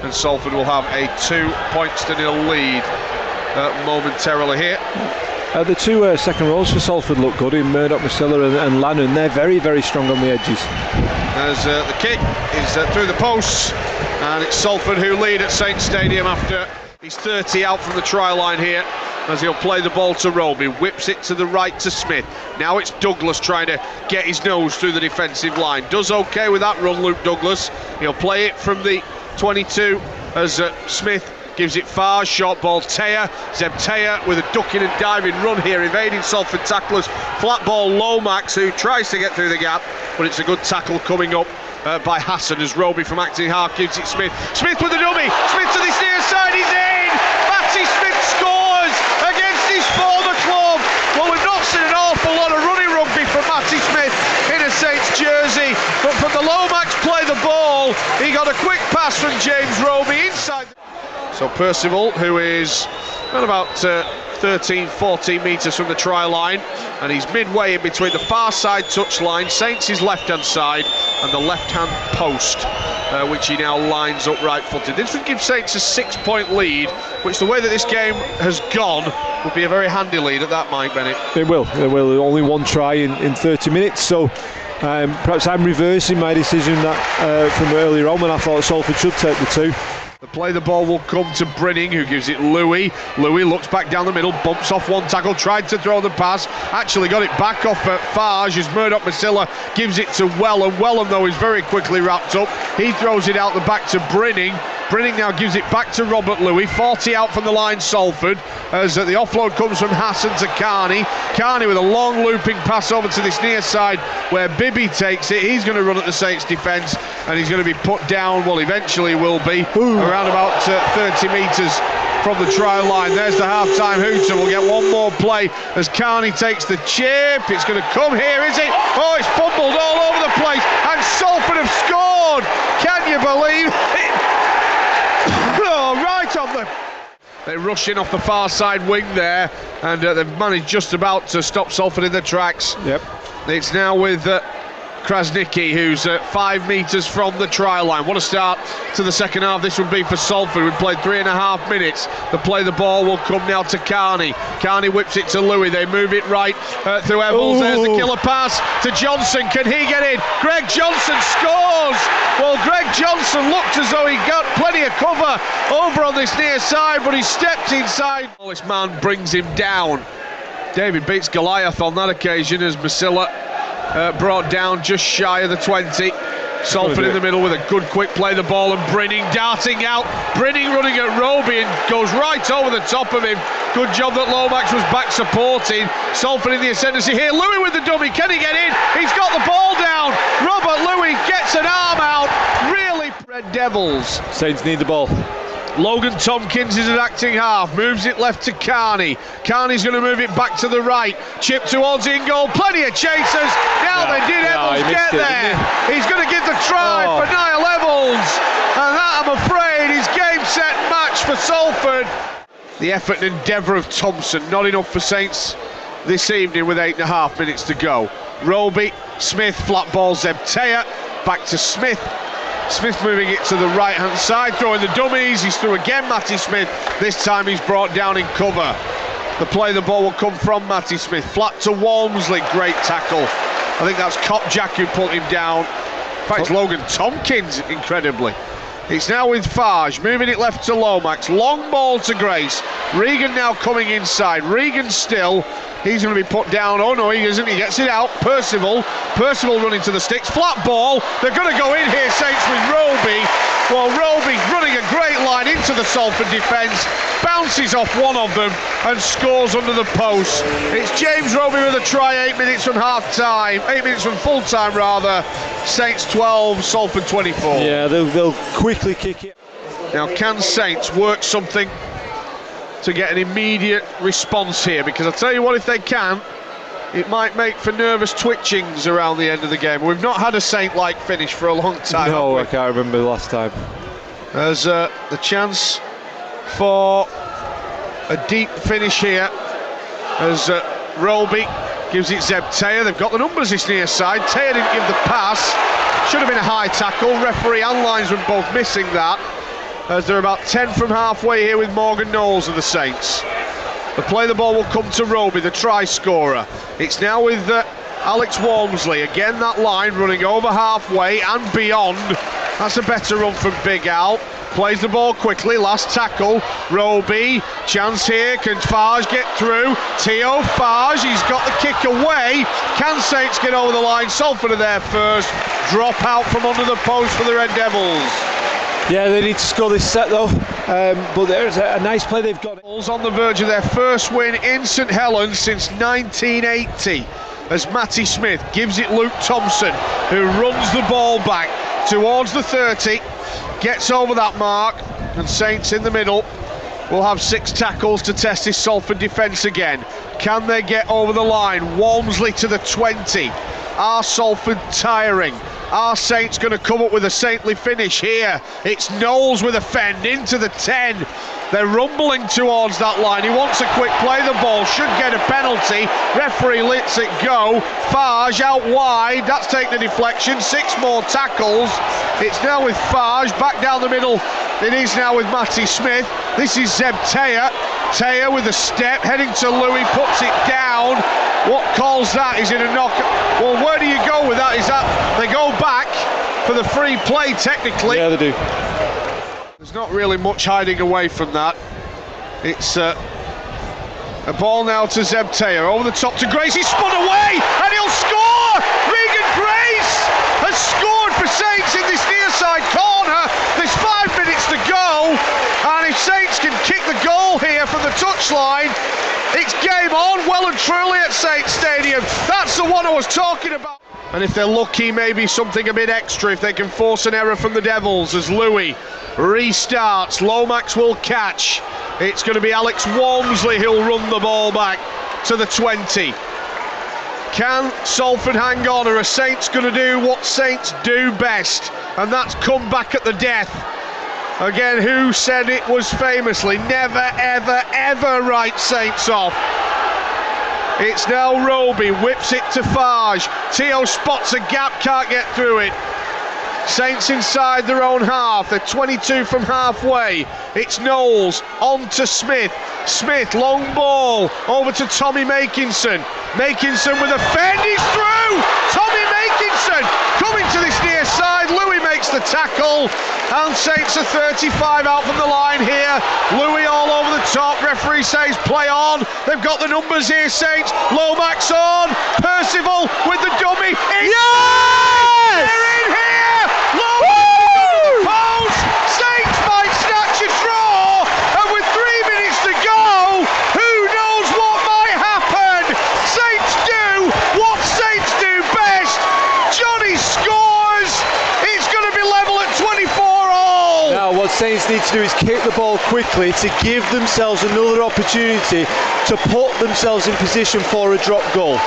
and Salford will have a 2-0 lead momentarily here. The two second rows for Salford look good in Murdoch, Masilla and Lannon. They're very, very strong on the edges. As the kick is through the posts, and it's Salford who lead at Saints Stadium after he's 30 out from the try line here, as he'll play the ball to Roby, whips it to the right to Smith. Now it's Douglas trying to get his nose through the defensive line. Does okay with that run, Luke Douglas. He'll play it from the 22 as Smith gives it far, short ball, Zeb Teya with a ducking and diving run here, evading Salford tacklers. Flat ball, Lomax, who tries to get through the gap, but it's a good tackle coming up by Hassan as Roby from acting half gives it Smith. Smith with the dummy, Smith to this near side, he's in! Matty Smith scores against his former club. Well, we've not seen an awful lot of running rugby from Matty Smith in a Saints jersey, but from the Lomax play the ball, he got a quick pass from James Roby inside. So Percival, who is around about 13-14 metres from the try line, and he's midway in between the far side touch line, Saints' left-hand side, and the left-hand post, which he now lines up right-footed. This would give Saints a 6-point lead, which the way that this game has gone would be a very handy lead at that, Mike Bennett. It will. Only one try in 30 minutes, so perhaps I'm reversing my decision that from earlier on when I thought Salford should take the two. The play the ball will come to Brinning, who gives it Louis. Louis looks back down the middle, bumps off one tackle, tried to throw the pass, actually got it back off at Farge as Murdoch Masilla gives it to Wellham. Wellham, though, is very quickly wrapped up. He throws it out the back to Brinning. Brinning now gives it back to Robert Louis, 40 out from the line Salford, as the offload comes from Hassan to Carney. Carney with a long looping pass over to this near side where Bibby takes it. He's going to run at the Saints defence and he's going to be put down, well eventually will be, around about 30 metres from the try line. There's the half-time hooter. We'll get one more play as Carney takes the chip. It's going to come here, is it? Oh, it's fumbled all over the place and Salford have scored! Can you believe it? Oh, right on the... They're rushing off the far side wing there, and they've managed just about to stop Salford in their tracks. Yep. It's now with Krasnicki, who's 5 metres from the try line. What a start to the second half this would be for Salford. We've played 3.5 minutes. The play the ball will come now to Carney. Carney whips it to Louis. They move it right through Eccles. There's the killer pass to Johnson. Can he get in? Greg Johnson scores! Well, Greg Johnson looked as though he got plenty of cover over on this near side, but he stepped inside. This man brings him down. David beats Goliath on that occasion as Masilla brought down just shy of the 20. Salford in the middle with a good quick play the ball, and Brinning darting out. Brinning running at Roby and goes right over the top of him. Good job that Lomax was back supporting. Salford in the ascendancy here. Louis with the dummy. Can he get in? He's got the ball down. Robert Louis gets an arm out. Really, Red Devils. Saints need the ball. Logan Tompkins is at acting half, moves it left to Carney. Carney's going to move it back to the right. Chip towards in goal, plenty of chasers. Now they did Evans get there. He's going to give the try for Niall Evans. And that, I'm afraid, is game, set, match for Salford. The effort and endeavour of Thompson, not enough for Saints this evening with 8.5 minutes to go. Roby, Smith, flat ball, Zeb Teya, back to Smith. Smith moving it to the right hand side, throwing the dummies. He's through again, Matty Smith. This time he's brought down in cover. The play the ball will come from Matty Smith. Flat to Walmsley, great tackle. I think that's Kopjak who put him down. In fact, it's Logan Tompkins, incredibly. It's now with Farge, moving it left to Lomax. Long ball to Grace. Regan now coming inside. Regan still. He's going to be put down. Oh no, he isn't. He gets it out. Percival running to the sticks. Flat ball. They're going to go in here, Saints, with Roby. Well, Roby running a great line into the Salford defence. Bounces off one of them and scores under the post. It's James Roby with a try, 8 minutes from half time. 8 minutes from full time, rather. Saints 12, Salford 24. Yeah, they'll quickly kick it. Now, can Saints work something to get an immediate response here? Because I'll tell you what, if they can, it might make for nervous twitchings around the end of the game. We've not had a Saint-like finish for a long time. No, I can't remember the last time. There's the chance for a deep finish here as Roby gives it Zeb Teya. They've got the numbers this near side. Teya didn't give the pass. Should have been a high tackle. Referee and linesman both missing that. as they're about 10 from halfway here with Morgan Knowles of the Saints. The play the ball will come to Roby, the try scorer. It's now with Alex Walmsley. Again, that line running over halfway and beyond. That's a better run from Big Al. Plays the ball quickly, last tackle. Roby, chance here. Can Farge get through? Theo Farge, he's got the kick away. Can Saints get over the line? Salford are there first. Drop out from under the post for the Red Devils. Yeah, they need to score this set though, but there's a nice play they've got. On the verge of their first win in St Helens since 1980, as Matty Smith gives it Luke Thompson, who runs the ball back towards the 30, gets over that mark, and Saints in the middle will have 6 tackles to test his Salford defence again. Can they get over the line? Walmsley to the 20. Are Salford tiring? Are Saints going to come up with a saintly finish here? It's Knowles with a fend into the 10. They're rumbling towards that line. He wants a quick play. The ball should get a penalty. Referee lets it go. Farge out wide. That's taken a deflection. 6 more tackles. It's now with Farge back down the middle. It is now with Matty Smith. This is Zeb Teyer. Teyer with a step heading to Louis, puts it down. What calls that? Is it a knock? Well, where do you go with that? Is that they go back for the free play technically? Yeah, they do. There's not really much hiding away from that. It's a ball now to Zeb Teyer, over the top to Grace. He's spun away and he'll score. Regan Grace has scored for Saints in this near side corner. There's 5 minutes to go, and if Saints can kick the goal here from the touchline, it's game on, well and truly at Saints Stadium. That's the one I was talking about. And if they're lucky, maybe something a bit extra if they can force an error from the Devils as Louis restarts. Lomax will catch. It's going to be Alex Walmsley who'll run the ball back to the 20. Can Salford hang on, or are Saints going to do what Saints do best, and that's come back at the death? Again, who said it was famously, never, ever, ever write Saints off. It's now Roby, whips it to Farge. Theo spots a gap, can't get through it. Saints inside their own half. They're 22 from halfway. It's Knowles on to Smith. Smith, long ball over to Tommy Makinson. Makinson with a fend, he's through! Tommy Makinson coming to this near side. Louis makes the tackle, and Saints are 35 out from the line here. Louis all over the top. Referee says play on. They've got the numbers here, Saints. Lomax on. Percival with the dummy. Yes! They're in here! Lomax post. Saints might snatch a draw, and with 3 minutes to go, who knows what might happen? Saints do what Saints do best. Johnny scores. It's going to be level at 24 all. Now what Saints need to do is kick the ball quickly to give themselves another opportunity to put themselves in position for a drop goal.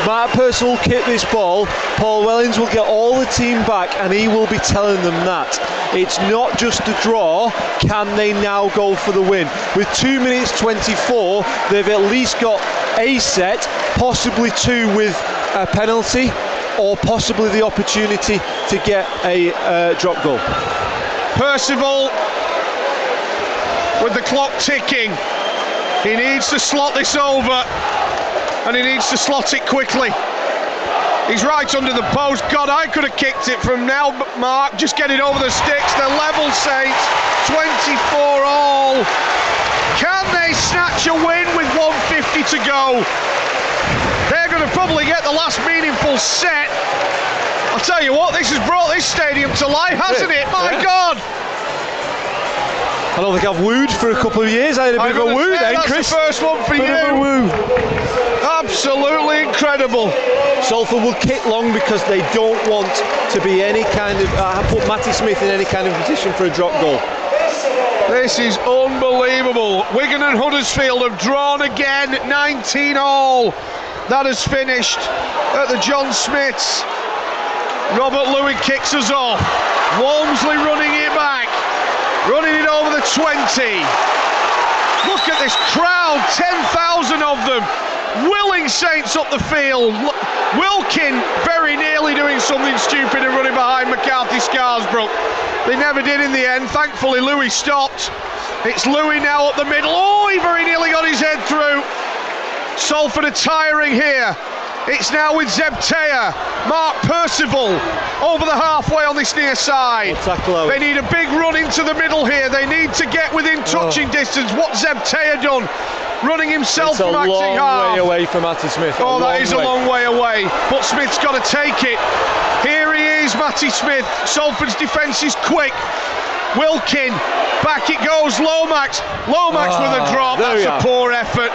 Matt Purcell will kick this ball, Paul Wellings will get all the team back, and he will be telling them that it's not just a draw. Can they now go for the win? With 2 minutes 24, they've at least got a set, possibly 2 with a penalty, or possibly the opportunity to get a drop goal. Percival with the clock ticking. He needs to slot this over, and he needs to slot it quickly. He's right under the post. God, I could have kicked it from now, Mark. Just get it over the sticks. They're level, Saints. 24 all. Can they snatch a win with 150 to go? They're going to probably get the last meaningful set. I'll tell you what, this has brought this stadium to life, hasn't it? My God! I don't think I've wooed for a couple of years. I had a bit of a woo then, Chris. That's the first one for you. Bit of a woo. Absolutely incredible. Salford will kick long because they don't want to be any kind of put Matty Smith in any kind of position for a drop goal. This is unbelievable. Wigan and Huddersfield have drawn again, 19 all. That has finished at the John Smiths. Robert Louis kicks us off. Walmsley running it back. Running it over the 20. Look at this crowd, 10,000 of them. willing Saints up the field. Wilkin very nearly doing something stupid and running behind McCarthy Scarsbrook. They never did in the end. Thankfully Louis stopped. It's Louis now up the middle. Oh, he very nearly got his head through. Salford are tiring here. It's now with Zebtea. Mark Percival over the halfway on this near side. They need a big run into the middle here. They need to get within touching distance. What Zebtea done, running himself from acting half. It's a long way away from Matty Smith. Oh, that is a long way away. But Smith's got to take it. Here he is, Matty Smith. Salford's defence is quick. Wilkin, back it goes. Lomax with a drop. That's a poor effort.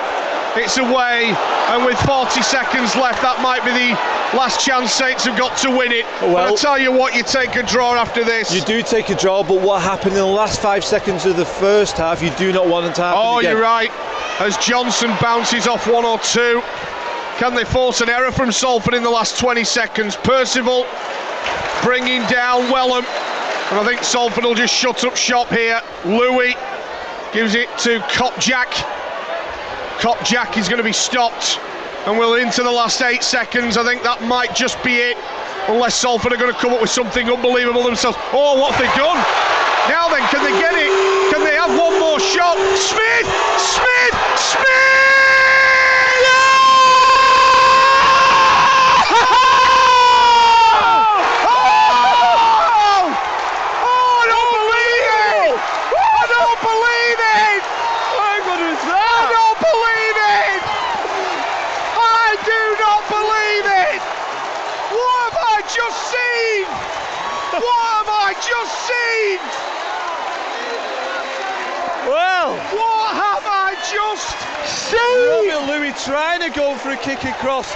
It's away, and with 40 seconds left, that might be the last chance Saints have got to win it. Well, but I tell you what, you take a draw after this. You do take a draw, but what happened in the last 5 seconds of the first half, you do not want it to happen again. You're right. As Johnson bounces off 1 or 2, can they force an error from Salford in the last 20 seconds? Percival bringing down Wellham, and I think Salford will just shut up shop here. Louis gives it to Kopjak. Kopjak is going to be stopped, and we're into the last 8 seconds. I think that might just be it, unless Salford are going to come up with something unbelievable themselves. Oh, what have they done? Now then, can they get it? Can they have one more shot? Smith! Just seen! Well, what have I just seen? Robert Louis trying to go for a kick across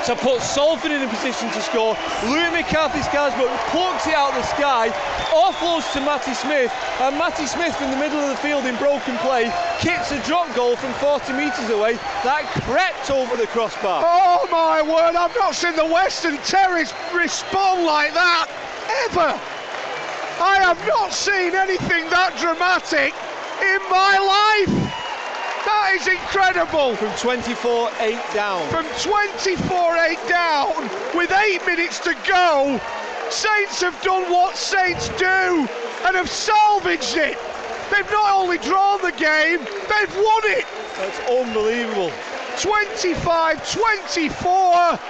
to put Salford in a position to score. Louis McCarthy Scarsbrook plucks it out of the sky, offloads to Matty Smith, and Matty Smith from the middle of the field in broken play kicks a drop goal from 40 metres away that crept over the crossbar. Oh my word, I've not seen the Western Terrace respond like that ever. I have not seen anything that dramatic in my life. That is incredible. From 24-8 down. From 24-8 down, with 8 minutes to go, Saints have done what Saints do and have salvaged it. They've not only drawn the game, they've won it. That's unbelievable. 25-24.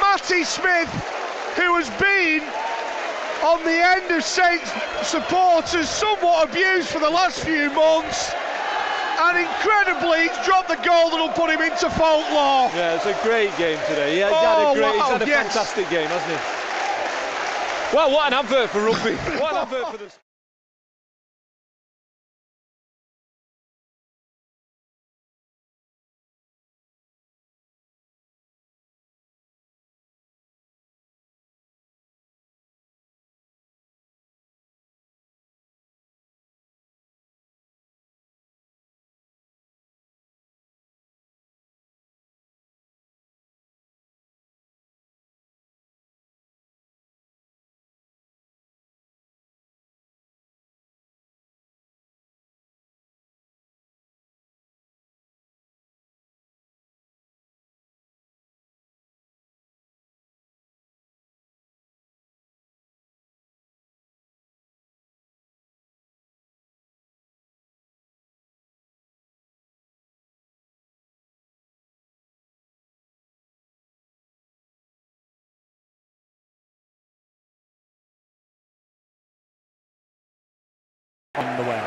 Matty Smith, who has been on the end of Saints supporters, somewhat abused for the last few months, and incredibly he's dropped the goal that'll put him into folklore. Yeah, it's a great game today. He's had a fantastic game, hasn't he? Well, what an advert for rugby. What an advert for this. On the way.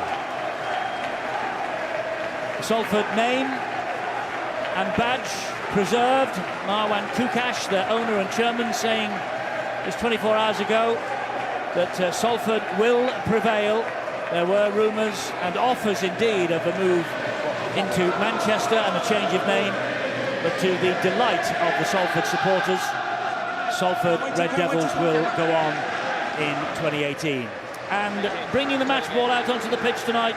Salford name and badge preserved. Marwan Kukash, their owner and chairman, saying just 24 hours ago that Salford will prevail. There were rumours and offers indeed of a move into Manchester and a change of name, but to the delight of the Salford supporters, Salford Red Devils will go on in 2018. And bringing the match ball out onto the pitch tonight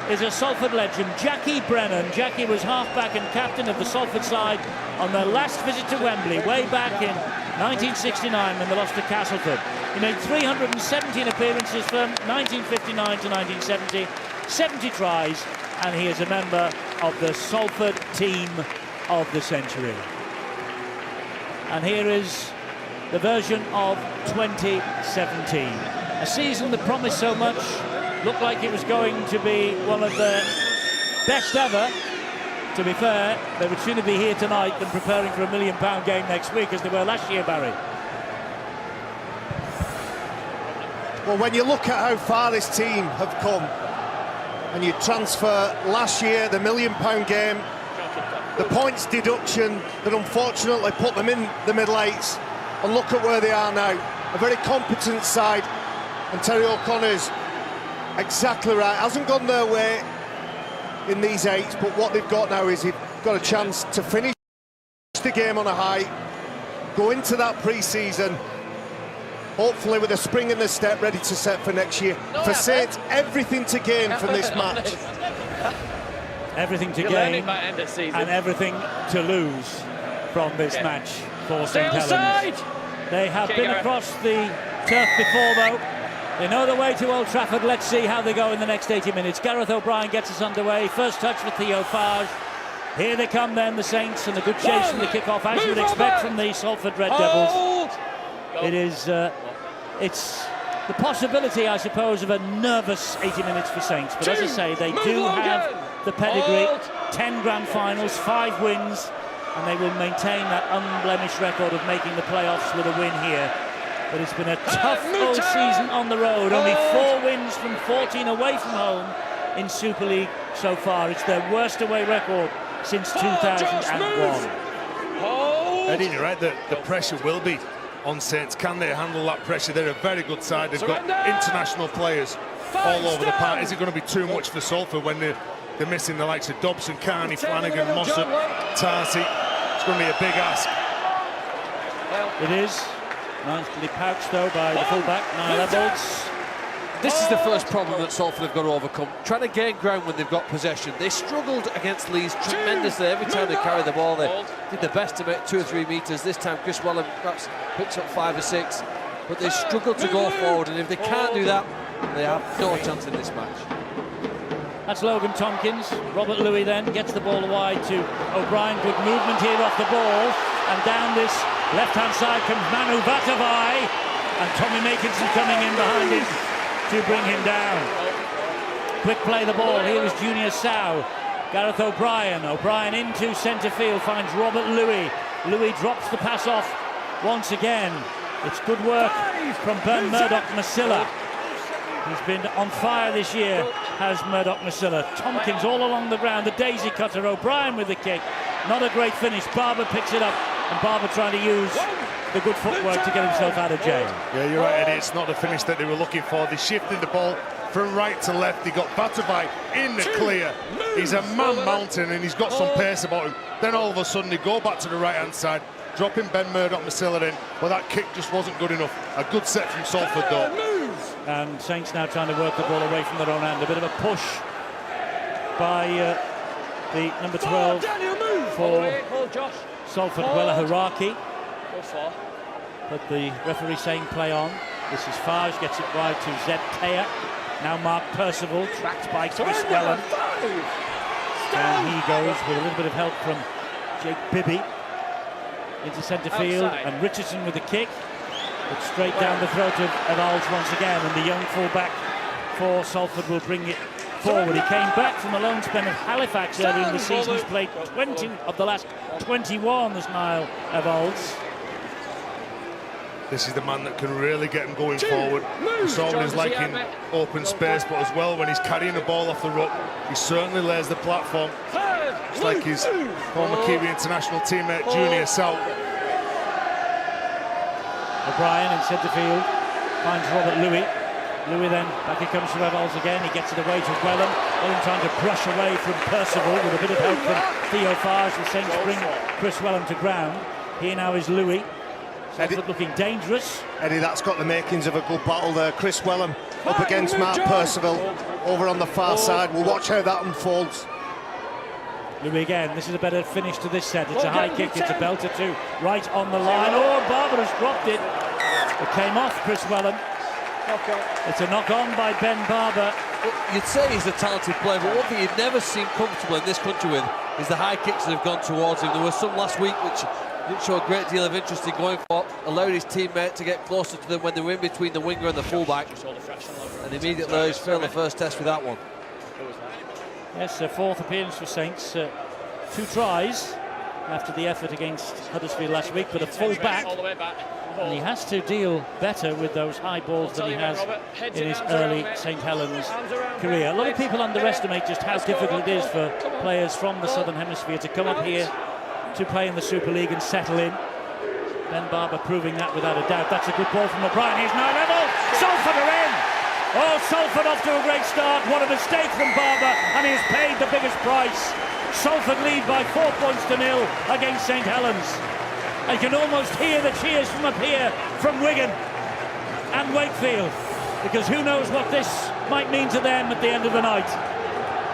is a Salford legend, Jackie Brennan. Jackie was halfback and captain of the Salford side on their last visit to Wembley way back in 1969 when they lost to Castleford. He made 317 appearances from 1959 to 1970, 70 tries, and he is a member of the Salford team of the century. And here is the version of 2017. A season that promised so much, looked like it was going to be one of the best ever. To be fair, they would sooner be here tonight than preparing for £1 million game next week as they were last year, Barry. Well, when you look at how far this team have come, and you transfer last year, the £1 million game, the points deduction that unfortunately put them in the middle eights, and look at where they are now. A very competent side, and Terry O'Connor's exactly right. Hasn't gone their way in these eights, but what they've got now is they've got a chance to finish the game on a high, go into that pre-season, hopefully with a spring in the step, ready to set for next year. For Saints, everything to gain from this match. Everything to gain and everything to lose from this match for St Helens. They have been across the turf before, though. They know the way to Old Trafford. Let's see how they go in the next 80 minutes. Gareth O'Brien gets us underway. First touch for Theo Fage. Here they come then, the Saints, and a good chase from the kick-off, as you would expect from the Salford Red Devils. It is, it's the possibility, I suppose, of a nervous 80 minutes for Saints. But as I say, they do have the pedigree. 10 grand finals, 5 wins, and they will maintain that unblemished record of making the playoffs with a win here. But it's been a tough old season on the road. Only 4 wins from 14 away from home in Super League so far. It's their worst away record since 2001. Eddie, you're right, the pressure will be on Saints. Can they handle that pressure? They're a very good side. They've got international players all over the park. Is it going to be too much for Salford when they're missing the likes of Dobson, Carney, Flanagan, Mossop, Tarsi? It's going to be a big ask. It is. Nicely pouched, though, by the fullback, Niall Evolds. This is the first problem that Salford have got to overcome. Trying to gain ground when they've got possession. They struggled against Leeds tremendously. Every time they carried the ball, they did their best to make 2 or 3 metres. This time, Chris Wellham perhaps picks up 5 or 6. But they struggled to go forward, and if they can't do that, they have no chance in this match. That's Logan Tompkins. Robert Louis then gets the ball wide to O'Brien. Good movement here off the ball. And down this left-hand side comes Manu Vatavai. And Tommy Makinson coming in behind him to bring him down. Quick play the ball. Here is Junior Sow. Gareth O'Brien. O'Brien into centre field. Finds Robert Louis. Louis drops the pass off once again. It's good work from Ben Murdoch-Masilla. He's been on fire this year, has Murdoch-Masilla. Tompkins all along the ground, the daisy cutter. O'Brien with the kick. Not a great finish. Barber picks it up, and Barber trying to use the good footwork to get himself out of jail. Yeah, you're right, Eddie. It's not the finish that they were looking for. They shifted the ball from right to left. They got Vatavai in the clear. He's a man mountain, and he's got some pace about him. Then all of a sudden, they go back to the right-hand side, dropping Ben Murdoch-Masilla in. But that kick just wasn't good enough. A good set from Salford, though. And Saints now trying to work the ball away from their own end. A bit of a push by the number 12 for Salford, Wella Haraki. But the referee saying play on. This is Fage, gets it wide to Zeb Teya. Now Mark Percival, tracked by Chris Wellham. And he goes with a little bit of help from Jake Bibby into centre field. And Richardson with the kick. But straight down the throat of Alds once again, and the young fullback for Salford will bring it forward. He came back from a loan spell of Halifax earlier in the season. He's played 20 of the last 21 as Niall Evolds. This is the man that can really get him going forward. Salford is like in open space, but as well when he's carrying the ball off the ruck, he certainly lays the platform. It's like his former Kiwi international teammate Junior Sow. O'Brien in centre field finds Robert Louis. Louis then back he comes to Evolds again. He gets it away to Wellham. Wellham trying to brush away from Percival with a bit of help from Theo Fage. The Saints bring Chris Wellham to ground. Here now is Louis. Salford looking dangerous. Eddie, that's got the makings of a good battle there. Chris Wellham up against Mark Percival over on the far side. We'll watch how that unfolds. Louis again. This is a better finish to this set. It's a high kick. It's a belter too. Right on the line. Oh, Barber has dropped it. It came off Chris Wellham. It's a knock-on by Ben Barber. Well, you'd say he's a talented player, but one thing you'd never seem comfortable in this country with is the high kicks that have gone towards him. There were some last week which didn't show a great deal of interest in going for, allowed his teammate to get closer to them when they were in between the winger and the fullback, and immediately he's failed the first test with that one. Yes, fourth appearance for Saints, 2 tries after the effort against Huddersfield last week, but a full back, and he has to deal better with those high balls than he has in his early St Helens career. A lot of people underestimate just how difficult it is for players from the Southern Hemisphere to come up here to play in the Super League and settle in. Ben Barber proving that without a doubt. That's a good ball from O'Brien. He's now level. Salford are in. Oh, Salford off to a great start. What a mistake from Barber, and he has paid the biggest price. Salford lead by 4 points to 0 against St Helens. I can almost hear the cheers from up here from Wigan and Wakefield, because who knows what this might mean to them at the end of the night.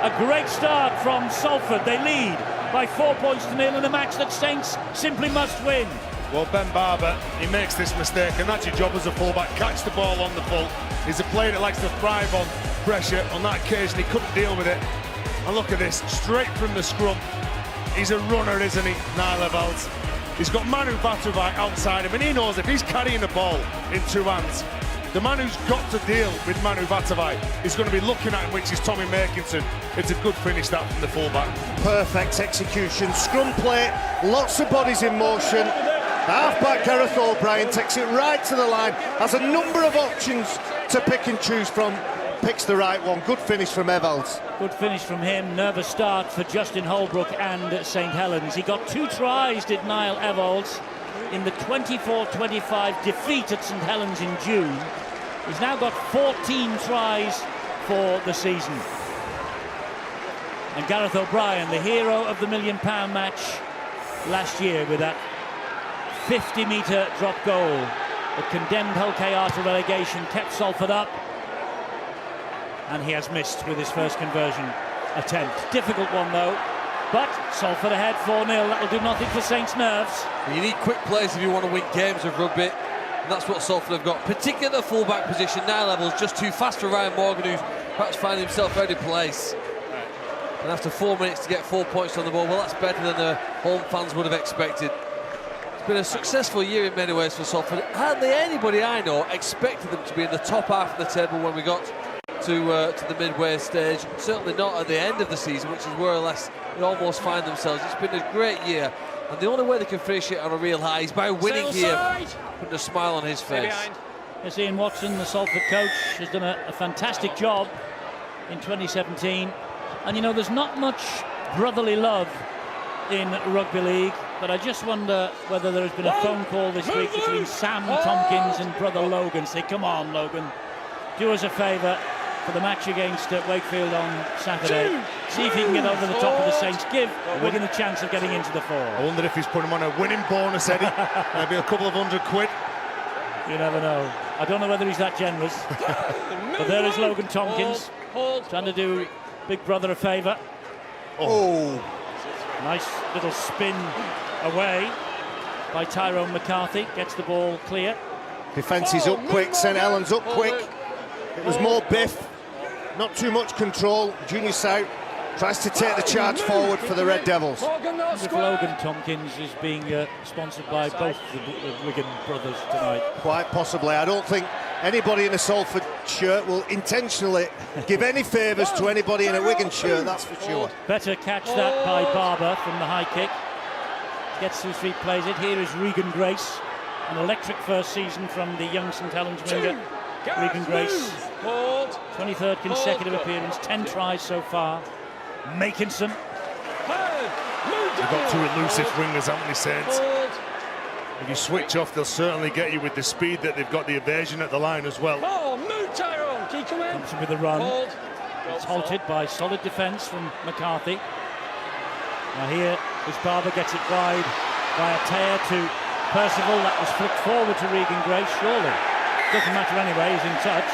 A great start from Salford. They lead by 4 points to 0 in a match that Saints simply must win. Well, Ben Barber, he makes this mistake, and that's your job as a fullback. Catch the ball on the full. He's a player that likes to thrive on pressure. On that occasion, he couldn't deal with it. And look at this, straight from the scrum. He's a runner, isn't he, Niall Evans? He's got Manu Vatuvai outside him, and he knows if he's carrying the ball in 2 hands, the man who's got to deal with Manu Vatuvai is going to be looking at him, which is Tommy Makinson. It's a good finish, that, from the fullback. Perfect execution, scrum play, lots of bodies in motion. The halfback Gareth O'Brien takes it right to the line, has a number of options to pick and choose from, picks the right one. Good finish from Evans. Good finish from him. Nervous start for Justin Holbrook and St Helens. He got 2 tries, did Niall Evalds, in the 24-25 defeat at St Helens in June. He's now got 14 tries for the season. And Gareth O'Brien, the hero of the £1 million match last year, with that 50-metre drop goal that condemned Hull KR to relegation, kept Salford up, and he has missed with his first conversion attempt. Difficult one though, but Salford ahead 4-0. That'll do nothing for Saints' nerves. You need quick plays if you want to win games of rugby, and that's what Salford have got, particularly the full-back position. Niall Evalds just too fast for Ryan Morgan, who's perhaps finding himself out of place. And after 4 minutes to get 4 points on the ball, well, that's better than the home fans would have expected. It's been a successful year in many ways for Salford. Hardly anybody I know expected them to be in the top half of the table when we got to the midway stage. Certainly not at the end of the season, which is where less they almost find themselves. It's been a great year, and the only way they can finish it on a real high is by winning here, putting a smile on his face. As Ian Watson, the Salford coach, has done a fantastic job in 2017. And you know, there's not much brotherly love in rugby league, but I just wonder whether there has been a phone call this week between Sam Tompkins and brother Logan. Say, come on, Logan, do us a favour for the match against Wakefield on Saturday. See if he can get over the top of the Saints. Give Wigan a chance of getting into the 4. I wonder if he's putting him on a winning bonus, Eddie. Maybe a couple of £100. You never know. I don't know whether he's that generous. But there is Logan Tompkins trying to do big brother a favour. Oh, nice little spin away by Tyrone McCarthy. Gets the ball clear. defence is up quick, St Helens up quick. It was more biff, not too much control. Junior South tries to take the charge forward for the Red Devils. If Logan Tompkins is being sponsored by both the Wigan brothers tonight. Quite possibly. I don't think anybody in a Salford shirt will intentionally give any favours to anybody in a Wigan shirt, that's for sure. Better catch that by Barber from the high kick. Gets to his feet, plays it. Here is Regan Grace. An electric first season from the young St Helens winger. Regan Grace, 23rd consecutive appearance, 10 tries so far. Makinson. They've got two elusive wingers, haven't they, Saints? If you switch off, they'll certainly get you with the speed that they've got, the evasion at the line as well. Comes in with a run. It's halted by solid defence from McCarthy. Now here is Barber, gets it wide by a tear to Percival. That was flicked forward to Regan Grace, surely. Doesn't matter anyway, he's in touch.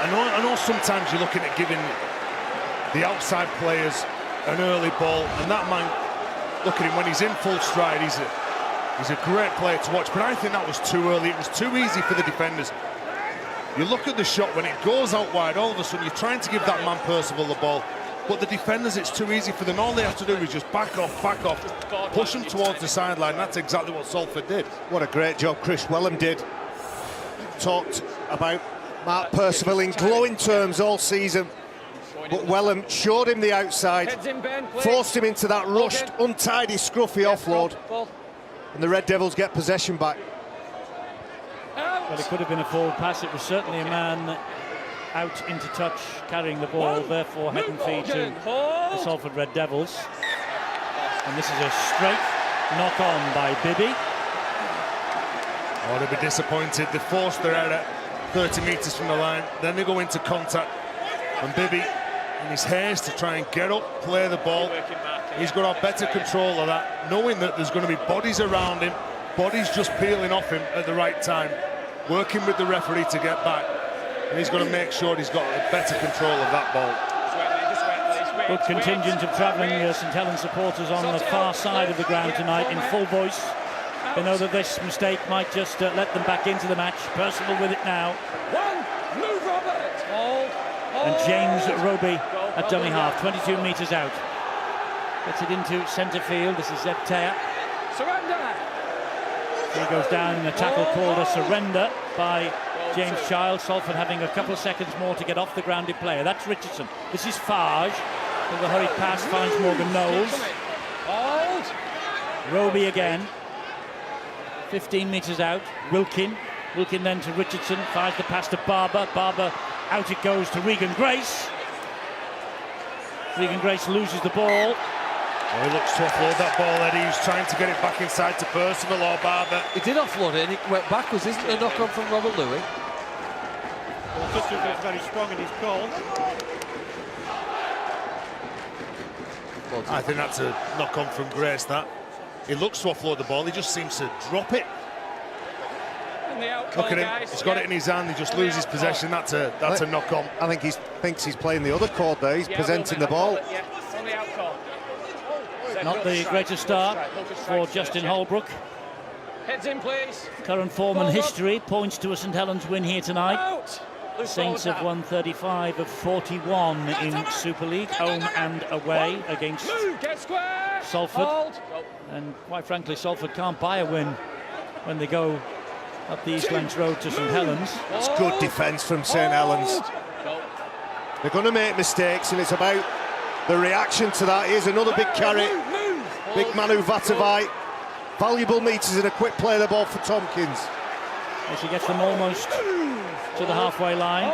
I know sometimes you're looking at giving the outside players an early ball, and that man, look at him when he's in full stride, he's a great player to watch, but I think that was too early. It was too easy for the defenders. You look at the shot, when it goes out wide, all of a sudden you're trying to give that man Percival the ball. but the defenders, it's too easy for them. All they have to do is just back off, push them towards the sideline. That's exactly what Salford did. What a great job Chris Wellham did. Talked about Mark Percival in glowing terms all season, but Wellham showed him the outside, forced him into that rushed, untidy, scruffy offload, and the Red Devils get possession back. Well, it could have been a forward pass. It was certainly a man out into touch carrying the ball, therefore head and feet to the Salford Red Devils. And this is a straight knock on by Bibby. Oh, they'll be disappointed. They forced their error 30 metres from the line, then they go into contact, and Bibby in his haste to try and get up, play the ball. He's got to have better control of that, knowing that there's going to be bodies around him, bodies just peeling off him at the right time, working with the referee to get back, and he's going to make sure he's got a better control of that ball. Good contingent of travelling St Helens supporters on the far side of the ground tonight in full voice. They know that this mistake might just let them back into the match. Percival with it now. And James Roby at dummy half, 22 metres out. Gets it into centre field. This is Zebtea. Surrender. He goes down in a tackle called a surrender by James Child. Salford having a couple of seconds more to get off the grounded player. That's Richardson. This is Farge. With the hurried pass finds Morgan Knowles. Roby again. 15 metres out. Wilkin then to Richardson. Fires the pass to Barber. Barber out it goes to Regan Grace. Regan Grace loses the ball. Oh, he looks to offload that ball, Eddie. He's trying to get it back inside to Percival or Barber. He did offload it and it went backwards. Isn't it a knock on from Robert Louis? Well, Custer was very strong in his call. I think that's a knock on from Grace, that. He looks to offload the ball, he just seems to drop it. Look at him, he's got it in his hand, he just loses possession. That's a knock on. I think he thinks he's playing the other chord there, he's presenting the ball. Not the greatest start for Justin Holbrook. Heads in, please. Current form and history points to a St Helens win here tonight. Saints have won 35 of 41 in Super League, home and away against Salford. And quite frankly, Salford can't buy a win when they go up the East Lancs Road to St Helens. It's good defence from St Helens. They're going to make mistakes, and it's about the reaction to that. Here's another big carry. Big Manu Vatavai. Valuable metres and a quick play of the ball for Tompkins. As he gets them almost to the halfway line.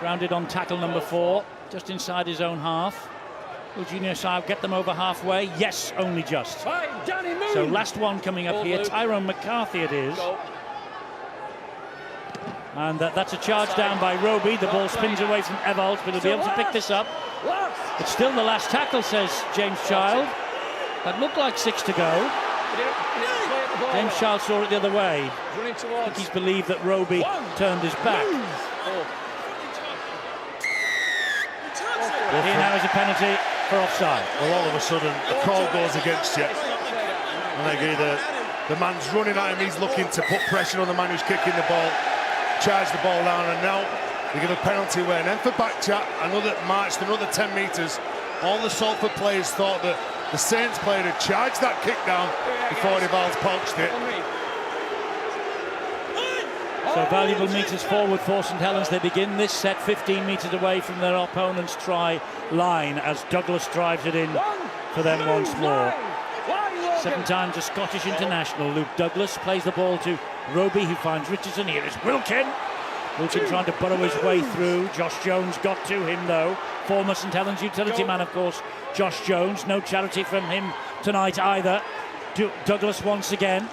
Grounded on tackle number 4, just inside his own half. Will Junior Saab get them over halfway? Yes, only just. So last one coming up here, Tyrone McCarthy it is. And that's a charge down by Roby. The ball spins away from Evalds, but he'll be able to pick this up. It's still the last tackle, says James Child. That looked like 6 to go. James Child saw it the other way. I think he's believed that Roby turned his back. Here now is a penalty for offside. Well, all of a sudden, the call goes against you. And the man's running at him, he's looking to put pressure on the man who's kicking the ball, charge the ball down, and now they give a penalty away. And then for back chat, another 10 metres. All the Salford players thought that the Saints player had charged that kick down before Evalds pounced it. So valuable metres forward for St Helens. They begin this set 15 metres away from their opponent's try line as Douglas drives it in for them once more. 7 times a Scottish international, Luke Douglas plays the ball to Roby, who finds Richardson. Here is Wilkin. Wilkin trying to burrow his way through. Josh Jones got to him though. Former St Helens utility man, of course, Josh Jones. No charity from him tonight either. Douglas once again.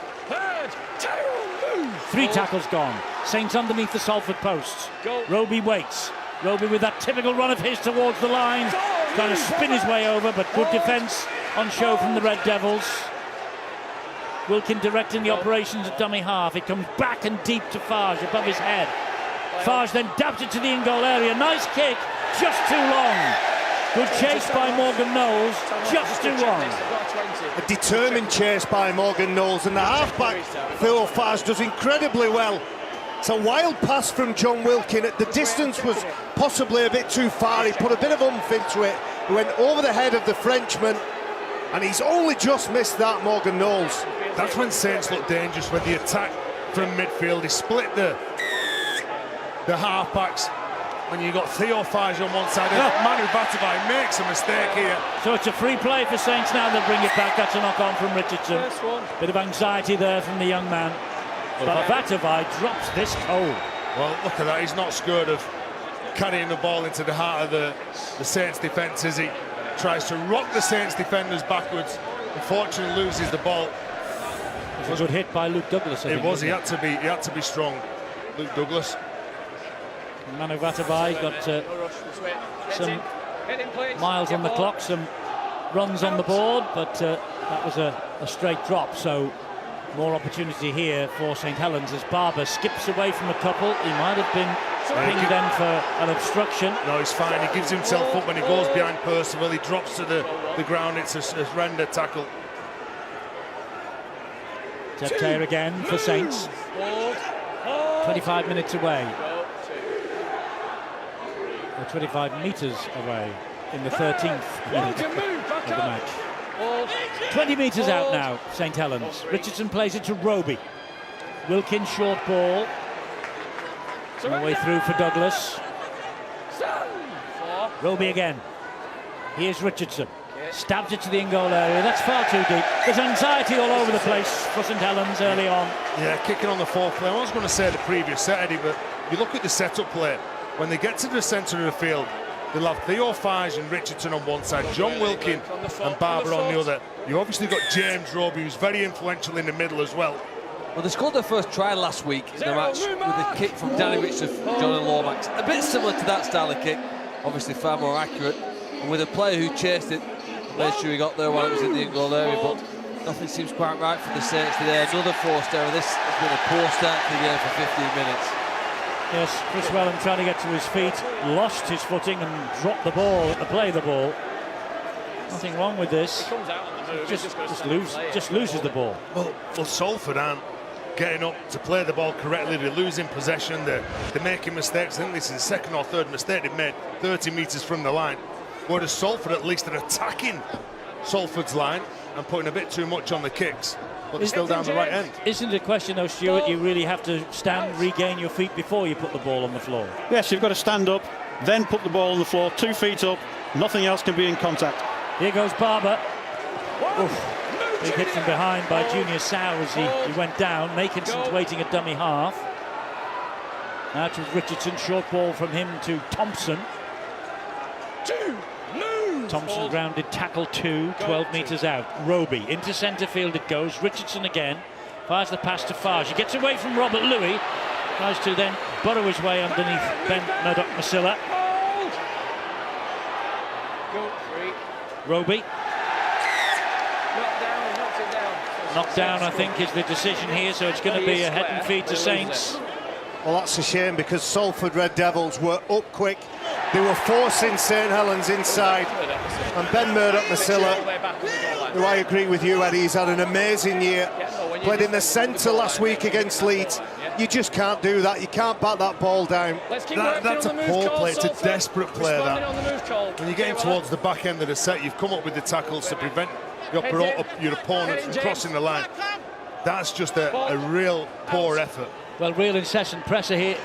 3 tackles gone. Saints underneath the Salford posts. Roby waits. Roby with that typical run of his towards the line. Trying to spin his way over, but good defence on show from the Red Devils. Wilkin directing the operations at dummy half. It comes back and deep to Farge above his head. Farge then dabs it to the in-goal area. Nice kick, just too long. Good chase by Morgan Knowles, just too long. A determined chase by Morgan Knowles, and the halfback Phil Farge does incredibly well. It's a wild pass from John Wilkin. The distance was possibly a bit too far. He put a bit of oomph into it, who went over the head of the Frenchman, and he's only just missed that, Morgan Knowles. That's when Saints look dangerous, when the attack from midfield. He split the half-backs. When you got Theo Fage on one side, Manu Vatavai makes a mistake here. So it's a free play for Saints now. They'll bring it back. That's a knock on from Richardson. Bit of anxiety there from the young man. But Vatavai drops this cold. Well, look at that. He's not scared of carrying the ball into the heart of the Saints defence as he tries to rock the Saints defenders backwards. Unfortunately, loses the ball. It was a good hit by Luke Douglas. It was. He had to be strong, Luke Douglas. Manu Vatavai got some miles on the clock, some runs on the board, but that was a straight drop. So more opportunity here for St Helens as Barber skips away from a couple. He might have been pinged then for an obstruction. No, he's fine. He gives himself up when he goes behind Percival. He drops to the ground. It's a render tackle. Tepter again for Saints. 25 minutes away. Or 25 metres away in the 13th minute of the match. 20 metres out now, St Helens. Richardson plays it to Roby. Wilkins short ball. On the way through for Douglas. Roby again. Here's Richardson. Stabs it to the in-goal area. That's far too deep. There's anxiety all over the place for St Helens early on. Yeah, kicking on the fourth play. I was going to say the previous set, Eddie, but you look at the setup play. When they get to the centre of the field, they'll have Theo Fage and Richardson on one side, John Wilkin and Barber on the other. You've obviously got James Roby, who's very influential in the middle as well. Well, they scored their first try last week in the match with a kick from Danny Richardson, John Lomax. A bit similar to that style of kick, obviously far more accurate. And with a player who chased it, made sure he got there while it was in the in-goal area, but nothing seems quite right for the Saints today. Another forced error. This has been a poor start to the game for 15 minutes. Yes, Chris Wellham trying to get to his feet, lost his footing and dropped the ball, play the ball. Nothing wrong with this. Just loses the ball. Well, Salford aren't getting up to play the ball correctly. They're losing possession. They're making mistakes. I think this is the second or third mistake they've made 30 metres from the line. Whereas Salford at least are attacking Salford's line and putting a bit too much on the kicks. But they're still down the right end. Isn't it a question, though, Stuart, you really have to stand, regain your feet before you put the ball on the floor? Yes, you've got to stand up, then put the ball on the floor, 2 feet up, nothing else can be in contact. Here goes Barber. Oof. Big hit from behind by Junior Sow as he went down. Makinson's waiting a dummy half. Now to Richardson, short ball from him to Thompson. Thompson grounded, tackle 2, 12 metres out. Roby into centre field it goes. Richardson again fires the pass to Fage. He gets away from Robert Louis, tries to then burrow his way underneath Ben Murdoch-Masila. Roby. Knocked down, I think, is the decision here, so it's going to be a head and feed to Saints. Well, that's a shame because Salford Red Devils were up quick. They were forcing St Helens inside, and Ben Murdoch-Masila, who I agree with you, Eddie, he's had an amazing year. Played in the centre last week against Leeds. You just can't do that. You can't bat that ball down. That's a poor play. It's a desperate play, that. When you're getting towards the back end of the set, you've come up with the tackles to prevent your opponent from crossing the line. That's just a real poor effort. Well, real incessant pressure here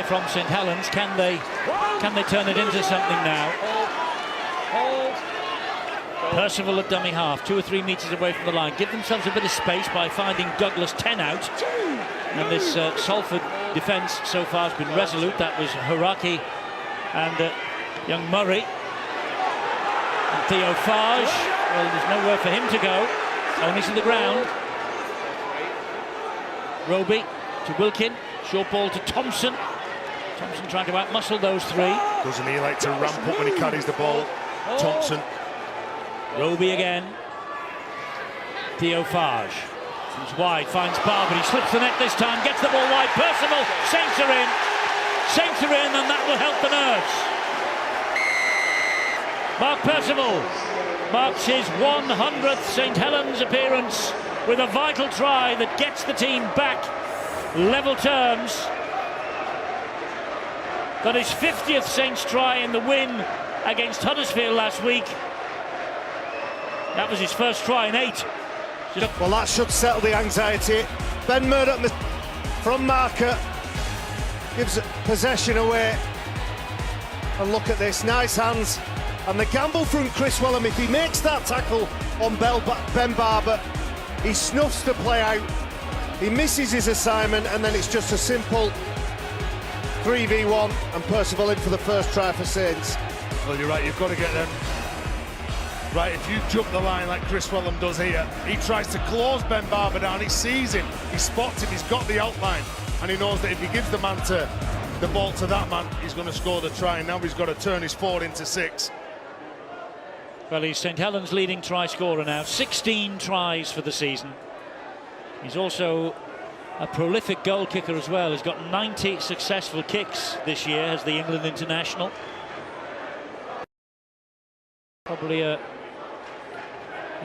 from St Helens. Can they turn it into something now? Percival at dummy half, 2 or 3 metres away from the line. Give themselves a bit of space by finding Douglas 10 out. And this Salford defence so far has been resolute. That was Haraki and young Murray. And Theo Fage, well, there's nowhere for him to go. Only to the ground. Roby to Wilkin, short ball to Thompson. Thompson trying to outmuscle those 3. Doesn't he like to ramp up when he carries the ball? Thompson. Roby again. Theo Fage comes wide, finds Barber, he slips the net this time, gets the ball wide. Percival, Saints are in. Saints are in, and that will help the nerves. Mark Percival marks his 100th St Helens appearance with a vital try that gets the team back level terms. Got his 50th Saints try in the win against Huddersfield last week. That was his first try in 8. Well, that should settle the anxiety. Ben Murdoch from marker gives barpossession away. And look at this, nice hands. And the gamble from Chris Wellham, if he makes that tackle on Ben Barber, he snuffs the play out, he misses his assignment, and then it's just a simple 3v1 and Percival in for the first try for Saints. Well, you're right, you've got to get them. Right, if you jump the line like Chris Wellham does here, he tries to close Ben Barber down, he sees him, he spots him, he's got the outline, and he knows that if he gives the ball to that man, he's going to score the try, and now he's got to turn his forward into 6. Well, he's St Helens' leading try scorer now, 16 tries for the season. He's also a prolific goal kicker as well. He's got 90 successful kicks this year as the England international. Probably a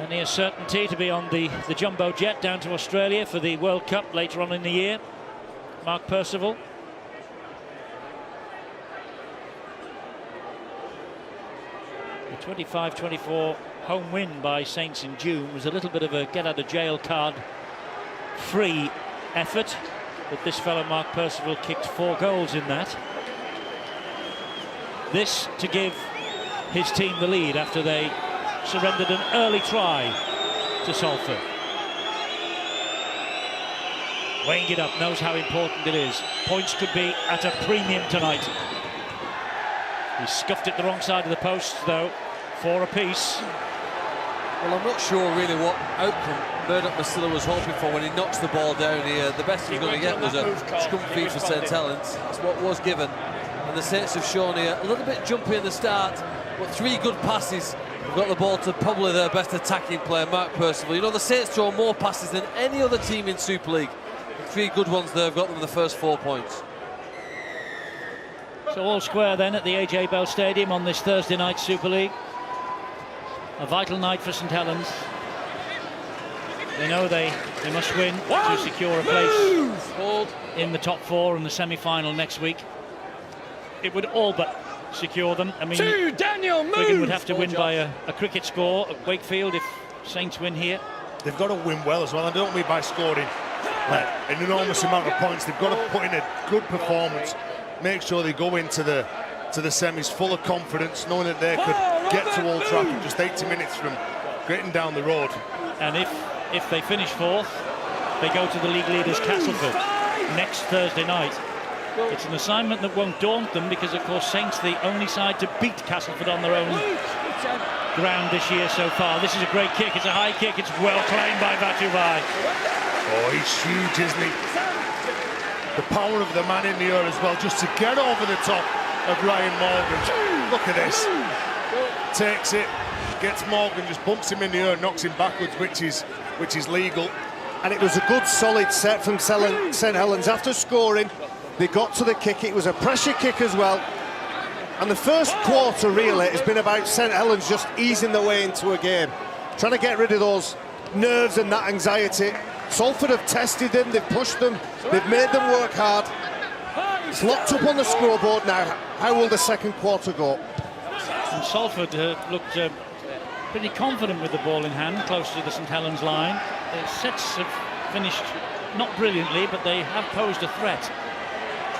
near certainty to be on the jumbo jet down to Australia for the World Cup later on in the year. Mark Percival. The 25-24 home win by Saints in June was a little bit of a get-out-of-jail-card-free effort, but this fellow Mark Percival kicked 4 goals in that. This to give his team the lead after they surrendered an early try to Salford. Weighing it up, knows how important it is. Points could be at a premium tonight. He scuffed it the wrong side of the post, though. 4 apiece. Well, I'm not sure really what outcome Murdoch Masilla was hoping for when he knocks the ball down here. The best he was going to get was a scrum feed for St Helens. That's what was given. And the Saints have shown here a little bit jumpy in the start, but 3 good passes. They've got the ball to probably their best attacking player, Mark Percival. You know, the Saints throw more passes than any other team in Super League. 3 good ones there have got them the first 4 points. So all square then at the AJ Bell Stadium on this Thursday night Super League. A vital night for St Helens. They know they must win to secure a place in the top 4 in the semi-final next week. It would all but secure them. I mean, Wigan would have to win by a cricket score at Wakefield if Saints win here. They've got to win well as well. I don't mean by scoring an enormous amount of points. They've got to put in a good performance. Make sure they go into the semis full of confidence, knowing that they could get to Old Trafford just 80 minutes from getting down the road. And if they finish 4th, they go to the league leaders Castleford next Thursday night. It's an assignment that won't daunt them because, of course, Saints the only side to beat Castleford on their own ground this year so far. This is a great kick. It's a high kick. It's well claimed by Batubai. Oh, he's huge, isn't he? The power of the man in the air as well, just to get over the top of Ryan Morgan. Look at this. Takes it, gets Morgan, just bumps him in the air, knocks him backwards, which is legal. And it was a good solid set from St Helens. After scoring, they got to the kick. It was a pressure kick as well. And the first quarter really has been about St Helens just easing their way into a game, trying to get rid of those nerves and that anxiety. Salford have tested them, they've pushed them, they've made them work hard. It's locked up on the scoreboard now. How will the second quarter go? And Salford looked pretty confident with the ball in hand, close to the St Helens line. The sets have finished not brilliantly, but they have posed a threat.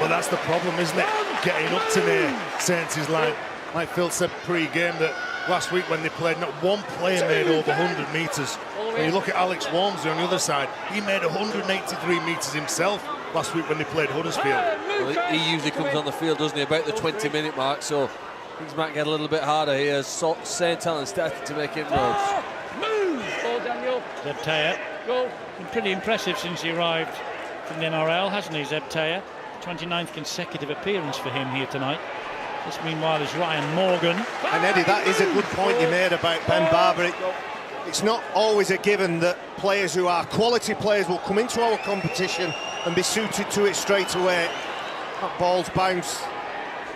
Well, that's the problem, isn't it? Getting up to near Saints' line. Like Phil said pre-game that last week when they played, not one player made over 100 metres. When you look at Alex Walmsley on the other side, he made 183 metres himself last week when they played Huddersfield. Well, he usually comes on the field, doesn't he, about the 20-minute mark, so things might get a little bit harder here as St Helens started to make inroads. Zeb Taylor, been pretty impressive since he arrived from the NRL, hasn't he, Zeb Taylor? 29th consecutive appearance for him here tonight. This, meanwhile, is Ryan Morgan. And Eddie, that is a good point you made about Ben Barber. It's not always a given that players who are quality players will come into our competition and be suited to it straight away. That ball's bounce,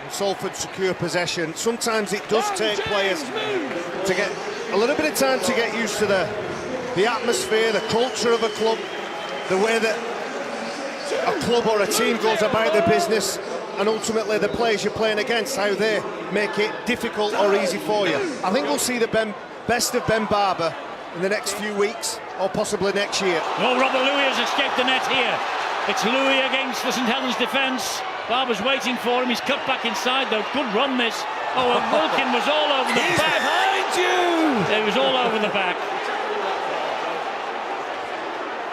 and Salford secure possession. Sometimes it does take players to get a little bit of time to get used to the atmosphere, the culture of a club, the way that a club or a team goes about their business. and ultimately the players you're playing against, how they make it difficult or easy for you. I think we'll see the best of Ben Barber in the next few weeks, or possibly next year. Oh, Robert Louis has escaped the net here. It's Louis against the St Helens defence. Barber's waiting for him. He's cut back inside, though. Good run, this. Oh, and Wilkin was all over the back. Behind you! He was all over the back.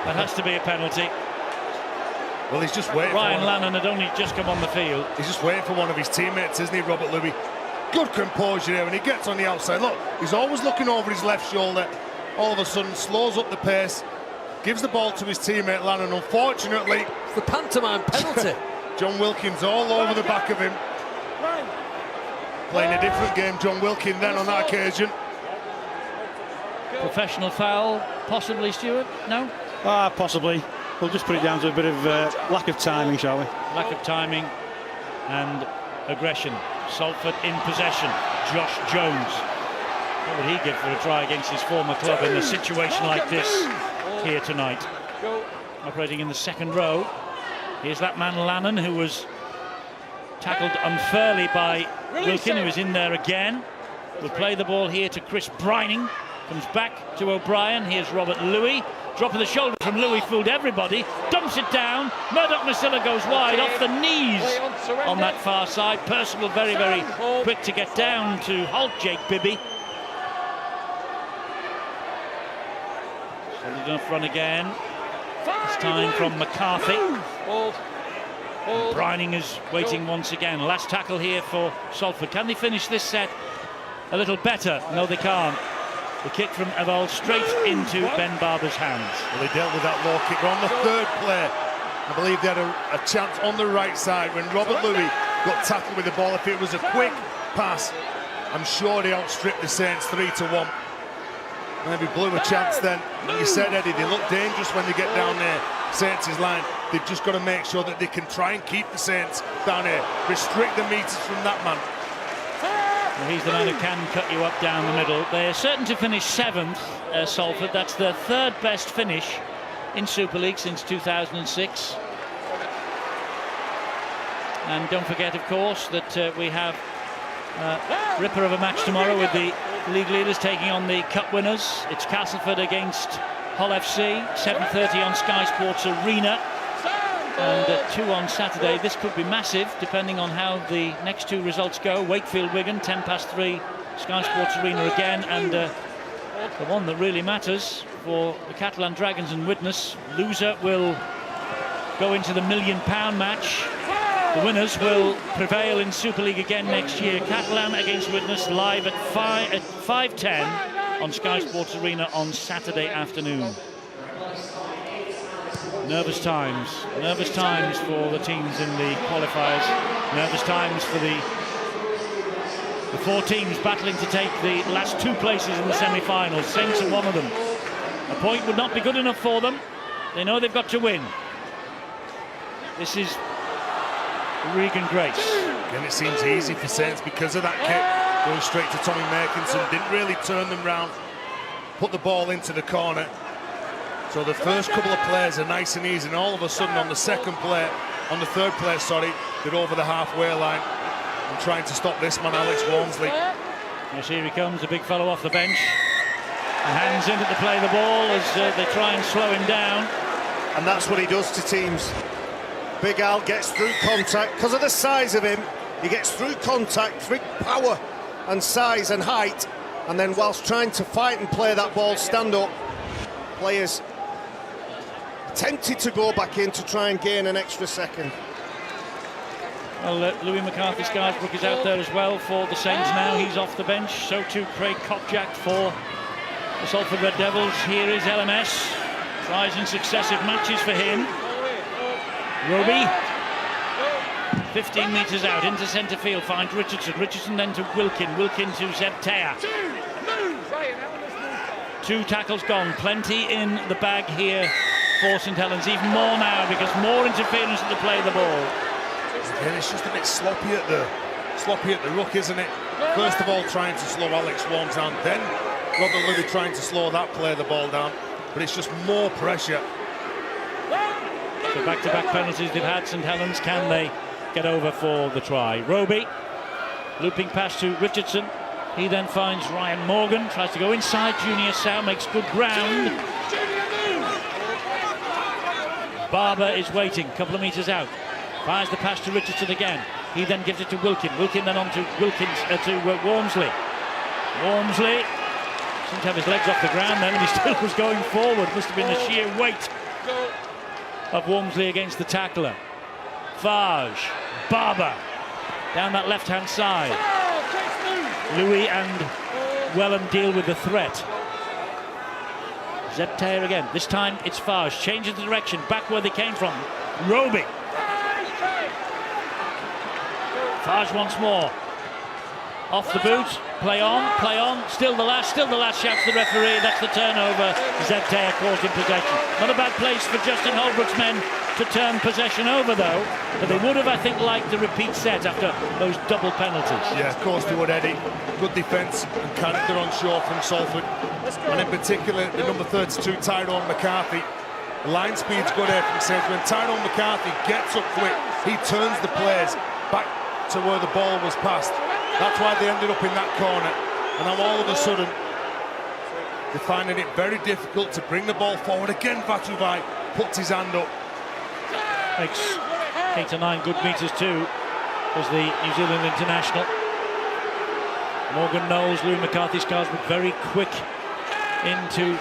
That has to be a penalty. Well, he's just waiting. Ryan Lannon had only just come on the field. He's just waiting for one of his teammates, isn't he, Robert Louis? Good composure there when he gets on the outside. Look, he's always looking over his left shoulder. All of a sudden, slows up the pace, gives the ball to his teammate Lannon. Unfortunately, it's the pantomime penalty. John Wilkins all over the back of him. Playing a different game, John Wilkins, then on that occasion. Professional foul, possibly, Stuart? No? Possibly. We'll just put it down to a bit of lack of timing, shall we? Lack of timing and aggression. Salford in possession. Josh Jones. What would he give for a try against his former club in a situation like this here tonight? Operating in the second row. Here's that man Lannon, who was tackled unfairly by Wilkin, who is in there again. Will play the ball here to Chris Brining. Comes back to O'Brien. Here's Robert Louis. Drop of the shoulder from Louis, fooled everybody. Dumps it down. Murdoch-Masilla goes wide off the knees on that far side. Percival very, very quick to get down to halt Jake Bibby. Solid enough run again. This time from McCarthy. Brining is waiting once again. Last tackle here for Salford. Can they finish this set a little better? No, they can't. The kick from Eval straight into Ben Barber's hands. Well, they dealt with that low kick on the third play. I believe they had a chance on the right side when Robert Louis got tackled with the ball. If it was a quick pass, I'm sure they outstripped the Saints 3-1. Maybe blew a chance then. Like you said, Eddie, they look dangerous when they get down there. Saints' line. They've just got to make sure that they can try and keep the Saints down here. Restrict the meters from that man. Well, he's the man who can cut you up down the middle. They're certain to finish 7th, Salford. That's their 3rd best finish in Super League since 2006. And don't forget, of course, that we have ripper of a match tomorrow with the league leaders taking on the cup winners. It's Castleford against Hull FC, 7:30 on Sky Sports Arena. And 2 on Saturday. This could be massive, depending on how the next 2 results go. Wakefield-Wigan, 3:10, Sky Sports Arena again. And the one that really matters for the Catalan Dragons and Widnes, loser will go into the £1 million match. The winners will prevail in Super League again next year. Catalan against Widnes live at 5:10 on Sky Sports Arena on Saturday afternoon. Nervous times for the teams in the qualifiers. Nervous times for the 4 teams battling to take the last 2 places in the semi-finals. Saints are one of them. A point would not be good enough for them. They know they've got to win. This is Regan Grace. And it seems easy for Saints because of that kick. Going straight to Tommy Makinson. Didn't really turn them round. Put the ball into the corner. So the first couple of plays are nice and easy, and all of a sudden on the third play, they're over the halfway line. I'm trying to stop this man, Alex Walmsley. Yes, here he comes, a big fellow off the bench. And hands in to play the ball as they try and slow him down. And that's what he does to teams. Big Al gets through contact. Because of the size of him, he gets through contact, through power and size and height. And then whilst trying to fight and play that ball, stand up, players tempted to go back in to try and gain an extra second. Well, Louis McCarthy Scarsbrook is out there as well for the Saints now. He's off the bench. So too Craig Kopjak for the Salford Red Devils. Here is LMS. Tries in successive matches for him. Roby. 15 metres out into centre field. Finds Richardson. Richardson then to Wilkin. Wilkin to Zeb Tea. 2 tackles gone. Plenty in the bag here for St Helens. Even more now because more interference to play the ball. Again, it's just a bit sloppy at the ruck, isn't it? First of all, trying to slow Alex Walms down, then Robert Louis trying to slow that play the ball down, but it's just more pressure. So back-to-back penalties they've had, St Helens. Can they get over for the try. Roby, looping pass to Richardson. He then finds Ryan Morgan, tries to go inside. Junior Sow makes good ground. Barber is waiting, a couple of metres out. Fires the pass to Richardson again. He then gives it to Wilkin. Wilkin then on to Wormsley. Wormsley seemed to have his legs off the ground then, and he still was going forward. Must have been the sheer weight of Wormsley against the tackler. Farge, Barber, down that left-hand side. Louis and Wellham deal with the threat. Zeb Taylor again. This time it's Farge. Changes the direction, back where they came from. Roby. Farge once more. Off the boot. Play on, play on. Still the last, shouts the referee. That's the turnover. Zeb Taylor caused in possession. Not a bad place for Justin Holbrook's men to turn possession over, though. But they would have, I think, liked the repeat set after those double penalties. Yeah, of course they would, Eddie. Good defence and character on shore from Salford. And in particular, the number 32, Tyrone McCarthy. The line speed's good here from Saints. When Tyrone McCarthy gets up quick, he turns the players back to where the ball was passed. That's why they ended up in that corner. And now all of a sudden, they're finding it very difficult to bring the ball forward. Again, Vatuvai puts his hand up. Makes 8 or 9 good metres too, as the New Zealand international. Morgan Knowles, Louis McCarthy's cars were very quick into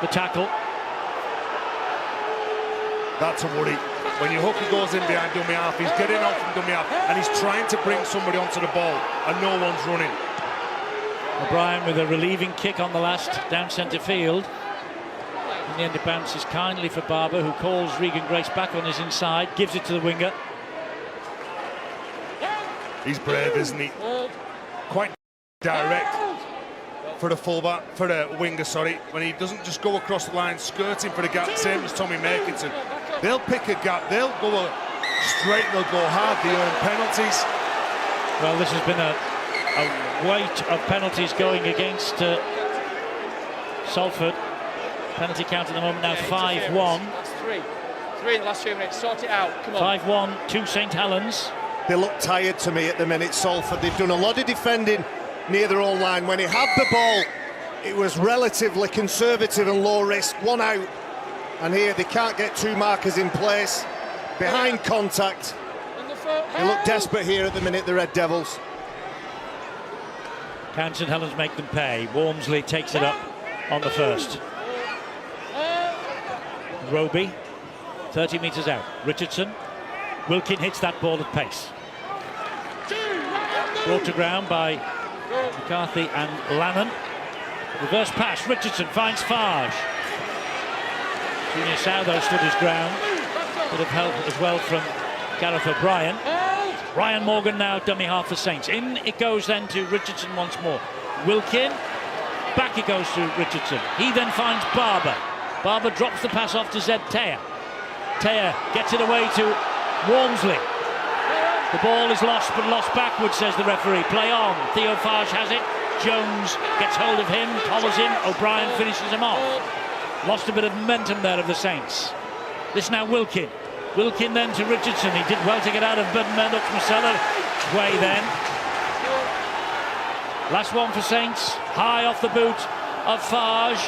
the tackle. That's a worry. When your hooker goes in behind dummy half, he's getting out from dummy half and he's trying to bring somebody onto the ball and no one's running. O'Brien with a relieving kick on the last down centre field. In the end it bounces kindly for Barber, who calls Regan Grace back on his inside, gives it to the winger. He's brave, isn't he? Quite direct for the fullback, for the winger, sorry, when he doesn't just go across the line skirting for the gap, same as Tommy Makinson. They'll pick a gap, they'll go straight, they'll go hard, they earn penalties. Well, this has been a weight of penalties going against Salford. Penalty count at the moment now 5-1. That's three in the last 2 minutes. Sort it out. Come on. 5-1 to St Helens. They look tired to me at the minute, Salford. They've done a lot of defending near their own line. When he had the ball, it was relatively conservative and low risk. One out. And here they can't get 2 markers in place. Behind contact. They look desperate here at the minute, the Red Devils. Can St Helens make them pay? Wormsley takes it up on the first. Roby, 30 metres out. Richardson. Wilkin hits that ball at pace. Brought to ground by McCarthy and Lannon. Reverse pass. Richardson finds Farge. Junior Sow, though, stood his ground. Bit of help as well from Gareth O'Brien. Ryan Morgan now dummy half for Saints. In it goes then to Richardson once more. Wilkin. Back it goes to Richardson. He then finds Barber. Barber drops the pass off to Zeb Taylor. Taylor gets it away to Wormsley. The ball is lost, but lost backwards, says the referee. Play on. Theo Farge has it. Jones gets hold of him, collars him. O'Brien finishes him off. Lost a bit of momentum there of the Saints. This now Wilkin. Wilkin then to Richardson. He did well to get out of Murdoch's Marcella way then. Last one for Saints. High off the boot of Farge.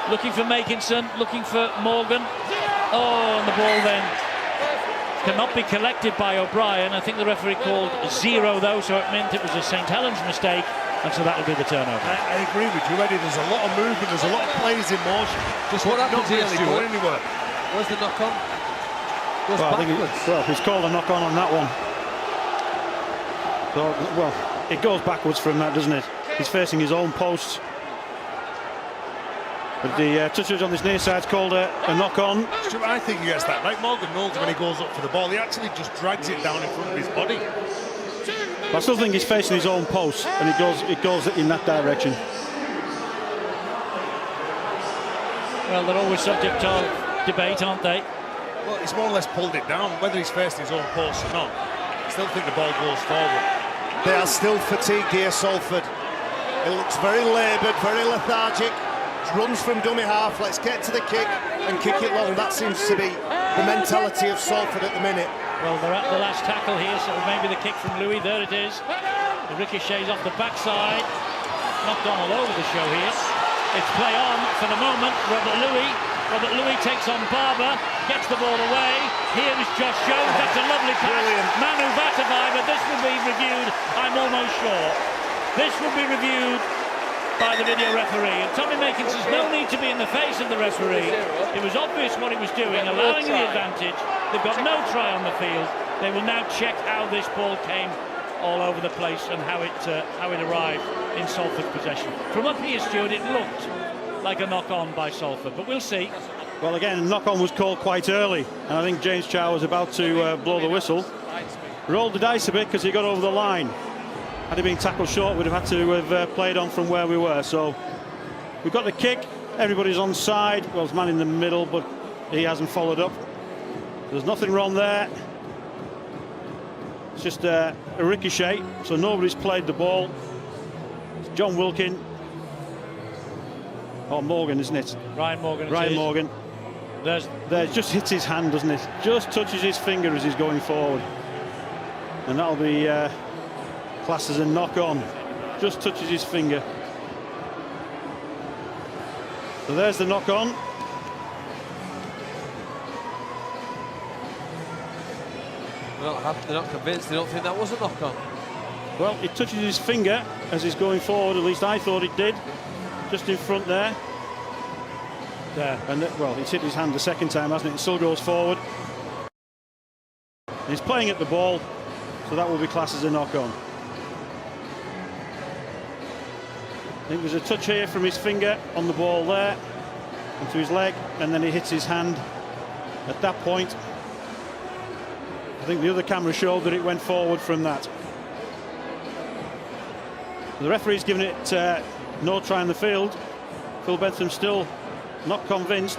Looking for Makinson, looking for Morgan. Oh, and the ball then cannot be collected by O'Brien. I think the referee called 0 though, so it meant it was a St Helens mistake, and so that will be the turnover. I agree with you, Eddie. There's a lot of movement, there's a lot of players in motion. Just what happens not here, really Stuart? going anywhere. Where's the knock-on? Goes Well, I think backwards. it's called a knock-on on that one. So, well, it goes backwards from that, doesn't it? He's facing his own post. But the touches on this near side's called a knock-on. Stuart, I think he gets that right. Morgan Knowles, when he goes up for the ball, he actually just drags it down in front of his body. But I still think he's facing his own post, and it goes in that direction. Well, they're always subject to debate, aren't they? Well, he's more or less pulled it down, whether he's faced his own post or not. I still think the ball goes forward. They are still fatigued here, Salford. It looks very laboured, very lethargic. Runs from dummy half, let's get to the kick and kick it long. That seems to be the mentality of Salford at the minute. Well, they're at the last tackle here, so maybe the kick from Louis. There it is. The ricochets off the backside. Knocked on all over the show here. It's play on for the moment. Robert Louis takes on Barber, gets the ball away. Here is Josh Jones. That's a lovely pass. Brilliant. Manu Vatavai, but this will be reviewed, I'm almost sure. This will be reviewed by the video referee. And Tommy Makins says no need to be in the face of the referee. It was obvious what he was doing, allowing the advantage. They've got no try on the field. They will now check how this ball came all over the place and how it arrived in Salford's possession. From up here, Stuart, it looked like a knock-on by Salford, but we'll see. Well, again, knock-on was called quite early, and I think James Chow was about to blow the whistle. Rolled the dice a bit because he got over the line. Had he been tackled short, we'd have had to have played on from where we were. So we've got the kick. Everybody's on side. Well, there's a man in the middle, but he hasn't followed up. There's nothing wrong there. It's just a ricochet, so nobody's played the ball. It's John Wilkin. Oh, Morgan, isn't it? Ryan Morgan. Ryan Morgan. There, just hits his hand, doesn't it? Just touches his finger as he's going forward. And that'll be classed as a knock-on. Just touches his finger. So there's the knock-on. They're not convinced. They don't think that was a knock-on. Well, it touches his finger as he's going forward. At least I thought it did. Just in front there. There. And well, he's hit his hand the second time, hasn't it? It still goes forward. And he's playing at the ball, so that will be classed as a knock-on. I think there's a touch here from his finger on the ball there, onto his leg, and then he hits his hand. At that point, I think the other camera showed that it went forward from that. The referee's given it no try in the field. Phil Bentham's still not convinced.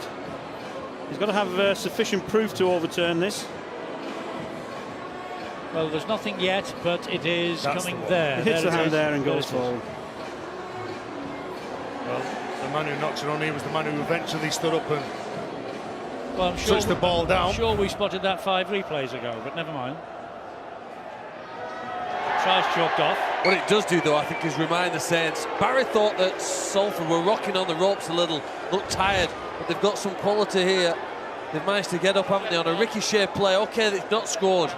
He's got to have sufficient proof to overturn this. Well, there's nothing yet, but it is coming there. He hits the hand there and goes forward. Well, the man who knocked it on here was the man who eventually stood up and I'm sure touched the ball down. I'm sure we spotted that 5 replays ago, but never mind. Tries chalked off. What it does do, though, I think, is remind the Saints. Barry thought that Salford were rocking on the ropes a little, looked tired, but they've got some quality here. They've managed to get up, haven't they, on a ricochet play. OK, they've not scored.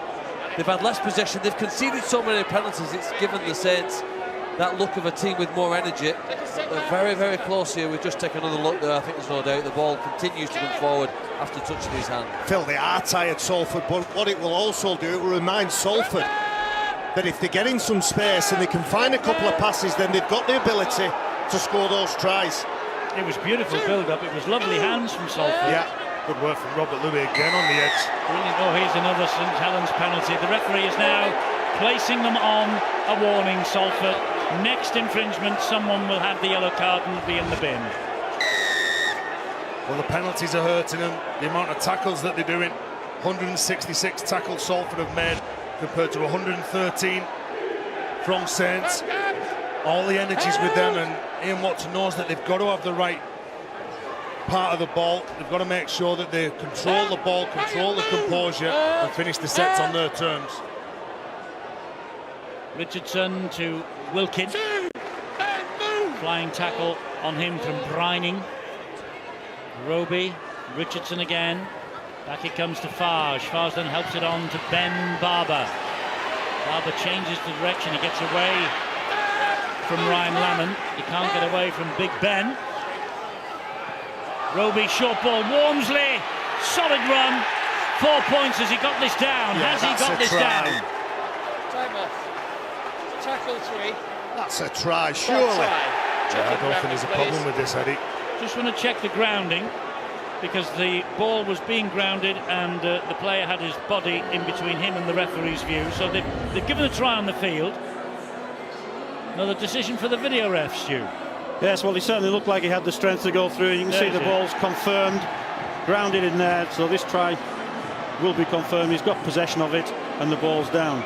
They've had less possession. They've conceded so many penalties. It's given the Saints that look of a team with more energy. They're very, very close here. We've just taken another look there. I think there's no doubt the ball continues to come forward after touching his hand. Phil, they are tired, Salford, but what it will also do, it will remind Salford that if they get in some space and they can find a couple of passes, then they've got the ability to score those tries. It was beautiful build-up. It was lovely hands from Salford. Yeah, good work from Robert Louis again on the edge. Brilliant. Oh, here's another St Helens penalty. The referee is now placing them on a warning, Salford. Next infringement, someone will have the yellow card and be in the bin. Well, the penalties are hurting them. The amount of tackles that they're doing, 166 tackles Salford have made compared to 113 from Saints. All the energy's with them, and Ian Watson knows that they've got to have the right part of the ball. They've got to make sure that they control the ball, control the composure, and finish the sets on their terms. Richardson to Wilkin. Flying tackle on him from Brining. Roby, Richardson again. Back it comes to Farge. Farge then helps it on to Ben Barber. Barber changes the direction. He gets away from Ryan Lamond. He can't get away from Big Ben. Roby, short ball. Wormsley, solid run. 4 points. Has he got this down? Yeah, has he got this down? Timer. Tackle 3. That's a try, surely. Yeah, I don't think there's a problem with this, Eddie. Just want to check the grounding, because the ball was being grounded and the player had his body in between him and the referee's view. So they've given a try on the field. Another decision for the video ref, Stu. Yes, well, he certainly looked like he had the strength to go through. You can see the ball's confirmed, grounded in there. So this try will be confirmed. He's got possession of it and the ball's down.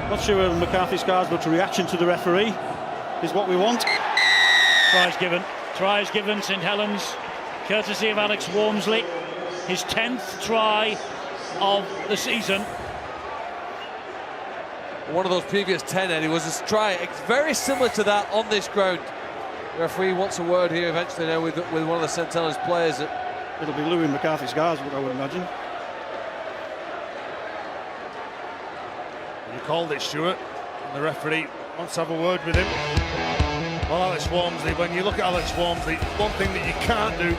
Not sure whether McCarthy Scarsbrook's reaction to the referee is what we want. Tries given. Tries given, St Helens, courtesy of Alex Wormsley. His 10th try of the season. One of those previous 10, Eddie, was a try. It's very similar to that on this ground. The referee wants a word here eventually now with one of the St Helens players. It'll be Louis McCarthy-Scarsbrook, I would imagine. You called it, Stuart, and the referee wants to have a word with him. Well, Alex Walmsley, when you look at Alex Walmsley, one thing that you can't do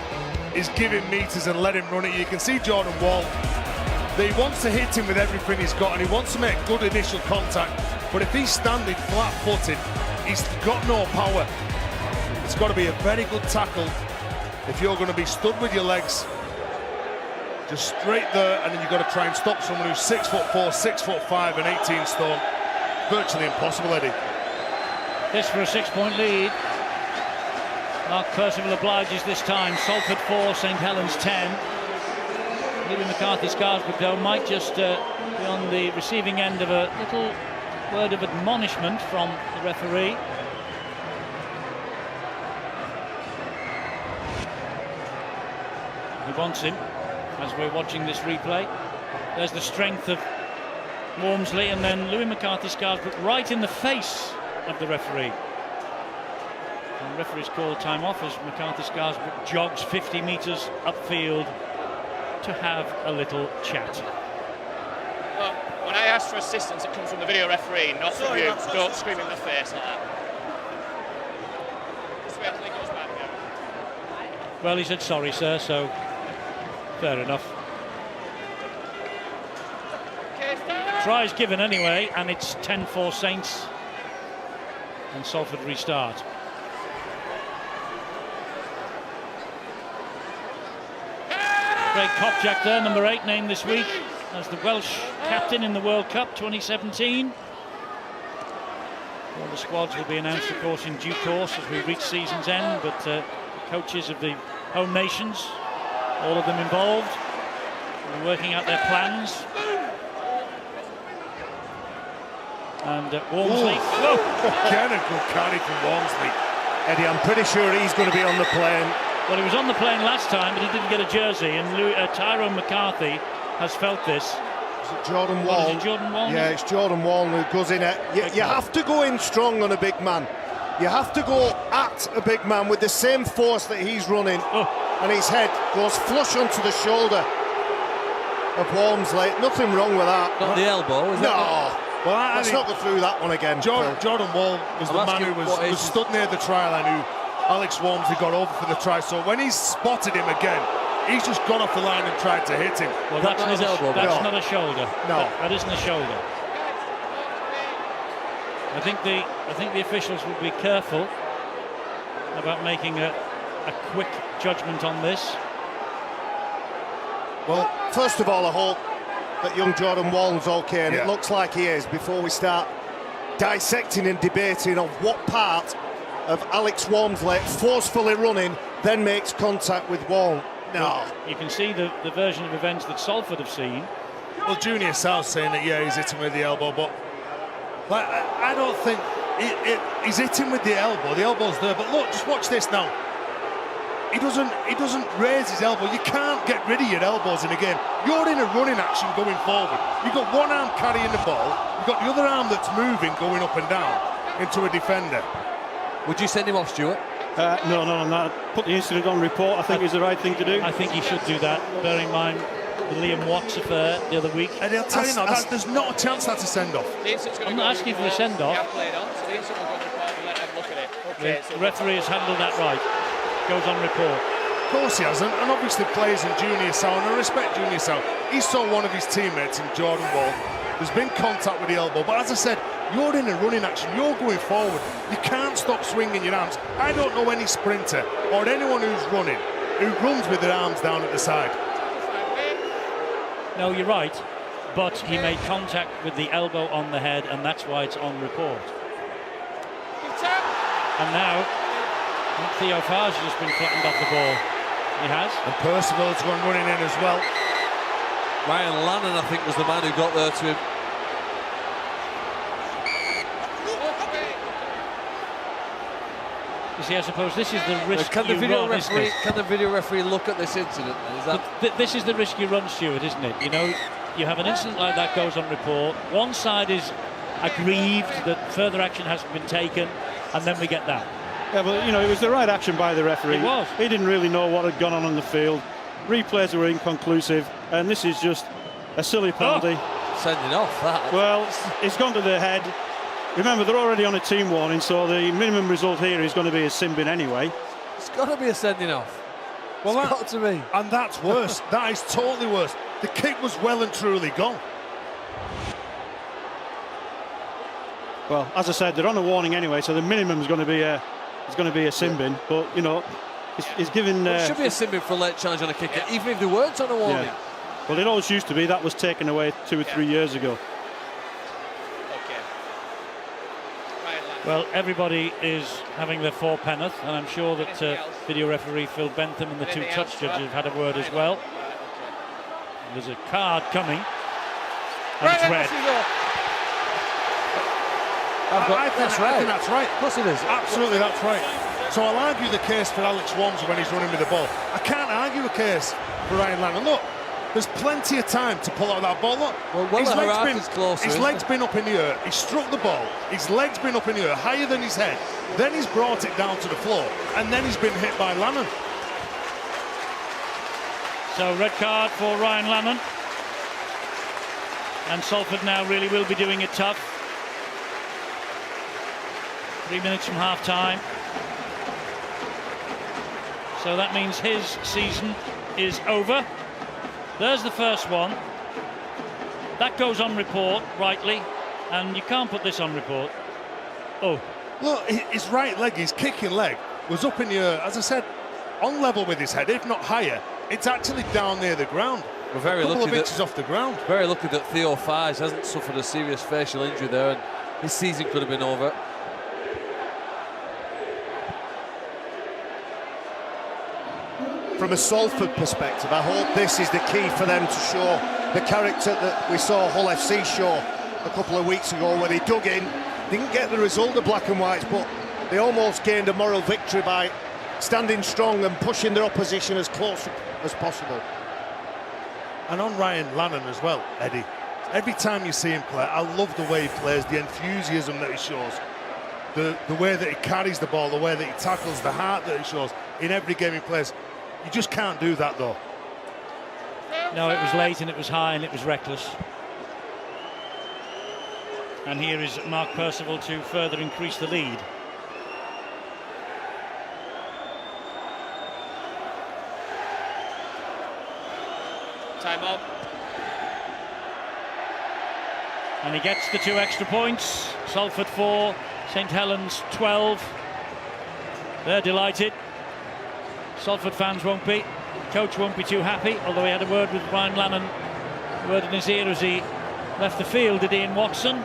is give him meters and let him run it. You can see Jordan Wall, that he wants to hit him with everything he's got, and he wants to make good initial contact, but if he's standing flat-footed, he's got no power. It's got to be a very good tackle if you're going to be stood with your legs just straight there, and then you've got to try and stop someone who's 6'4", 6'5", and 18 stone. Virtually impossible, Eddie. This for a 6-point lead. Mark Percival obliges this time. Salford 4, St Helens 10. Louis McCarthy-Scarsbrook, though, might just be on the receiving end of a little word of admonishment from the referee. He wants him, as we're watching this replay. There's the strength of Walmsley, and then Louis McCarthy-Scarsbrook right in the face of the referee. And the referee's called time off as McCarthy-Scarsbrook jogs 50 metres upfield to have a little chat. Look, when I ask for assistance, it comes from the video referee, not from you. Don't scream in my face like that. This way everything goes back now. Well, he said sorry, sir, so fair enough. Try's given anyway, and it's 10-4 Saints, and Salford restart. Craig Kopczak there, number 8, named this week as the Welsh captain in the World Cup 2017. All the squads will be announced, of course, in due course as we reach season's end, but the coaches of the home nations, all of them involved, are working out their plans. And Walmsley. Again, a good carry from Walmsley. Eddie, I'm pretty sure he's going to be on the plane. Well, he was on the plane last time, but he didn't get a jersey, and Tyrone McCarthy has felt this. Is it Jordan Wall? Is it Jordan Wall? Yeah, it's Jordan Wall who goes in it. You have to go in strong on a big man. You have to go at a big man with the same force that he's running, and his head goes flush onto the shoulder of Walmsley. Nothing wrong with that. Not the elbow, is it? No. Well, let's not go through that one again. Jordan Wall was the man who was stood near the try line, who Alex Walmsley got over for the try. So when he's spotted him again, he's just gone off the line and tried to hit him. Well, that's not his elbow. That's not a shoulder. No, that isn't a shoulder. I think the officials will be careful about making a quick judgment on this. Well, first of all, I hope that young Jordan Wall's okay, and it looks like he is, before we start dissecting and debating on what part of Alex Walmsley forcefully running then makes contact with Wall. No. Well, you can see the version of events that Salford have seen. Well, Junior South saying that, he's hitting with the elbow, but like, I don't think he's hitting with the elbow. The elbow's there, but look, just watch this now. He doesn't raise his elbow. You can't get rid of your elbows in a game. You're in a running action going forward. You've got one arm carrying the ball. You've got the other arm that's moving, going up and down into a defender. Would you send him off, Stuart? No, put the incident on report, I think is the right thing to do. I think he should do that, bearing in mind the Liam Watts affair the other week. And I'll tell you now, there's not a chance that's a send-off. I'm not asking for a send-off. The referee has handled that right. Goes on report. Of course he hasn't, and obviously plays in Junior South, and I respect Junior South. He saw one of his teammates in Jordan Wall. There's been contact with the elbow, but as I said, you're in a running action, you're going forward. You can't stop swinging your arms. I don't know any sprinter or anyone who's running who runs with their arms down at the side. No, you're right, but he made contact with the elbow on the head, and that's why it's on report. And now Theo Farge has been flattened off the ball. He has. And Percival's gone running in as well. Ryan Lannon, I think, was the man who got there to him. You see, I suppose this is the risk Can the video referee look at this incident? This is the risk you run, Stuart, isn't it? You know, you have an incident like that goes on report. One side is aggrieved that further action hasn't been taken, and then we get that. Yeah, but you know, it was the right action by the referee. It was. He didn't really know what had gone on the field. Replays were inconclusive, and this is just a silly penalty. Sending off that. Well, it's gone to the head. Remember, they're already on a team warning, so the minimum result here is going to be a sin bin anyway. It's got to be a sending off. Well, it's got to be. And that's worse. That is totally worse. The kick was well and truly gone. Well, as I said, they're on a warning anyway, so the minimum is going to be a sin bin. But you know, it's given. It should be a sin bin for a late challenge on a kicker, even if they weren't on a warning. Yeah. Well, it always used to be. That was taken away 2 or 3 years ago. Well, everybody is having their 4 penneth, and I'm sure that video referee Phil Bentham and the 2 touch judges have had a word as well. There's a card coming, and it's red. I think that's right. Of course it is. Absolutely, that's right. So I'll argue the case for Alex Wamsley when he's running with the ball. I can't argue a case for Ryan Lannon. Look, there's plenty of time to pull out that ball. Look, his leg's been up in the air. He struck the ball. His leg's been up in the air, higher than his head. Then he's brought it down to the floor, and then he's been hit by Lannon. So red card for Ryan Lannon. And Salford now really will be doing it tough. 3 minutes from half-time. So that means his season is over. There's the first one. That goes on report, rightly, and you can't put this on report. Oh. Look, his right leg, his kicking leg, was up in the air, as I said, on level with his head, if not higher. It's actually down near the ground. We're very a couple lucky of inches off the ground. Very lucky that Theo Fies hasn't suffered a serious facial injury there, and his season could have been over. From a Salford perspective, I hope this is the key for them to show the character that we saw Hull FC show a couple of weeks ago, where they dug in, didn't get the result of black and whites, but they almost gained a moral victory by standing strong and pushing their opposition as close as possible. And on Ryan Lannon as well, Eddie, every time you see him play, I love the way he plays, the enthusiasm that he shows, the way that he carries the ball, the way that he tackles, the heart that he shows in every game he plays. You just can't do that, though. No, it was late and it was high and it was reckless. And here is Mark Percival to further increase the lead. Time up. And he gets the 2 extra points. Salford 4, St Helens 12. They're delighted. Salford fans won't be. Coach won't be too happy, although he had a word with Ryan Lannon, a word in his ear as he left the field, did Ian Watson.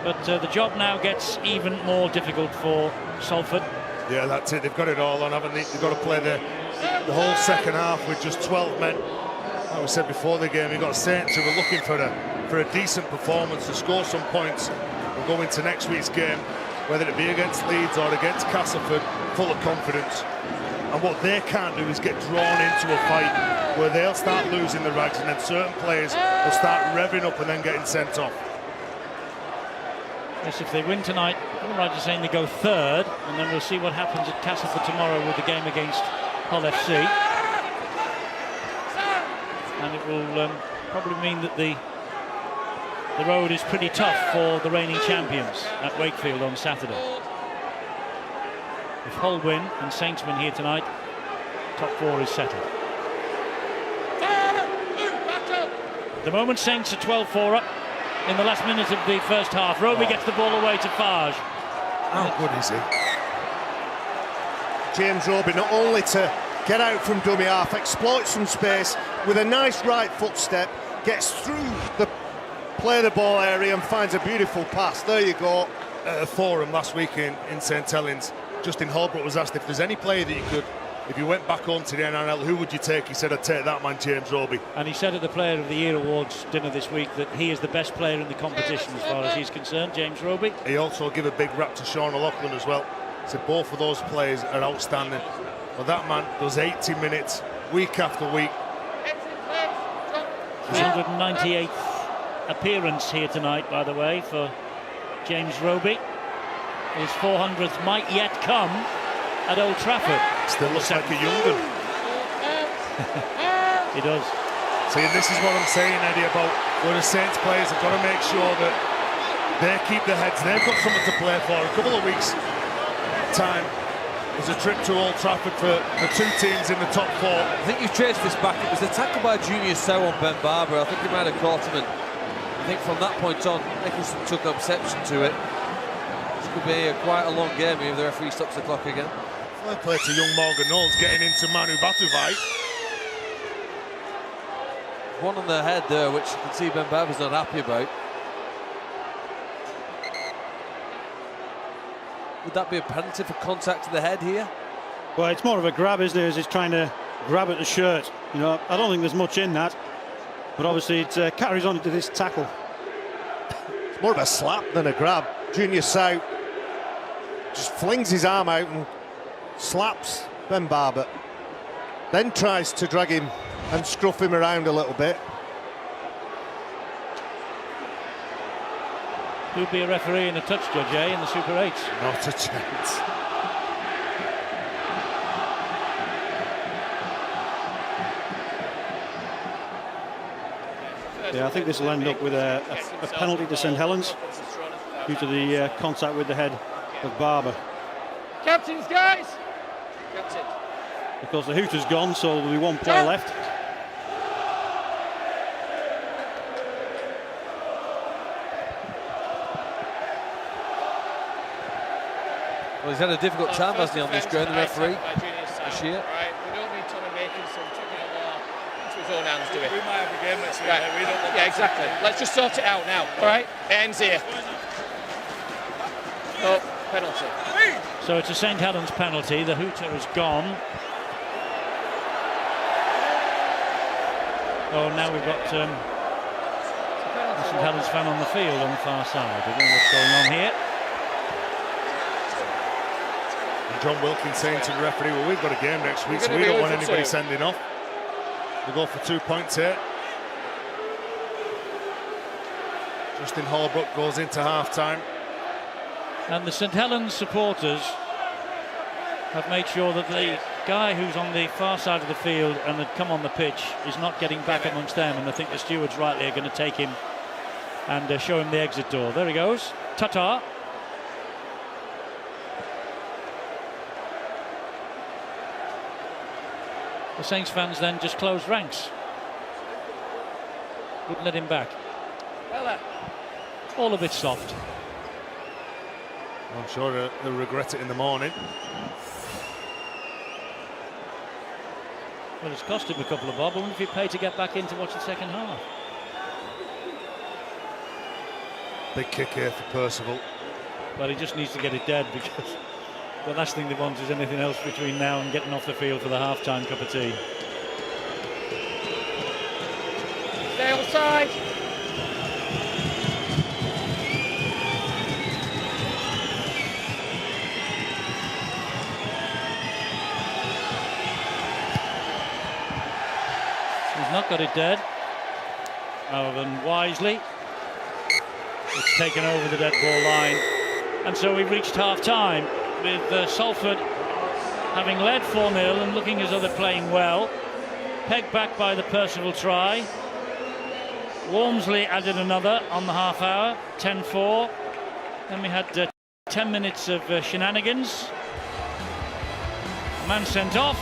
But the job now gets even more difficult for Salford. Yeah, that's it. They've got it all on, haven't they? They've got to play the whole second half with just 12 men. Like we said before the game, you've got Saints who are looking for a decent performance, to score some points and go into next week's game, whether it be against Leeds or against Castleford, full of confidence. And what they can't do is get drawn into a fight where they'll start losing the rags, and then certain players will start revving up and then getting sent off. Yes, if they win tonight, I'm right to saying they go 3rd, and then we'll see what happens at Castleford tomorrow with the game against Hull FC. And it will probably mean that the road is pretty tough for the reigning champions at Wakefield on Saturday. If Hull win and Saints win here tonight, top 4 is settled. At the moment, Saints are 12-4 up in the last minute of the first half. Roby gets the ball away to Farge. How good is he? James Roby, not only to get out from dummy half, exploit some space with a nice right foot step, gets through the play the ball area and finds a beautiful pass. There you go. At a forum last week in St Helens, Justin Holbrook was asked if there's any player that you could, if you went back home to the NRL, who would you take? He said, I'd take that man, James Roby. And he said at the Player of the Year Awards dinner this week that he is the best player in the competition as far as he's concerned, James Roby. He also gave a big rap to Sean O'Loughlin as well. He said both of those players are outstanding. But that man does 80 minutes week after week. His 198th appearance here tonight, by the way, for James Roby. His 400th might yet come at Old Trafford. Still looks like a young one. He does. See, and this is what I'm saying, Eddie, about where the Saints players have got to make sure that they keep their heads. They've got something to play for. A couple of weeks' time, there's a trip to Old Trafford for the two teams in the top four. I think you've traced this back. It was the tackle by Junior Sow on Ben Barber. I think he might have caught him, and I think from that point on, Nicholson took exception to it. This could be quite a long game if the referee stops the clock again. Fair play to young Morgan Knowles getting into Manu Batuvai. One on the head there, which you can see Ben Barber's not happy about. Would that be a penalty for contact to the head here? Well, it's more of a grab, isn't it, as he's trying to grab at the shirt. You know, I don't think there's much in that, but obviously it carries on into this tackle. It's more of a slap than a grab. Junior Sow just flings his arm out and slaps Ben Barber, then tries to drag him and scruff him around a little bit. Who'd be a referee and a touch judge, eh, in the Super 8s? Not a chance. Yeah, I think this will end up with a penalty to St Helens due to the contact with the head of Barber. Captains, guys! Captain. Because the hooter's gone, so there'll be one player left. Well, he's had a difficult time, hasn't he, on this ground, the referee, this year. Right, we don't need Tommy making some technical law into his own hands, do we? We might have a game next week. Right. We don't want Yeah, exactly. Let's just sort it out now, all right? Ends here. Oh, penalty. So it's a St Helens penalty. The hooter is gone. Oh, now we've got the St Helens fan on the field on the far side. I don't know what's going on here. And John Wilkins saying to the referee, well, we've got a game next week, so we don't want anybody sending off. We'll go for 2 points here. Justin Holbrook goes into half-time. And the St Helens supporters have made sure that the guy who's on the far side of the field and had come on the pitch is not getting back amongst them, and I think the stewards rightly are going to take him and show him the exit door. There he goes. Ta-ta. The Saints fans then just closed ranks. Wouldn't let him back. All a bit soft. I'm sure they'll regret it in the morning. Well, it's cost him a couple of bob. I wonder if he paid to get back in to watch the second half. Big kick here for Percival. Well, he just needs to get it dead, because the last thing they want is anything else between now and getting off the field for the half-time cup of tea. Stay offside. He's not got it dead, other than wisely. It's taken over the dead ball line, and so we've reached half-time with Salford having led 4-0 and looking as though they're playing well. Pegged back by the Percival try. Walmsley added another on the half hour, 10-4. Then we had 10 minutes of shenanigans. A man sent off,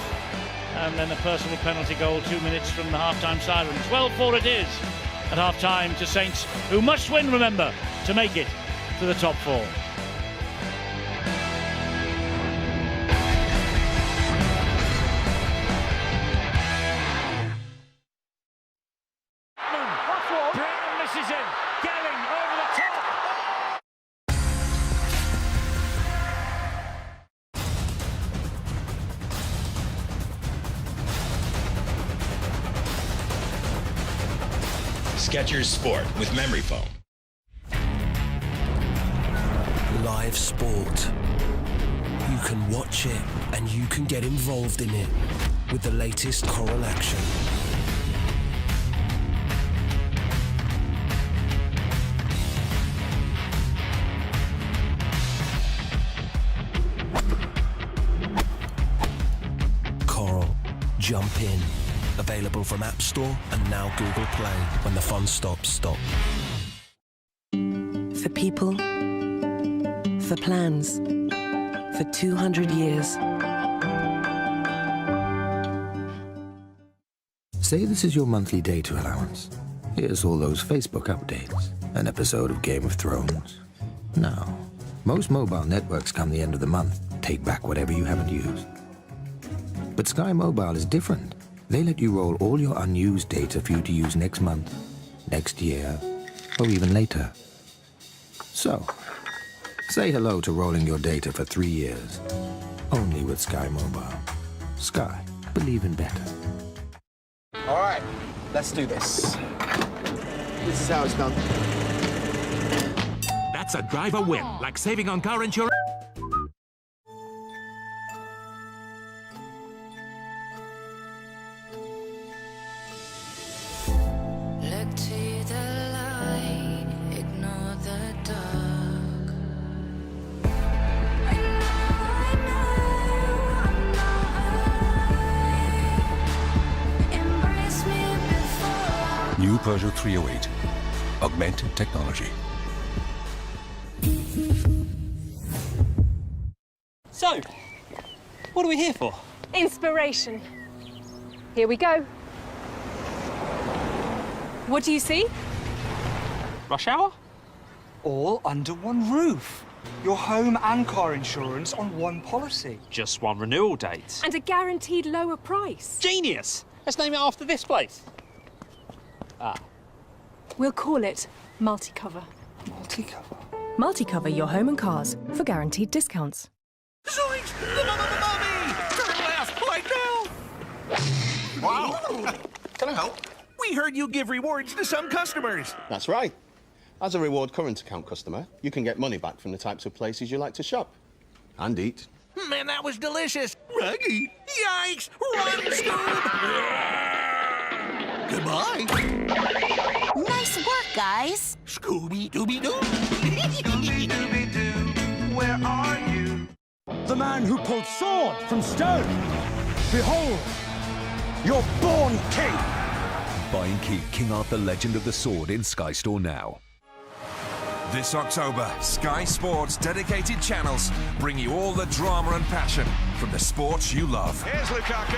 and then a Percival penalty goal 2 minutes from the half-time sirens. 12-4 it is at half-time to Saints, who must win, remember, to make it to the top four. Brown misses him. Gelling over the top. Skechers Sport with memory foam. Live sport. You can watch it and you can get involved in it with the latest choral action. Jump in. Available from App Store and now Google Play. When the fun stops, stop. For people, for plans, for 200 years. Say this is your monthly data allowance. Here's all those Facebook updates, an episode of Game of Thrones. Now, most mobile networks come the end of the month, take back whatever you haven't used. But Sky Mobile is different. They let you roll all your unused data for you to use next month, next year, or even later. So, say hello to rolling your data for 3 years. Only with Sky Mobile. Sky. Believe in better. All right, let's do this. This is how it's done. That's a driver win, like saving on car insurance. Look to the light, ignore the dark. I know I'm not alone. Embrace me before. New Peugeot 308. Augmented technology. So, what are we here for? Inspiration. Here we go. What do you see? Rush hour? All under one roof. Your home and car insurance on one policy. Just one renewal date. And a guaranteed lower price. Genius! Let's name it after this place. We'll call it Multicover. Multicover? Multicover your home and cars for guaranteed discounts. Zoinks! The mummy! Turn left, right now! Wow. Can I help? We heard you give rewards to some customers. That's right. As a reward current account customer, you can get money back from the types of places you like to shop. And eat. Man, that was delicious. Ruggy. Yikes! Run, Scoob! Goodbye. Nice work, guys. Scooby-Dooby-Doo. Scooby-Dooby-Doo, where are you? The man who pulled sword from stone. Behold, your born king. Buy and keep King Arthur Legend of the Sword in Sky Store now. This October, Sky Sports dedicated channels bring you all the drama and passion from the sports you love. Here's Lukaku.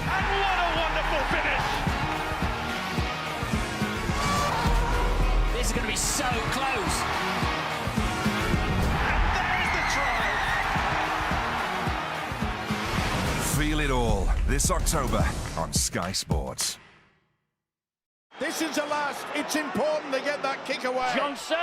And what a wonderful finish! This is going to be so close. And there's the try! Feel it all this October on Sky Sports. This is the last. It's important to get that kick away. Johnson!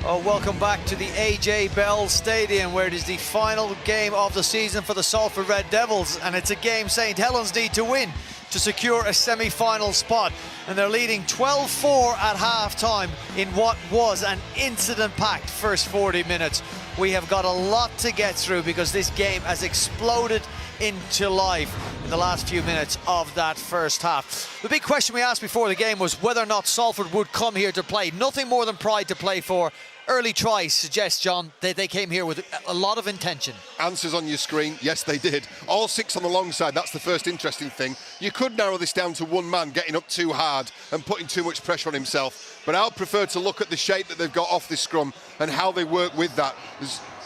Oh, welcome back to the AJ Bell Stadium, where it is the final game of the season for the Salford Red Devils, and it's a game St Helens need to win to secure a semi-final spot, and they're leading 12-4 at half-time in what was an incident-packed first 40 minutes. We have got a lot to get through because this game has exploded into life in the last few minutes of that first half. The big question we asked before the game was whether or not Salford would come here to play. Nothing more than pride to play for. Early tries suggest, John, that they came here with a lot of intention. Answers on your screen, yes they did. All six on the long side, that's the first interesting thing. You could narrow this down to one man getting up too hard and putting too much pressure on himself, but I'll prefer to look at the shape that they've got off this scrum and how they work with that.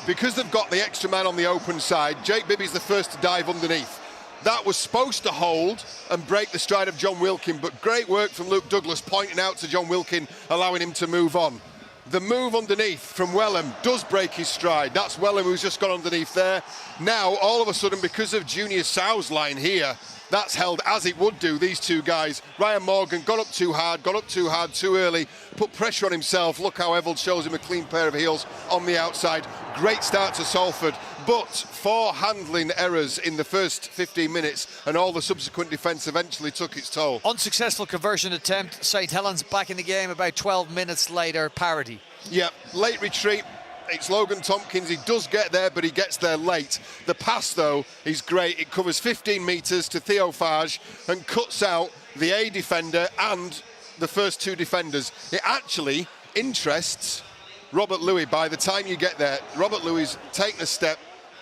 Because they've got the extra man on the open side, Jake Bibby's the first to dive underneath. That was supposed to hold and break the stride of John Wilkin, but great work from Luke Douglas pointing out to John Wilkin, allowing him to move on. The move underneath from Wellham does break his stride. That's Wellham who's just gone underneath there. Now, all of a sudden, because of Junior Sow's line here, that's held as it would do, these two guys. Ryan Morgan got up too hard too early, put pressure on himself. Look how Evald shows him a clean pair of heels on the outside. Great start to Salford, but 4 handling errors in the first 15 minutes, and all the subsequent defence eventually took its toll. Unsuccessful conversion attempt. St Helens back in the game about 12 minutes later. Parity. Yeah, late retreat. It's Logan Tompkins. He does get there, but he gets there late. The pass, though, is great. It covers 15 metres to Theo Fage and cuts out the A defender and the first two defenders. It actually interests Robert Louis, by the time you get there, Robert Louis taking a step,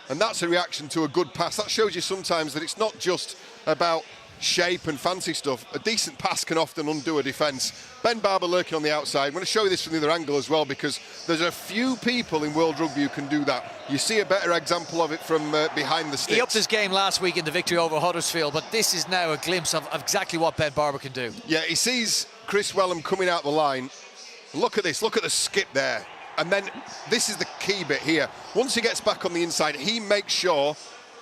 and that's a reaction to a good pass. That shows you sometimes that it's not just about shape and fancy stuff. A decent pass can often undo a defence. Ben Barber lurking on the outside. I'm going to show you this from the other angle as well, because there's a few people in World Rugby who can do that. You see a better example of it from behind the sticks. He upped his game last week in the victory over Huddersfield, but this is now a glimpse of exactly what Ben Barber can do. Yeah, he sees Chris Wellham coming out the line. Look at this, look at the skip there. And then this is the key bit here. Once he gets back on the inside, he makes sure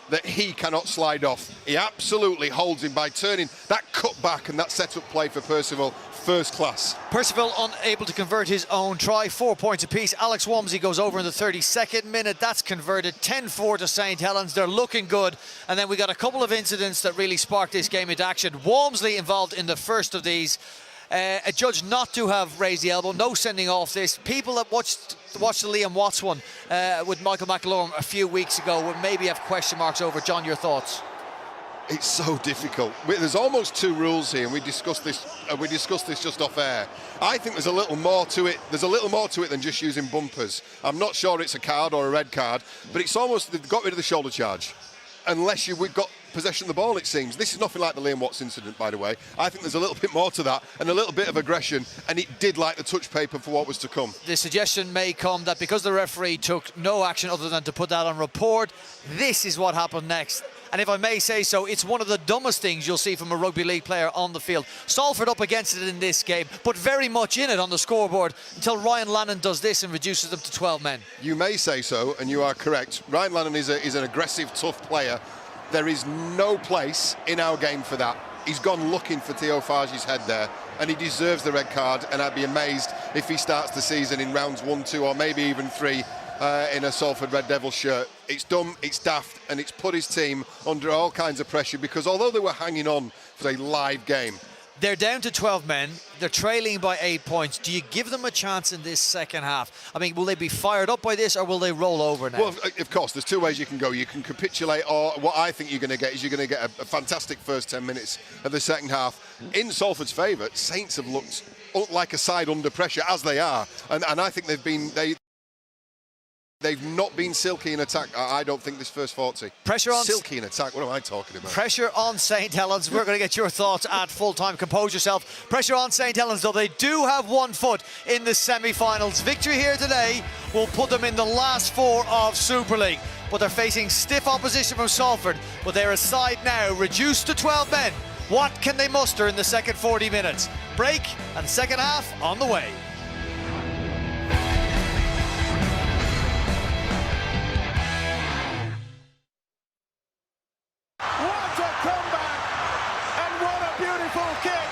that he cannot slide off. He absolutely holds him by turning that cut back, and that set-up play for Percival, first class. Percival unable to convert his own try, 4 points apiece. Alex Walmsley goes over in the 32nd minute. That's converted, 10-4 to St Helens. They're looking good. And then we got a couple of incidents that really sparked this game into action. Walmsley involved in the first of these. A judge not to have raised the elbow, no sending off this. People that watched the Liam Watts one with Michael McAlorum a few weeks ago would maybe have question marks over. John, your thoughts? It's so difficult. There's almost two rules here, and we discussed this just off air. I think there's a little more to it. There's a little more to it than just using bumpers. I'm not sure it's a card or a red card, but it's almost, they've got rid of the shoulder charge. Unless we've got possession of the ball, it seems. This is nothing like the Liam Watts incident, by the way. I think there's a little bit more to that and a little bit of aggression, and it did like the touch paper for what was to come. The suggestion may come that because the referee took no action other than to put that on report, this is what happened next. And if I may say so, it's one of the dumbest things you'll see from a rugby league player on the field. Salford up against it in this game, but very much in it on the scoreboard until Ryan Lannon does this and reduces them to 12 men. You may say so, and you are correct. Ryan Lannon is an aggressive, tough player. There is no place in our game for that. He's gone looking for Theo Farge's head there, and he deserves the red card, and I'd be amazed if he starts the season in rounds 1, 2, or maybe even 3 in a Salford Red Devil shirt. It's dumb, it's daft, and it's put his team under all kinds of pressure, because although they were hanging on for a live game, they're down to 12 men. They're trailing by 8 points. Do you give them a chance in this second half? I mean, will they be fired up by this, or will they roll over now? Well, of course, there's two ways you can go. You can capitulate, or what I think you're going to get is you're going to get a fantastic first 10 minutes of the second half. In Salford's favour, Saints have looked like a side under pressure, as they are. And I think they've not been silky in attack, I don't think, this first 40. Pressure on... Silky in attack, what am I talking about? Pressure on St Helens. We're going to get your thoughts at full-time. Compose yourself. Pressure on St Helens, though. They do have 1 foot in the semi-finals. Victory here today will put them in the last 4 of Super League. But they're facing stiff opposition from Salford. But they're a side now reduced to 12 men. What can they muster in the second 40 minutes? Break and second half on the way. What a comeback! And what a beautiful kick!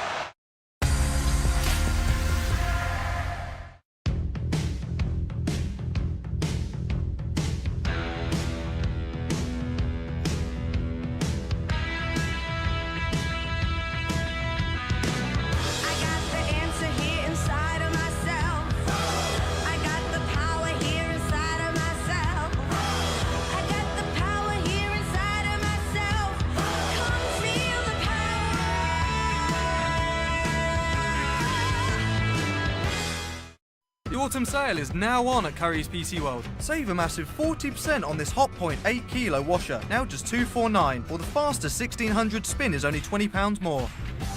The autumn sale is now on at Currys PC World. Save a massive 40% on this Hotpoint 8 kilo washer, now just $249, or the faster 1600 spin is only £20 more.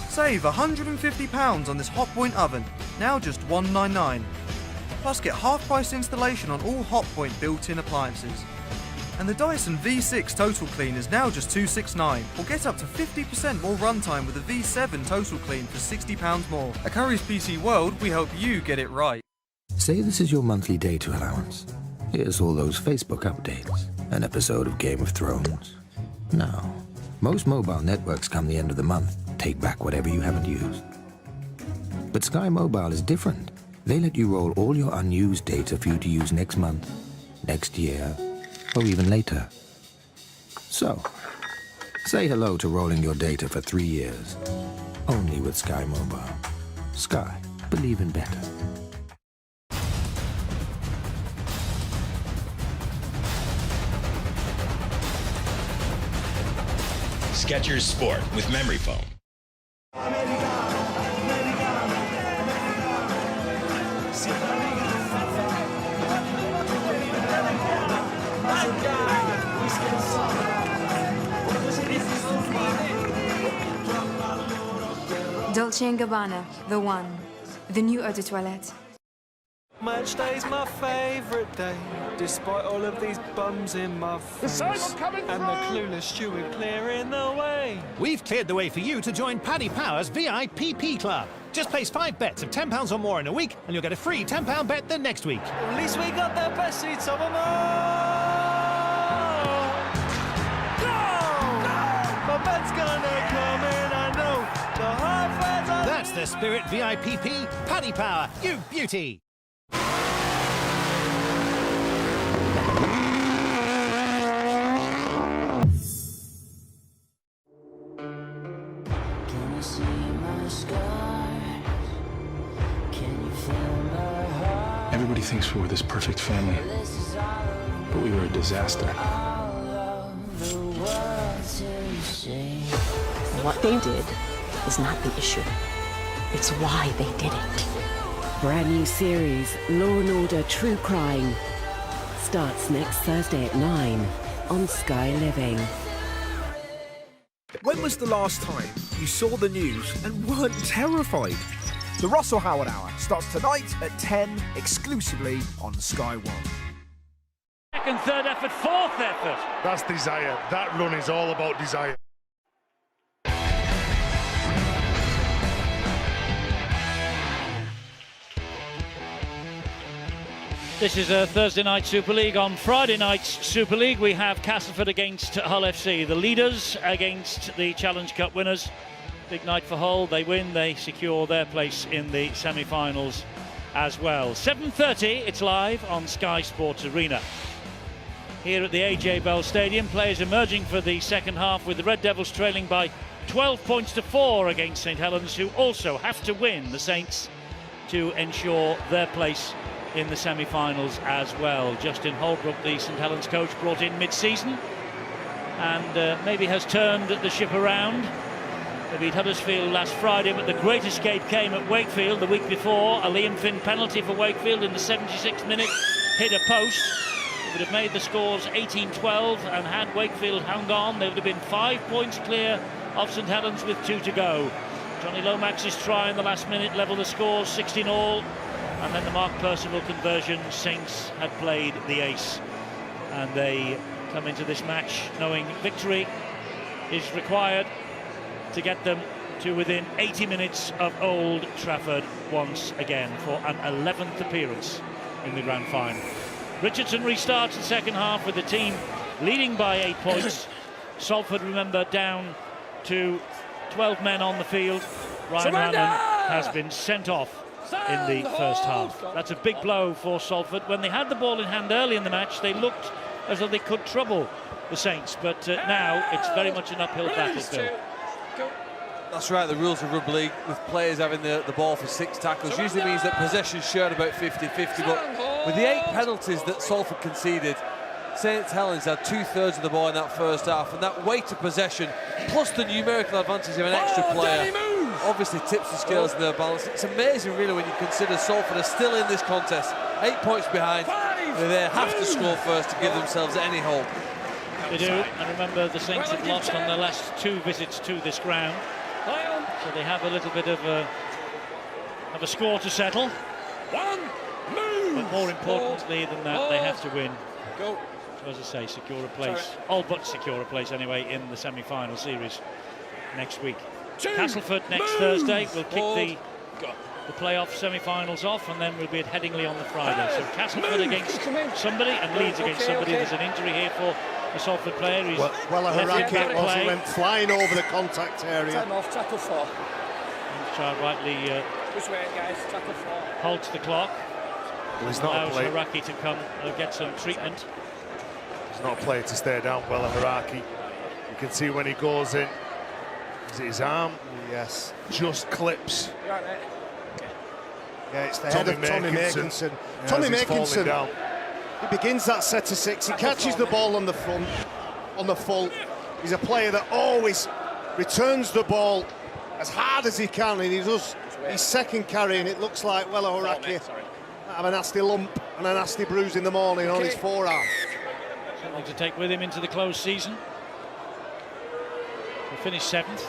Save £150 on this Hotpoint oven, now just $199. Plus get half price installation on all Hotpoint built-in appliances. And the Dyson V6 Total Clean is now just $269, or get up to 50% more runtime with the V7 Total Clean for £60 more. At Currys PC World, we help you get it right. Say this is your monthly data allowance. Here's all those Facebook updates, an episode of Game of Thrones. Now, most mobile networks come the end of the month, take back whatever you haven't used. But Sky Mobile is different. They let you roll all your unused data for you to use next month, next year, or even later. So, say hello to rolling your data for 3 years. Only with Sky Mobile. Sky. Believe in better. Skechers Sport with memory foam. Dolce & Gabbana, the one. The new eau de toilette. Match day's my favourite day, despite all of these bums in my face. And the clueless steward clearing the way. We've cleared the way for you to join Paddy Power's VIPP Club. Just place 5 bets of £10 or more in a week, and you'll get a free £10 bet the next week. At least we got the best seats of them all. No! My bet's gonna come in, I know. The high fares are... That's the Spirit VIPP Paddy Power, you beauty! Everybody thinks we were this perfect family, but we were a disaster. What they did is not the issue. It's why they did it. Brand new series, Law & Order True Crime, starts next Thursday at 9 on Sky Living. When was the last time you saw the news and weren't terrified? The Russell Howard Hour starts tonight at 10, exclusively on Sky One. Second, third effort, fourth effort. That's desire. That run is all about desire. This is a Thursday night Super League. On Friday night's Super League, we have Castleford against Hull FC. The leaders against the Challenge Cup winners. Big night for Hull. They win, they secure their place in the semi-finals as well. 7:30, it's live on Sky Sports Arena. Here at the AJ Bell Stadium, players emerging for the second half with the Red Devils trailing by 12 points to 4 against St Helens, who also have to win the Saints to ensure their place in the semi-finals as well. Justin Holbrook, the St Helens coach, brought in mid-season and maybe has turned the ship around. They beat Huddersfield last Friday, but the great escape came at Wakefield the week before. A Liam Finn penalty for Wakefield in the 76th minute hit a post. It would have made the scores 18-12, and had Wakefield hung on, they would have been 5 points clear of St Helens with 2 to go. Johnny Lomax's try in the last minute levelled the scores 16-all. And then the Mark Percival conversion, Saints had played the ace. And they come into this match knowing victory is required to get them to within 80 minutes of Old Trafford once again for an 11th appearance in the grand final. Richardson restarts the second half with the team leading by 8 points. Salford, remember, down to 12 men on the field. Ryan Rannan has been sent off in the first half. That's a big blow for Salford. When they had the ball in hand early in the match, they looked as though they could trouble the Saints, but now it's very much an uphill battle still. That's right, the rules of rugby league with players having the ball for 6 tackles usually means that possession's shared about 50-50, but with the 8 penalties that Salford conceded, St Helens had 2/3 of the ball in that first half, and that weight of possession plus the numerical advantage of an extra player obviously tips the scales in their balance. It's amazing really when you consider Salford are still in this contest, 8 points behind. They have to score first to give themselves any hope. They do, and remember the Saints have lost on their last 2 visits to this ground, so they have a little bit of a score to settle. But more importantly than that, they have to win. So as I say, secure a place, all but secure a place anyway in the semi-final series next week. Castleford next Thursday will kick the playoff semi-finals off, and then we'll be at Headingley on the Friday. So Castleford against somebody and Leeds against somebody. There's an injury here for a Salford player. He's Haraki went flying over the contact area. Time off, tackle 4. Child rightly This way, guys, tackle 4. halts the clock. Well, he's not allows Haraki to come get some treatment. He's not a player to stay down well, Haraki. You can see when he goes in, is it his arm? Yes. Just clips. You right, mate? Yeah, it's the head of Tommy Makinson. Tommy Makinson, he begins that set of 6. He catches the ball on the front, on the full. He's a player that always returns the ball as hard as he can, and he does his second carry, and it looks like Haraki have a nasty lump and a nasty bruise in the morning on his forearm. Something to take with him into the close season. He finished 7th.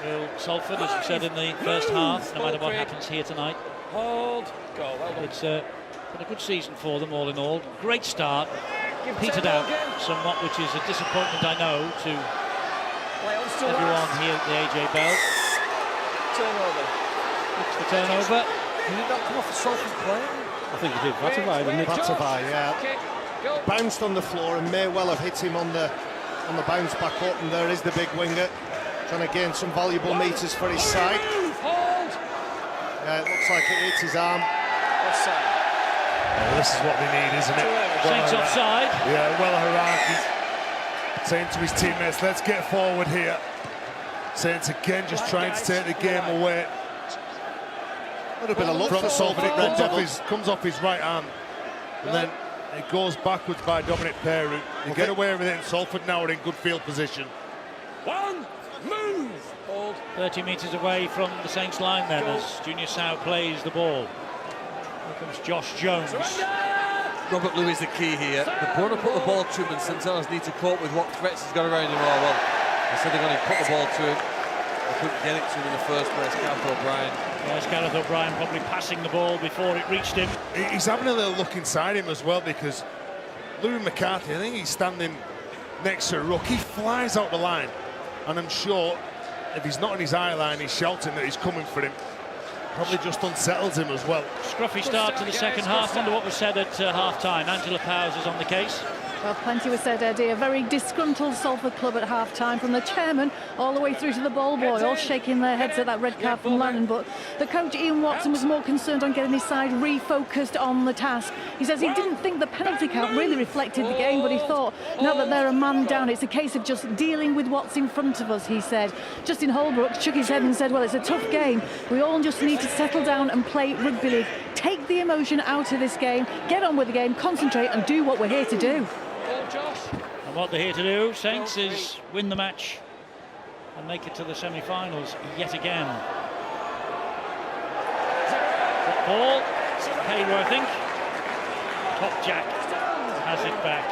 Will Salford, as we said in the first half, no matter what happens here tonight. Hold. Go. Well done. It's been a good season for them all in all. Great start. Petered out somewhat, which is a disappointment, I know, to everyone here at the AJ Bell. Turnover. It's the turnover. Did it not come off the Salford play? I think he did. Vatavai, didn't he? Vatavai, yeah. Bounced on the floor and may well have hit him on the bounce back up, and there is the big winger trying to gain some valuable meters for his side. Yeah, it looks like it hits his arm. Offside. Well, this is what they need, isn't it? Saints offside. Yeah, well, Haraki saying to his teammates, let's get forward here. Saints again just trying to take the game away. A little bit of luck From for Salford, it Salford. comes off his right arm, and then it goes backwards by Dominic Peru. They get away with it, and Salford now are in good field position. One, move! Hold. 30 metres away from the Saints line then, as Junior Sau plays the ball. Here comes Josh Jones. Robert Louis is the key here. They want to put the ball to him, and St Helens need to cope with what threats he's got around him. Oh, well, I said they're going to put the ball to him. They couldn't get it to him in the first place. Gareth O'Brien. Yes, Gareth O'Brien probably passing the ball before it reached him. He's having a little look inside him as well, because Louis McCarthy, I think he's standing next to a ruck. He flies out the line, and I'm sure if he's not in his eye line, he's shouting that he's coming for him. Probably just unsettles him as well. Scruffy start to the second half. Wonder what was said at half-time. Angela Powers is on the case. Well, plenty was said, Eddie. A very disgruntled Salford club at half-time, from the chairman all the way through to the ball boy, all shaking their heads at that red card from Lannon. But the coach, Ian Watson, was more concerned on getting his side refocused on the task. He says he didn't think the penalty count really reflected the game, but he thought, now that they're a man down, it's a case of just dealing with what's in front of us, he said. Justin Holbrook shook his head and said, well, it's a tough game. We all just need to settle down and play rugby league. Take the emotion out of this game, get on with the game, concentrate and do what we're here to do. And what they're here to do, Saints, is win the match and make it to the semi-finals yet again. Ball, Pedro, I think. Top Jack has it back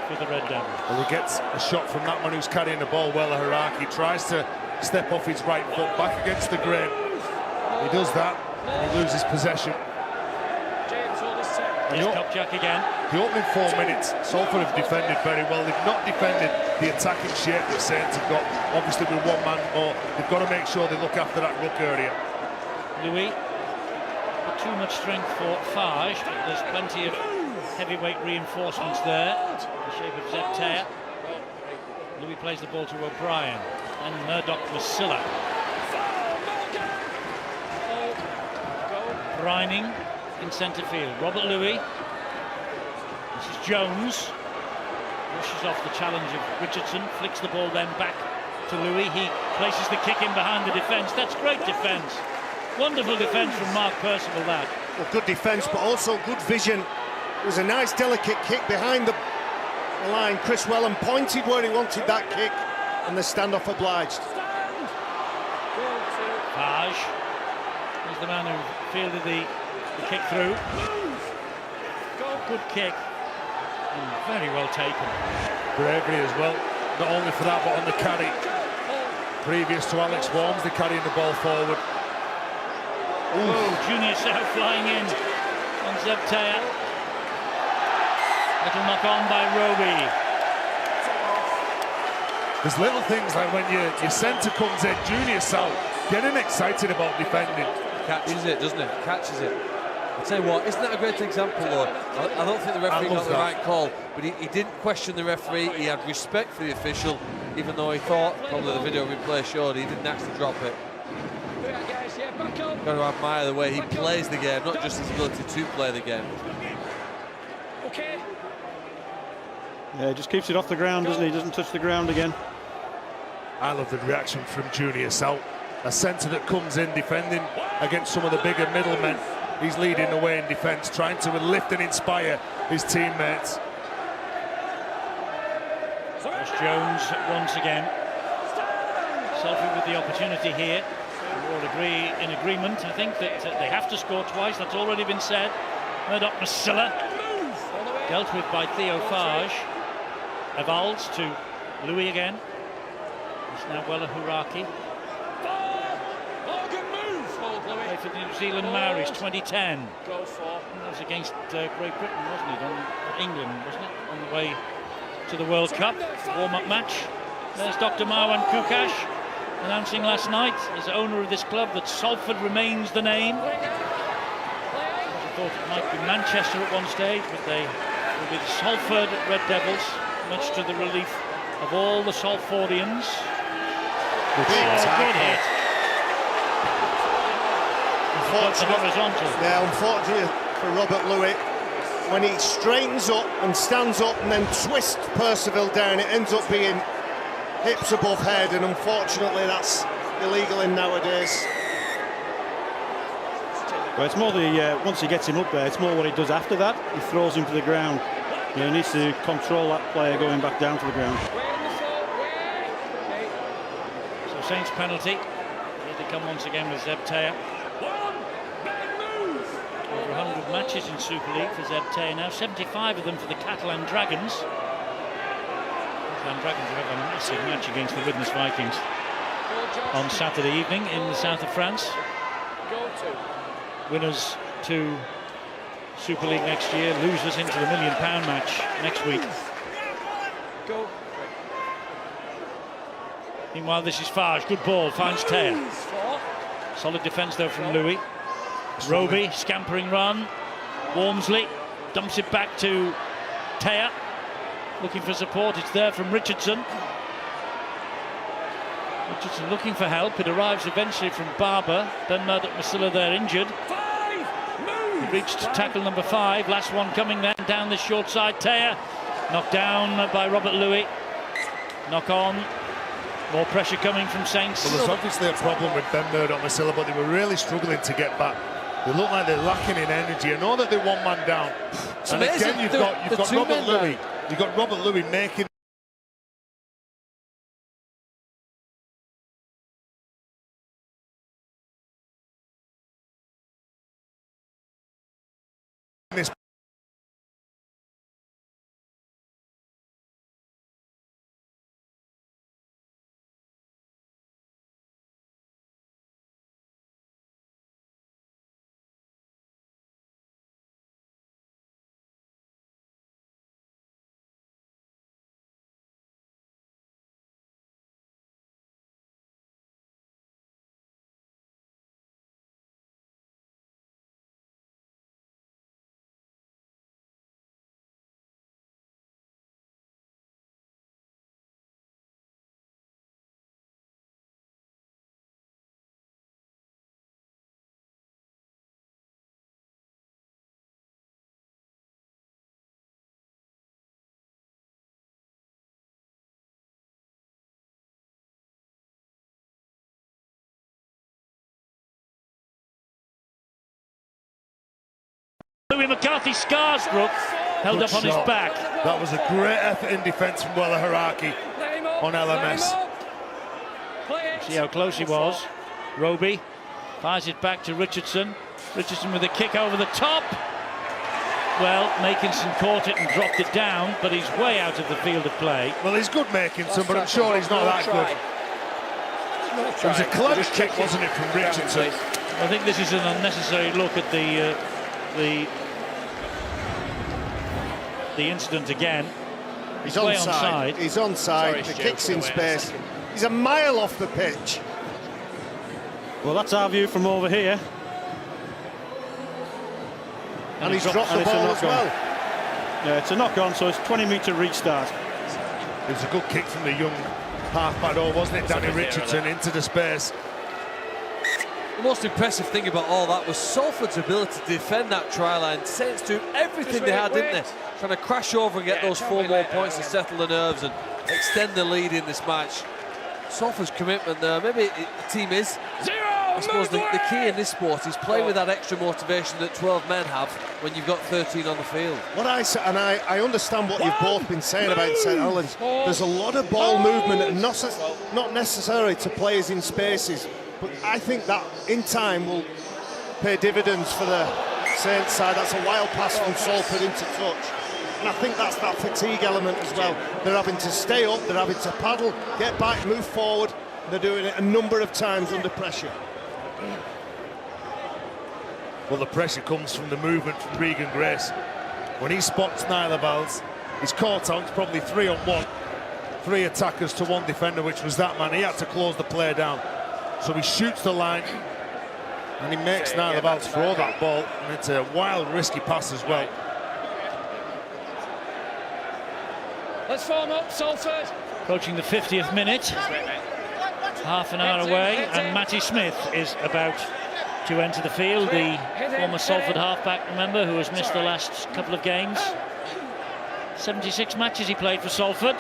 for the Red Devils. Well, he gets a shot from that man who's carrying the ball well. Haraki tries to step off his right foot back against the grain. He does that, and he loses possession. Top Jack again. The opening 4 minutes, Salford have defended very well. They've not defended the attacking shape that Saints have got. Obviously, with one man more, they've got to make sure they look after that ruck area. Louis, too much strength for Fage, but there's plenty of heavyweight reinforcements there in the shape of Zeptea. Louis plays the ball to O'Brien and Murdoch-Masilla. Brining in centre field. Robert Louis. This is Jones. Rushes off the challenge of Richardson. Flicks the ball then back to Louis. He places the kick in behind the defence. That's great defence. Wonderful defence from Mark Percival, that. Well, good defence, but also good vision. It was a nice, delicate kick behind the line. Chris Wellham pointed where he wanted that kick, and the standoff obliged. Fage is the man who fielded the kick through. Good kick. Very well taken. Bravery as well, not only for that, but on the carry. Previous to Alex Walmsley carrying the ball forward. Oh, Junior Sau flying in on Zeptea. Little knock on by Roby. There's little things like when your centre comes in, Junior Sau getting excited about defending. Catches it, doesn't it? Catches it. I'll tell you what, isn't that a great example, though? I don't think the referee got the right call, but he didn't question the referee. He had respect for the official, even though he thought, probably the video replay showed, he didn't actually drop it. Got to admire the way he plays the game, not just his ability to play the game. Okay. Yeah, he just keeps it off the ground, doesn't he? He doesn't touch the ground again. I love the reaction from Junior Sau. A centre that comes in defending against some of the bigger middlemen. He's leading the way in defence, trying to lift and inspire his teammates. Josh Jones once again. Salford with the opportunity here. We all agree in agreement, I think, that they have to score twice. That's already been said. Murdoch-Masilla dealt with by Theo Fage. Evalds to Louis again. It's now Wella Huraki. New Zealand Maoris, 2010. That was against Great Britain, wasn't it? England, wasn't it? On the way to the World Cup warm-up match. There's Dr. Marwan Kukash announcing last night, as owner of this club, that Salford remains the name. I thought it might be Manchester at one stage, but they will be the Salford Red Devils, much to the relief of all the Salfordians. Good hit. Unfortunately for Robert Louis, when he straightens up and stands up and then twists Percival down, it ends up being hips above head, and unfortunately that's illegal in nowadays. Well, it's more the once he gets him up there, it's more what he does after that. He throws him to the ground. You know, he needs to control that player going back down to the ground. So Saints penalty. Here they come once again with Zeb Taylor. Over 100 matches in Super League for Zeb Taylor now, 75 of them for the Catalan Dragons. Catalan Dragons have a massive match against the Widnes Vikings on Saturday evening in the south of France. Winners to Super League next year, losers into the £1 million match next week. Meanwhile, this is Farge, good ball, finds Taylor. Solid defence though from Louis. Roby, scampering run. Walmsley dumps it back to Taylor, looking for support. It's there from Richardson. Richardson looking for help. It arrives eventually from Barber. Ben Murdoch Masilla there injured. He reached tackle number 5. Last one coming then down this short side. Taylor knocked down by Robert Louis. Knock on. More pressure coming from Saints. Well, there's obviously a problem with Ben Murdoch Masilla, but they were really struggling to get back. They look like they're lacking in energy. I know that they're one man down. It's and amazing. Again, you've got Robert Louis. You've got Robert Louis making this. Louis McCarthy Scarsbrook held up on his back. That was a great effort in defence from Wella Haraki on LMS. See how close he was. Roby fires it back to Richardson. Richardson with a kick over the top. Well, Makinson caught it and dropped it down, but he's way out of the field of play. Well, he's good Makinson, but I'm sure he's not that good. It was a clever kick, wasn't it, from Richardson? I think this is an unnecessary look at the incident again. He's onside. He's onside. The kick's in space. He's a mile off the pitch. Well, that's our view from over here. And he's dropped the ball as well. Yeah, it's a knock-on, so it's 20-metre restart. It was a good kick from the young half-back, wasn't it, Danny Richardson, into the space. The most impressive thing about all that was Salford's ability to defend that try line. Saints do everything they had, didn't they? Trying to crash over and get those 4 more points to settle the nerves and extend the lead in this match. Salford's commitment there, maybe the team is. I suppose the key in this sport is playing with that extra motivation that 12 men have when you've got 13 on the field. What I say, and I understand what you've both been saying about St Helens. There's a lot of ball movement, and not necessarily to players in spaces, but I think that in time will pay dividends for the Saints side. That's a wild pass from Salford into touch. And I think that's that fatigue element as well. They're having to stay up, they're having to paddle, get back, move forward. They're doing it a number of times under pressure. Well, the pressure comes from the movement from Regan Grace. When he spots Nyla Valls, he's caught out. It's probably 3-on-1. 3 attackers to 1 defender, which was that man. He had to close the play down. So he shoots the line, and he makes Nyla Valls throw that ball. And it's a wild, risky pass as well. Let's form up, Salford. Approaching the 50th minute. Half an hour away, and Matty Smith is about to enter the field. The former Salford halfback, remember, who has missed the last couple of games. 76 matches he played for Salford.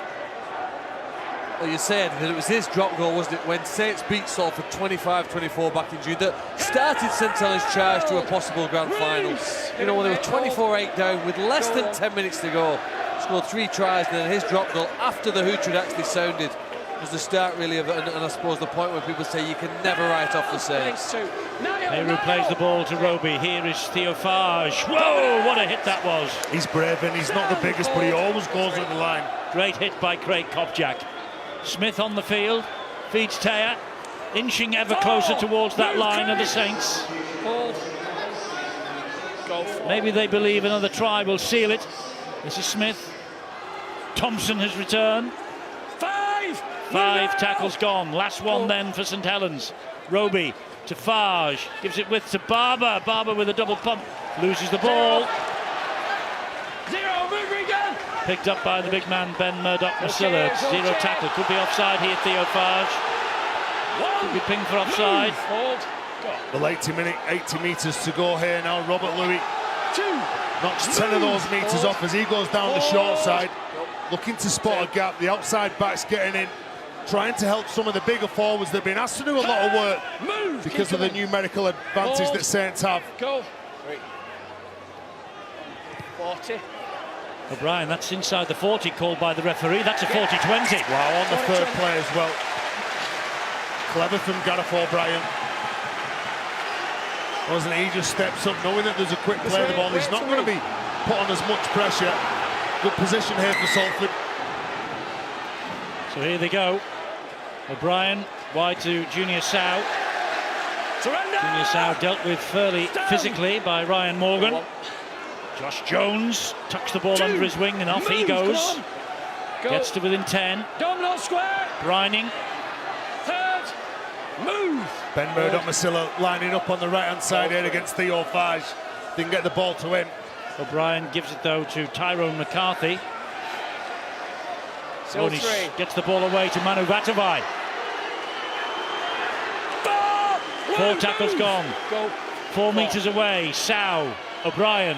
Well, you said that it was his drop goal, wasn't it, when Saints beat Salford 25-24 back in June, that started St Helens' charge to a possible grand final. You know, when they were 24-8 down with less than 10 minutes to go, scored 3 tries, and then his drop goal after the hooch had actually sounded was the start, really, of it, and I suppose the point where people say you can never write off the Saints. Nehru plays the ball to Roby. Here is Theophage. Whoa, what a hit that was. He's brave, and he's not the biggest, but he always goes at the line. Great hit by Craig Kopjak. Smith on the field, feeds Taya, inching ever closer towards that line of the Saints. Maybe they believe another try will seal it. This is Smith. Thompson has returned. 5 tackles gone. Last one then for St Helens. Roby to Fage, gives it width to Barber. Barber with a double pump, loses the ball. Picked up by the big man Ben Murdoch-Masilla. 0 tackle. Could be offside here, Theophage. Could be pinged for offside. Well, 80 metres to go here now. Robert Louis knocks 10 of those metres off as he goes down the short side, looking to spot a gap. The outside back's getting in, trying to help some of the bigger forwards that have been asked to do a lot of work because of the numerical advantage that Saints have. 40. O'Brien, that's inside the 40, called by the referee. That's a 40-20. Wow, on the third play as well. Clever from Gareth O'Brien. Wasn't he? Just steps up, knowing that there's a quick play of the ball. He's not going to be put on as much pressure. Good position here for Salford. So here they go. O'Brien wide to Junior Sow. Junior Sow dealt with fairly physically by Ryan Morgan. Josh Jones tucks the ball under his wing, and off he goes. Gets to within 10. Brining. Ben Murdoch-Masilla lining up on the right-hand side here against Theophage. Didn't get the ball to him. O'Brien gives it though to Tyrone McCarthy. Onish gets the ball away to Manu Vatavai. 4 tackles gone. 4 metres away. Sow. O'Brien.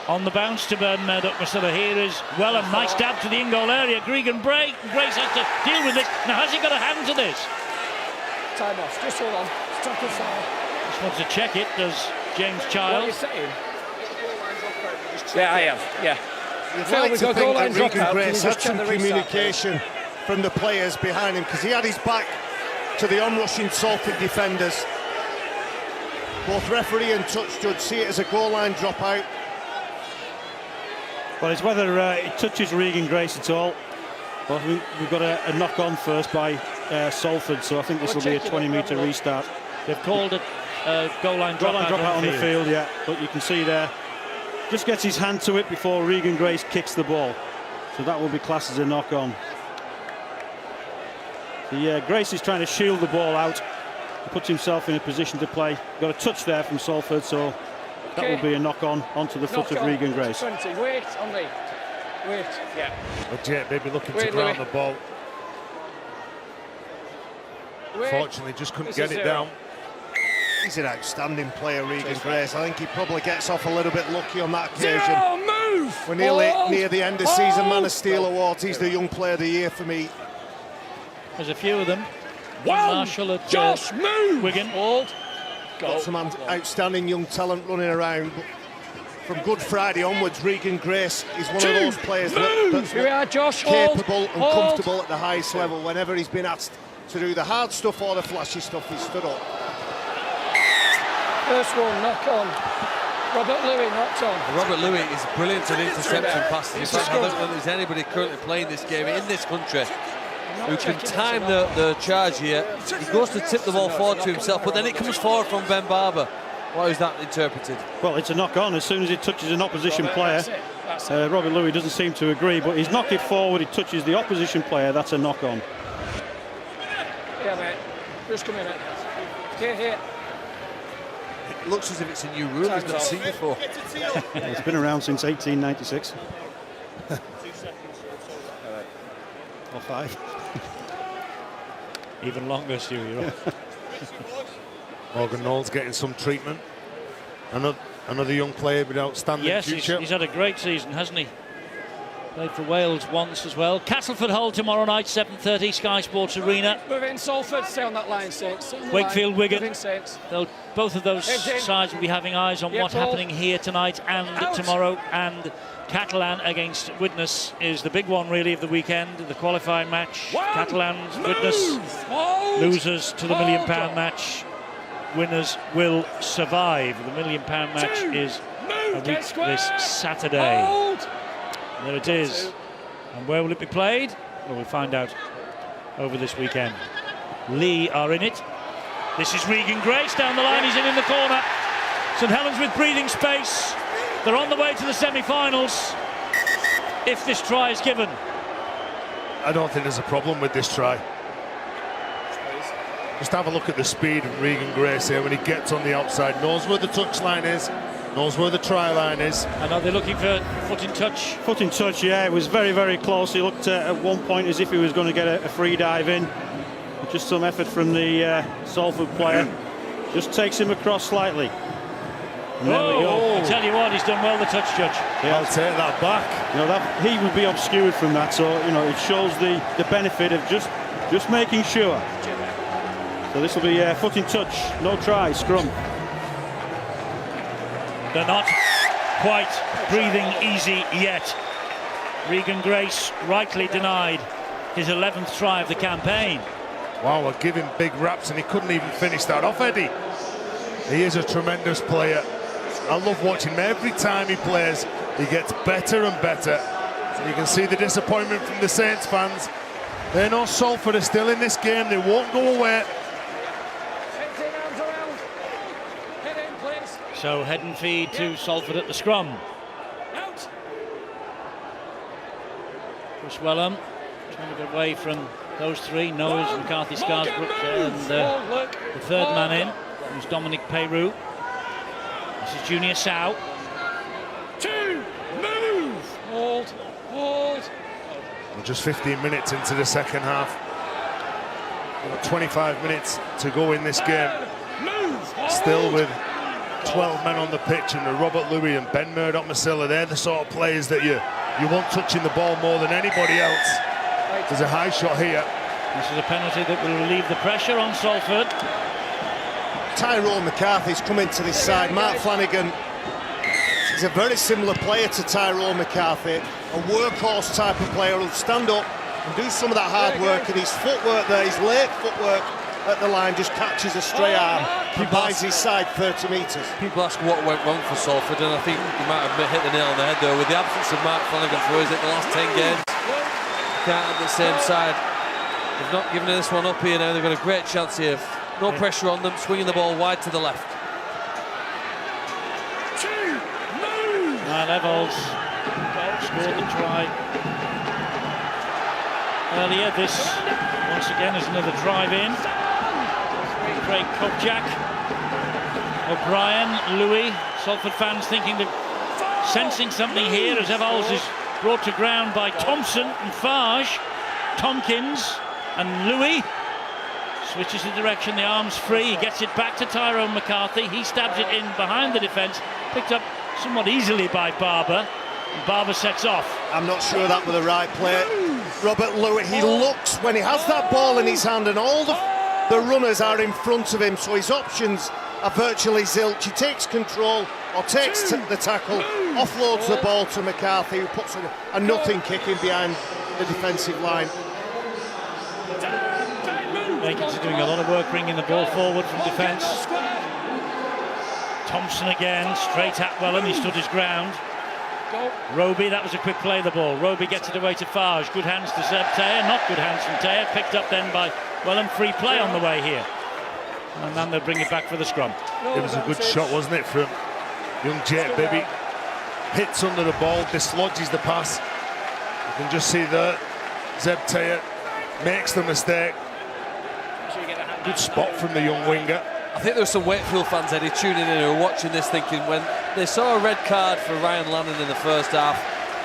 On the bounce to Ben Murdoch-Masilla. Here is Wellham. Nice stab to the in-goal area. Gregan Grace has to deal with this. Now, has he got a hand to this? Time off. Just hold on. Stop it foul. Just wants to check it, does James Child. What are you saying? Yeah, I am. Yeah. You'd like to think that Regan Grace had some communication from the players behind him, because he had his back to the onrushing Salford defenders. Both referee and touch judge see it as a goal line dropout. Well, it's whether it touches Regan Grace at all. Well, we've got a knock on first by Salford, so I think this will be a 20-metre restart. They've called it a goal line dropout on the field, yeah. But you can see there, just gets his hand to it before Regan Grace kicks the ball. So that will be classed as a knock on. So, Grace is trying to shield the ball out. He puts himself in a position to play. Got a touch there from Salford, so that will be a knock on onto the foot of Regan Grace. 20. Wait on me. Wait. Yeah. But Jet maybe looking to ground the ball. Fortunately, just couldn't get it down. He's an outstanding player, Regan Grace. I think he probably gets off a little bit lucky on that occasion. Move! We're nearly near the end of season Man of Steel Awards. He's the Young Player of the Year for me. There's a few of them. Marshall at Josh, move! Wigan. Got some outstanding young talent running around. But from Good Friday onwards, Regan Grace is one of those players that's capable and comfortable at the highest level. Whenever he's been asked to do the hard stuff or the flashy stuff, he's stood up. First one, knock on. Robert Louis knocked on. Robert Louis is brilliant at interception passes. In fact, I don't know if there's anybody currently playing this game in this country who can time the charge here. He goes to tip the ball forward to himself, but then it comes forward from Ben Barber. How is that interpreted? Well, it's a knock-on as soon as it touches an opposition player. That's it. Robert Louis doesn't seem to agree, but he's knocked it forward. He touches the opposition player. That's a knock-on. Yeah, mate. Just come in, mate. Here. It looks as if it's a new rule. It's not seen before. It's been around since 1896. Or 5. Even longer, Stu. You're right. Morgan Knowles getting some treatment. Another young player with outstanding future. He's had a great season, hasn't he? Played for Wales once as well. Castleford Hull tomorrow night, 7:30, Sky Sports Arena. Move in, Salford. Stay on that line, Saints. Wakefield, Wigan. Move in, Saints. Both of those sides will be having eyes on what's happening here tonight and tomorrow. And Catalan against Widnes is the big one, really, of the weekend. The qualifying match. Catalans, Widnes. Losers to the £1 million match. Winners will survive. The £1 million match is a week this Saturday. There it is. And where will it be played? Well, we'll find out over this weekend. Lee are in it. This is Regan Grace down the line. He's in the corner. St Helens with breathing space. They're on the way to the semi-finals if this try is given. I don't think there's a problem with this try. Just have a look at the speed of Regan Grace here when he gets on the outside. Knows where the touch line is. Knows where the try line is. And are they looking for foot in touch? Foot in touch, yeah. It was very, very close. He looked at one point as if he was going to get a free dive in. Just some effort from the Salford player. Just takes him across slightly. And there we go. I tell you what, he's done well, the touch judge. Yeah, I'll take that back. You know, that he would be obscured from that, so you know it shows the benefit of just making sure. So this will be foot in touch, no try, scrum. They're not quite breathing easy yet. Regan Grace rightly denied his 11th try of the campaign. Wow, we're giving big raps and he couldn't even finish that off, Eddie. He is a tremendous player. I love watching him. Every time he plays, he gets better and better. So you can see the disappointment from the Saints fans. They know Salford are still in this game. They won't go away. So head and feed to Salford at the scrum. Chris Wellham trying to get away from those three, Knowles, McCarthy, Scarsbrook, and the third man in, who's Dominic Peyroux. This is Junior Sow. Move! Hold. We're just 15 minutes into the second half. We've got 25 minutes to go in this game. Still with 12 men on the pitch, and the Robert Louis and Ben Murdoch-Masilla, they're the sort of players that you want touching the ball more than anybody else. There's a high shot here. This is a penalty that will relieve the pressure on Salford. Tyrone McCarthy's come into this side. Mark Flanagan, he's a very similar player to Tyrone McCarthy, a workhorse type of player who'll stand up and do some of that hard work, and his footwork there, his late footwork at the line, just catches a stray arm and buys his side 30 metres. People ask what went wrong for Salford, and I think you might have hit the nail on the head there. With the absence of Mark Flanagan for us in the last 10 games, can't have the same side. They've not given this one up here now. They've got a great chance here. No pressure on them, swinging the ball wide to the left. Niall Evalds scored the try earlier. This, once again, is another drive-in. Craig Kopchak, O'Brien, Louis. Salford fans sensing something here as Evalds is brought to ground by Thompson and Farge. Tompkins and Louis. Switches the direction, the arm's free, he gets it back to Tyrone McCarthy, he stabs it in behind the defence, picked up somewhat easily by Barber, and Barber sets off. I'm not sure that was the right play. Robert Louis, he looks, when he has that ball in his hand and all the runners are in front of him, so his options are virtually zilch. He takes control or takes the tackle, offloads the ball to McCarthy, who puts a nothing kick in behind the defensive line. Jenkins are doing a lot of work bringing the ball forward from defence. Thompson again, straight at Wellham, he stood his ground. Roby, that was a quick play of the ball. Roby gets it away to Farge. Good hands to Seb Taylor, not good hands from Taylor. Picked up then by Wellham, free play on the way here. And then they'll bring it back for the scrum. It was a good shot, wasn't it, from young Jake Bibby. Hits under the ball, dislodges the pass. You can just see that Zeb Taylor makes the mistake. Good spot from the young winger. I think there were some Wakefield fans, Eddie, tuning in who were watching this thinking when they saw a red card for Ryan Lannon in the first half,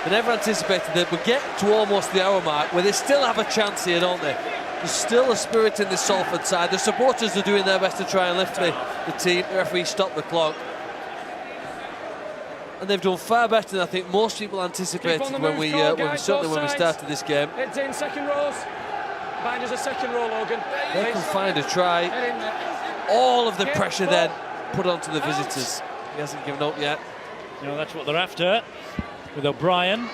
they never anticipated that we'd get to almost the hour mark where they still have a chance here, don't they? There's still a spirit in the Salford side. The supporters are doing their best to try and lift the team. The referee stopped the clock. And they've done far better than I think most people anticipated when we started this game. It's in second rows. Behind us a second row, Logan. They can find a try. All of the pressure then put onto the visitors. He hasn't given up yet. You know, that's what they're after. With O'Brien.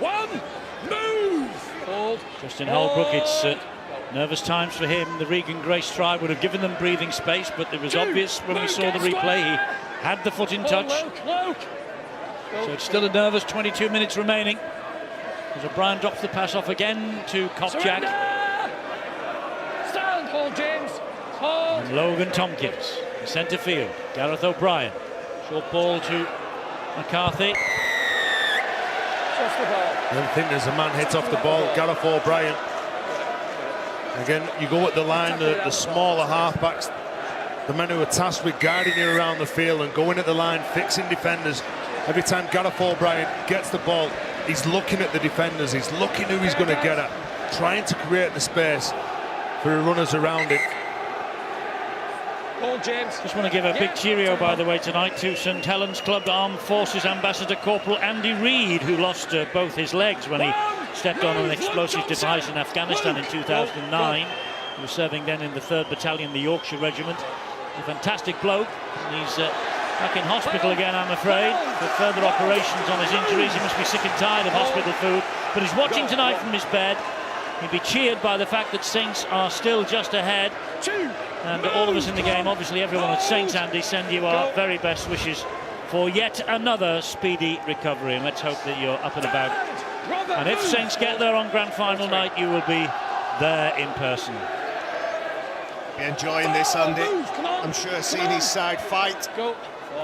One, move! Hold. Justin Holbrook, it's nervous times for him. The Regan Grace try would have given them breathing space, but it was obvious when we saw the replay he had the foot in touch. So it's still a nervous 22 minutes remaining. As O'Brien drops the pass off again to Kopchak. Stand, hold, James. Hold. And Logan Tompkins, the centre field. Gareth O'Brien. Short ball to McCarthy. Off the ball. I don't think there's a man hit off the ball. Gareth O'Brien. Again, you go at the line, the smaller halfbacks, the men who are tasked with guiding you around the field and going at the line, fixing defenders. Every time Gareth O'Brien gets the ball, he's looking at the defenders, he's looking who he's going to get at, trying to create the space for the runners around him. James. Just want to give a big cheerio, by the way, tonight to St Helens Club Armed Forces Ambassador Corporal Andy Reid, who lost both his legs when he stepped on an explosive device in Afghanistan in 2009. He was serving then in the 3rd Battalion, the Yorkshire Regiment. A fantastic bloke. And he's back in hospital again, I'm afraid, for further operations on his injuries. He must be sick and tired of hospital food. But he's watching tonight from his bed. He'll be cheered by the fact that Saints are still just ahead. And all of us in the game, obviously everyone at Saints, Andy, send you our very best wishes for yet another speedy recovery. And let's hope that you're up and about. And if Saints get there on grand final night, you will be there in person. Be enjoying this, Andy. I'm sure seeing his side fight. They're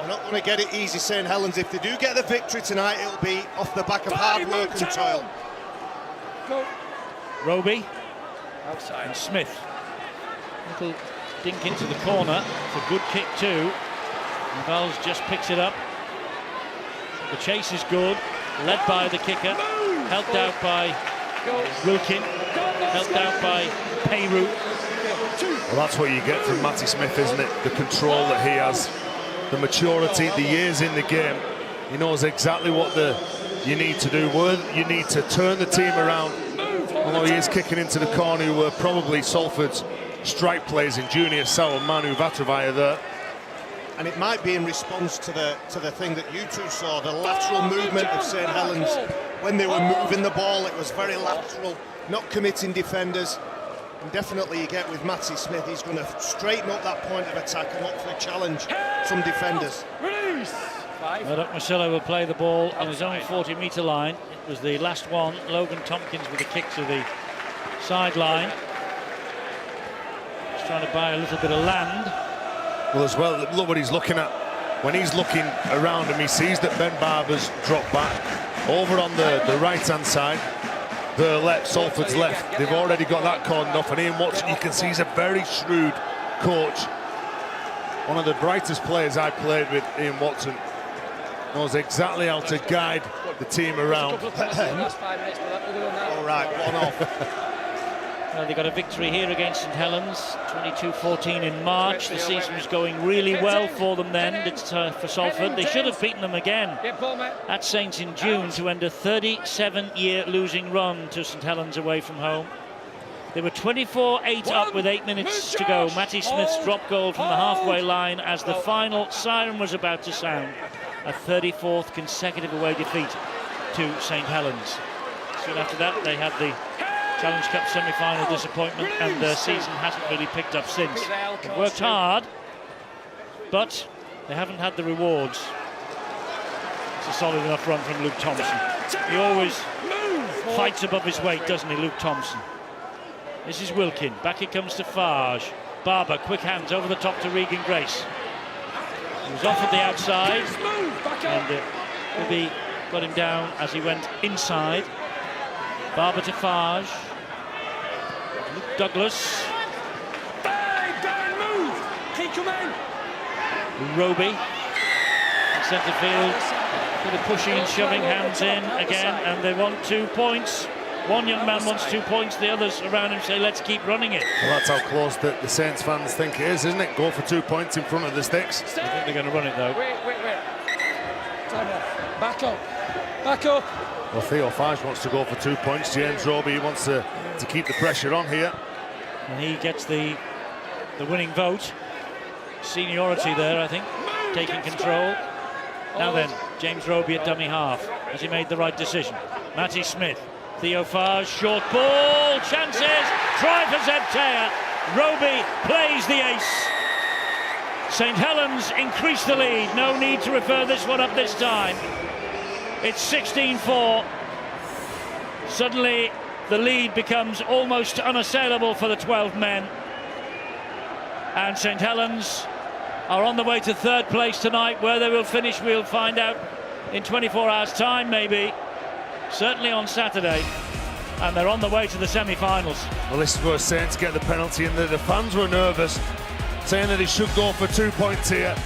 not going to get it easy, St Helens. If they do get the victory tonight, it'll be off the back of hard work and toil. Roby outside and Smith. Little dink into the corner. It's a good kick too. And Valls just picks it up. The chase is good. Led by the kicker. Helped out by Wilkin. Helped out by Peyroux. Well, that's what you get from Matty Smith, isn't it? The control that he has, the maturity, the years in the game. He knows exactly what you need to do, where you need to turn the team around. Although he is kicking into the corner, who were probably Salford's strike plays in Junior Sauer, Manu Vatravaya there. And it might be in response to the thing that you two saw, the lateral movement of St Helens. When they were moving the ball, it was very lateral, not committing defenders. And definitely you get with Matty Smith, he's going to straighten up that point of attack and hopefully challenge some defenders. Murdoch Marcelo will play the ball on his own 40-metre line. It was the last one. Logan Tompkins with a kick to the sideline. He's trying to buy a little bit of land. Well, as well, look what he's looking at. When he's looking around him, he sees that Ben Barber's dropped back. Over on the right-hand side, the left, Salford's left. They've already got that cordoned off. And Ian Watson, you can see he's a very shrewd coach. One of the brightest players I played with, Ian Watson. Knows exactly how to guide the team around. All right, one off. Well, they got a victory here against St Helens, 22-14 in March. The season was going really well for them then. It's for Salford. They should have beaten them again at Saints in June to end a 37-year losing run to St Helens away from home. They were 24-8 up with 8 minutes to go. Matty Smith's drop goal from the halfway line as the final siren was about to sound. A 34th consecutive away defeat to St Helens. Soon after that, they had the Challenge Cup semi-final disappointment, and their season hasn't really picked up since. They've worked hard, but they haven't had the rewards. It's a solid enough run from Luke Thompson. He always fights above his weight, doesn't he, Luke Thompson? This is Wilkin. Back it comes to Farge. Barber, quick hands over the top to Regan Grace. He was off at the outside, and Bibby got him down as he went inside. Barber to Fage. Luke Douglas. Keep coming. Roby in centre field. Bit of pushing and shoving, hands in again, and they want 2 points. One young man wants 2 points, the others around him say, let's keep running it. Well, that's how close the Saints fans think it is, isn't it? Go for 2 points in front of the sticks. I think they're going to run it, though. Wait. Time off. Back up. Back up. Well, Theo Fage wants to go for 2 points. James Roby wants to keep the pressure on here. And he gets the winning vote. Seniority there, I think, taking control. Now then, James Roby at dummy half. Has he made the right decision? Matty Smith, Theo Fage, short ball, chances, try for Zebtea. Roby plays the ace. St Helens increase the lead. No need to refer this one up this time. It's 16-4. Suddenly, the lead becomes almost unassailable for the 12 men. And St Helens are on the way to third place tonight. Where they will finish, we'll find out in 24 hours' time, maybe. Certainly on Saturday. And they're on the way to the semi-finals. Well, this is where Saints get the penalty, and the fans were nervous, saying that he should go for 2 points here.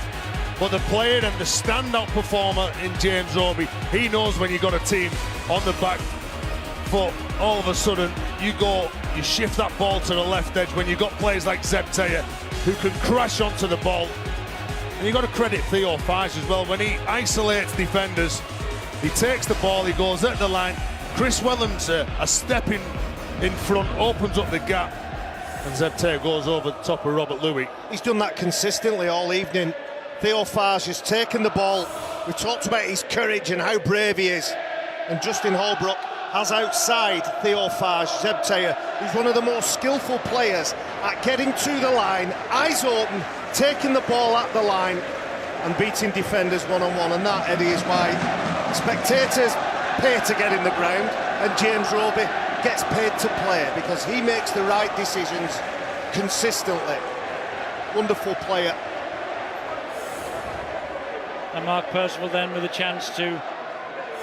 But the player and the standout performer in James Roby, he knows when you got a team on the back foot, all of a sudden you shift that ball to the left edge when you've got players like Zebtea who can crash onto the ball. And you've got to credit Theo Fage as well. When he isolates defenders, he takes the ball, he goes at the line. Chris Wellens a step in front, opens up the gap, and Zebtea goes over the top of Robert Louis. He's done that consistently all evening. Theo Fage has taken the ball. We talked about his courage and how brave he is. And Justin Holbrook has outside Theo Fage, Zebtea. He's one of the more skillful players at getting to the line, eyes open, taking the ball at the line and beating defenders one-on-one. And that, Eddie, is why spectators pay to get in the ground and James Roby gets paid to play, because he makes the right decisions consistently. Wonderful player. And Mark Percival then with a chance to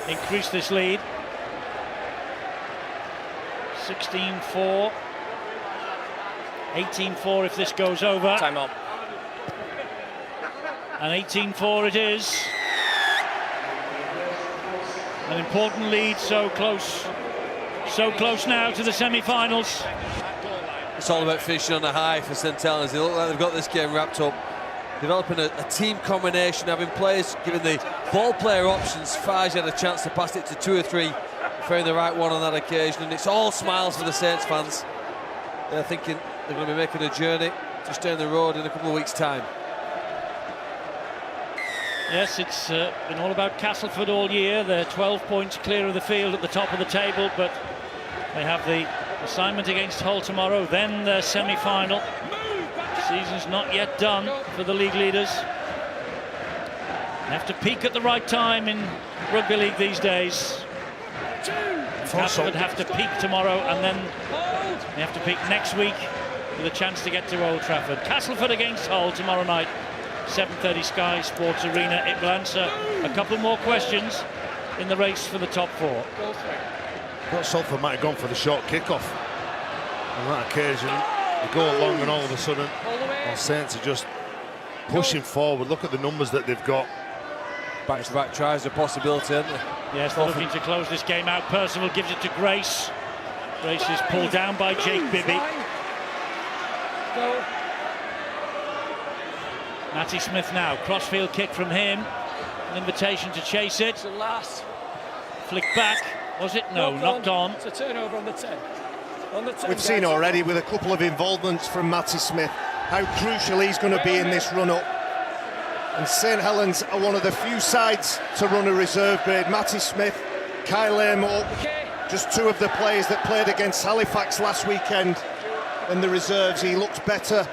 increase this lead. 16-4. 18-4 if this goes over. Time up. And 18-4 it is. An important lead, so close now to the semi-finals. It's all about finishing on a high for St Helens. They look like they've got this game wrapped up. Developing a team combination, having players giving the ball player options. Fage had a chance to pass it to 2 or 3, found the right one on that occasion, and it's all smiles for the Saints fans. They're thinking they're going to be making a journey just down the road in a couple of weeks' time. Yes, it's been all about Castleford all year. They're 12 points clear of the field at the top of the table, but they have the assignment against Hull tomorrow, then their semi-final. Season's not yet done for the league leaders. They have to peak at the right time in rugby league these days. Castleford have to peak tomorrow, and then they have to peak next week with a chance to get to Old Trafford. Castleford against Hull tomorrow night, 7:30 Sky Sports Arena. It will answer a couple more questions in the race for the top 4. Well, Salford might have gone for the short kickoff on that occasion. They go along, and all of a sudden, Saints are just pushing forward. Look at the numbers that they've got. Back-to-back tries, a possibility, isn't it? Yes, they're looking to close this game out. Percival gives it to Grace. Grace is pulled down by Jake Bibby. Go. Matty Smith now, crossfield kick from him. An invitation to chase it. It's the last. Flick back, was it? No, knocked on. It's a turnover on the 10. We've seen already with a couple of involvements from Matty Smith how crucial he's going to be in this run-up. And St Helens are one of the few sides to run a reserve grade. Matty Smith, Kyle Amor, just 2 of the players that played against Halifax last weekend in the reserves. He looks better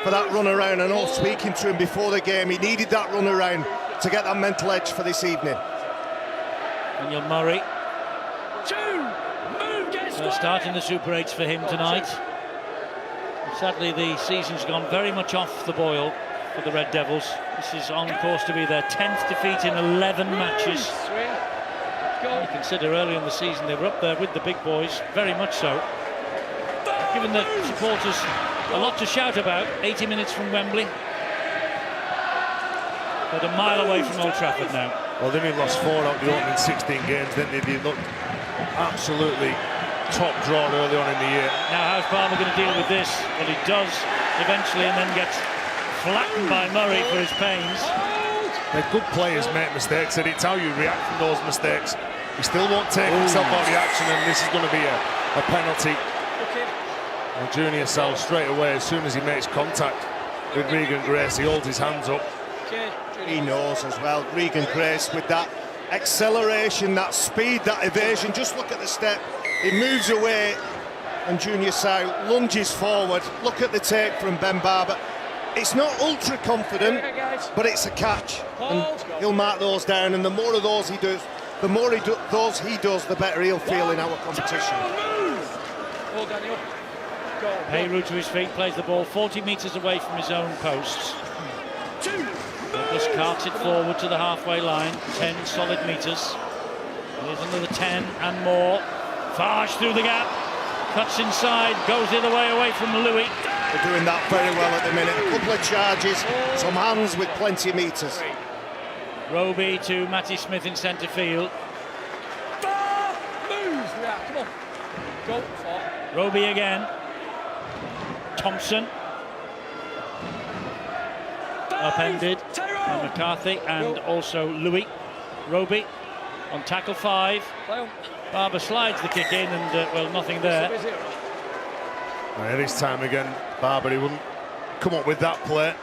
for that run around. I know, speaking to him before the game, he needed that run around to get that mental edge for this evening. Daniel Murray. Start in the Super 8s for him tonight. Sadly, the season's gone very much off the boil for the Red Devils. This is on course to be their 10th defeat in 11 matches. You consider earlier in the season they were up there with the big boys, very much so. Given the supporters a lot to shout about, 80 minutes from Wembley. But a mile away from Old Trafford now. Well, they only lost 4 out the opening 16 games, didn't they? They looked absolutely top draw early on in the year. Now, how's Barber going to deal with this? Well, he does eventually, and then gets flattened by Murray for his pains. They're good players make mistakes, and it's how you react from those mistakes. He still won't take himself out of the action, and this is going to be a penalty. And Junior Sal straight away, as soon as he makes contact with Regan Grace, he holds his hands up. He knows as well, Regan Grace, with that acceleration, that speed, that evasion. Just look at the step. He moves away, and Junior Sal lunges forward. Look at the take from Ben Barber. It's not ultra confident, but it's a catch, and he'll mark those down. And the more of those he does, the more those he does, the better he'll feel in our competition. Hayru to his feet, plays the ball 40 metres away from his own posts. Douglas carts it forward to the halfway line, 10 solid metres. Here's another 10 and more. Farge through the gap, cuts inside, goes the other way away from Louis. They're doing that very well at the minute. A couple of charges, some hands with plenty of metres. Roby to Matty Smith in centre field. Come on. Go. Roby again. Thompson. Upended by McCarthy and also Louis. Roby on tackle 5. Barber slides the kick in and, well, nothing there. Well, this time again, Barber, he wouldn't come up with that play.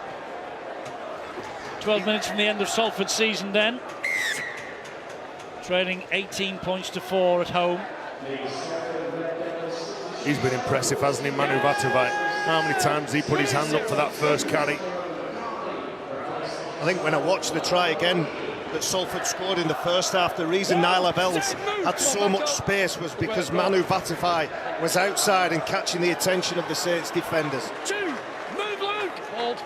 12 minutes from the end of Salford's season then. Trailing 18 points to 4 at home. He's been impressive, hasn't he, Manu Vatuvai? How many times he put his hand up for that first carry? I think when I watched the try again that Salford scored in the first half, the reason Nyla Bells had so much space was because Manu Vatuvai was outside and catching the attention of the Saints defenders. Move, Luke! Hold.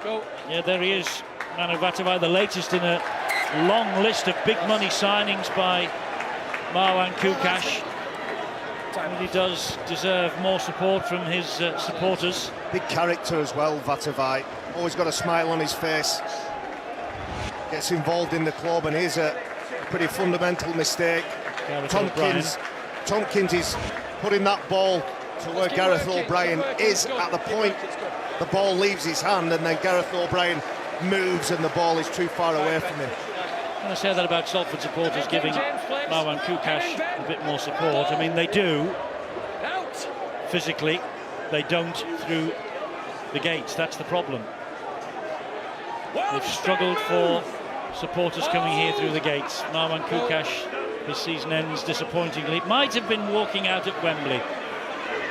Go. Yeah, there he is, Manu Vatuvai, the latest in a long list of big money signings by Marwan Kukash. Really does deserve more support from his supporters. Big character as well, Vatuvai. Always got a smile on his face. Gets involved in the club, and here's a pretty fundamental mistake. Tompkins is putting that ball to where Gareth O'Brien is at the point. The ball leaves his hand, and then Gareth O'Brien moves, and the ball is too far away from him. I say that about Salford supporters giving Marwan Kukash a bit more support. I mean, they do physically, they don't through the gates. That's the problem. They've struggled for supporters coming here through the gates. Marwan Kukash, his season ends disappointingly. Might have been walking out at Wembley.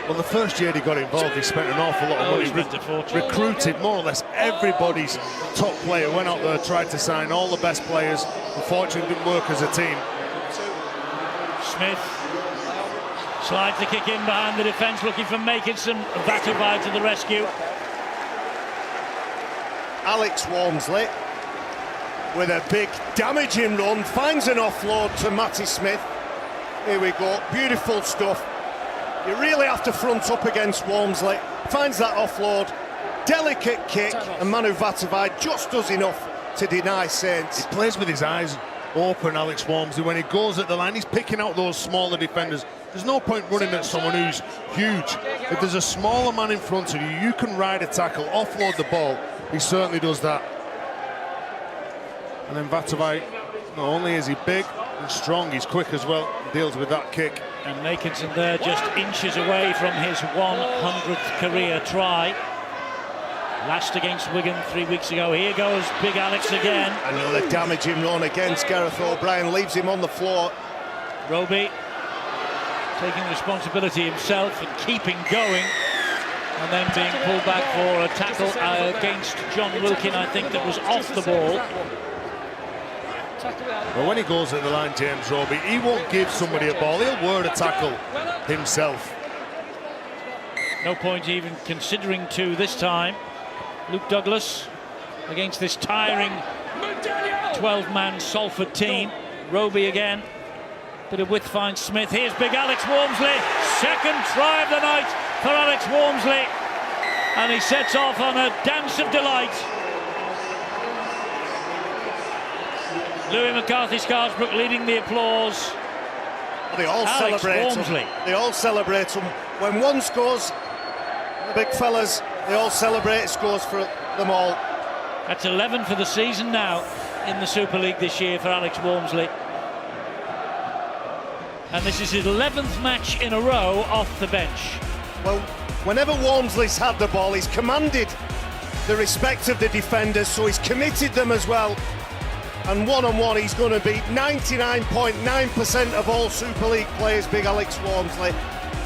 Well, the first year he got involved, he spent an awful lot of money. Recruited more or less everybody's top player. Went out there, tried to sign all the best players. Unfortunately, didn't work as a team. Smith slides the kick in behind the defence, looking for Makinson. Vatuvai to the rescue. Alex Walmsley with a big damaging run, finds an offload to Matty Smith. Here we go, beautiful stuff. You really have to front up against Walmsley. Finds that offload, delicate kick, and Manu Vatuvai just does enough to deny Saints. He plays with his eyes open, Alex Walmsley. When he goes at the line, he's picking out those smaller defenders. There's no point running at someone who's huge. If there's a smaller man in front of you, you can ride a tackle, offload the ball. He certainly does that. And then Vatuvai, not only is he big and strong, he's quick as well. Deals with that kick. And Makinson there just inches away from his 100th career try. Last against Wigan 3 weeks ago. Here goes Big Alex again. Another damaging run against Gareth O'Brien, leaves him on the floor. Roby taking responsibility himself and keeping going, and then being pulled back for a tackle against John Wilkin, I think, that was off the ball. Well, when he goes at the line, James Roby, he won't give somebody a ball. He'll word a tackle himself. No point even considering 2 this time. Luke Douglas against this tiring 12-man Salford team. Roby again. Bit of width finds Smith. Here's big Alex Walmsley. Second try of the night for Alex Walmsley. And he sets off on a dance of delight. Louis McCarthy-Scarsbrook leading the applause. They all Alex celebrate Walmsley. him. They all celebrate him. When one scores, the big fellas, they all celebrate. It scores for them all. That's 11 for the season now in the Super League this year for Alex Walmsley. And this is his 11th match in a row off the bench. Well, whenever Walmsley's had the ball, he's commanded the respect of the defenders, so he's committed them as well. And one-on-one, he's going to beat 99.9% of all Super League players, big Alex Walmsley.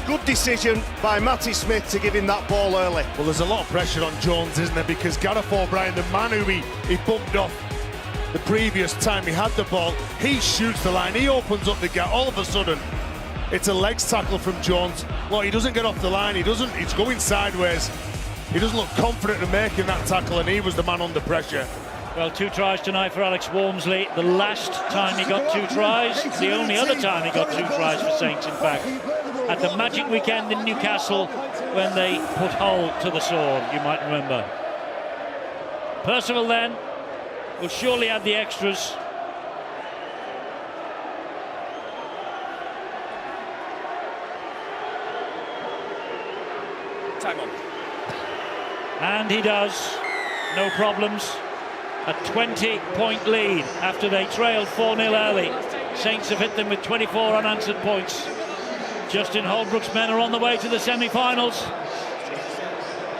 Good decision by Matty Smith to give him that ball early. Well, there's a lot of pressure on Jones, isn't there? Because Gareth O'Brien, the man who he bumped off the previous time he had the ball, he shoots the line, he opens up the gap. All of a sudden, it's a legs tackle from Jones. Well, he doesn't get off the line, he's going sideways. He doesn't look confident in making that tackle, and he was the man under pressure. Well, 2 tries tonight for Alex Walmsley. The last time he got 2 tries, the only other time he got 2 tries for Saints, in fact, at the Magic Weekend in Newcastle when they put Hull to the sword, you might remember. Percival then will surely add the extras. Time on. And he does. No problems. A 20-point lead after they trailed 4-0 early. Saints have hit them with 24 unanswered points. Justin Holbrook's men are on the way to the semi-finals.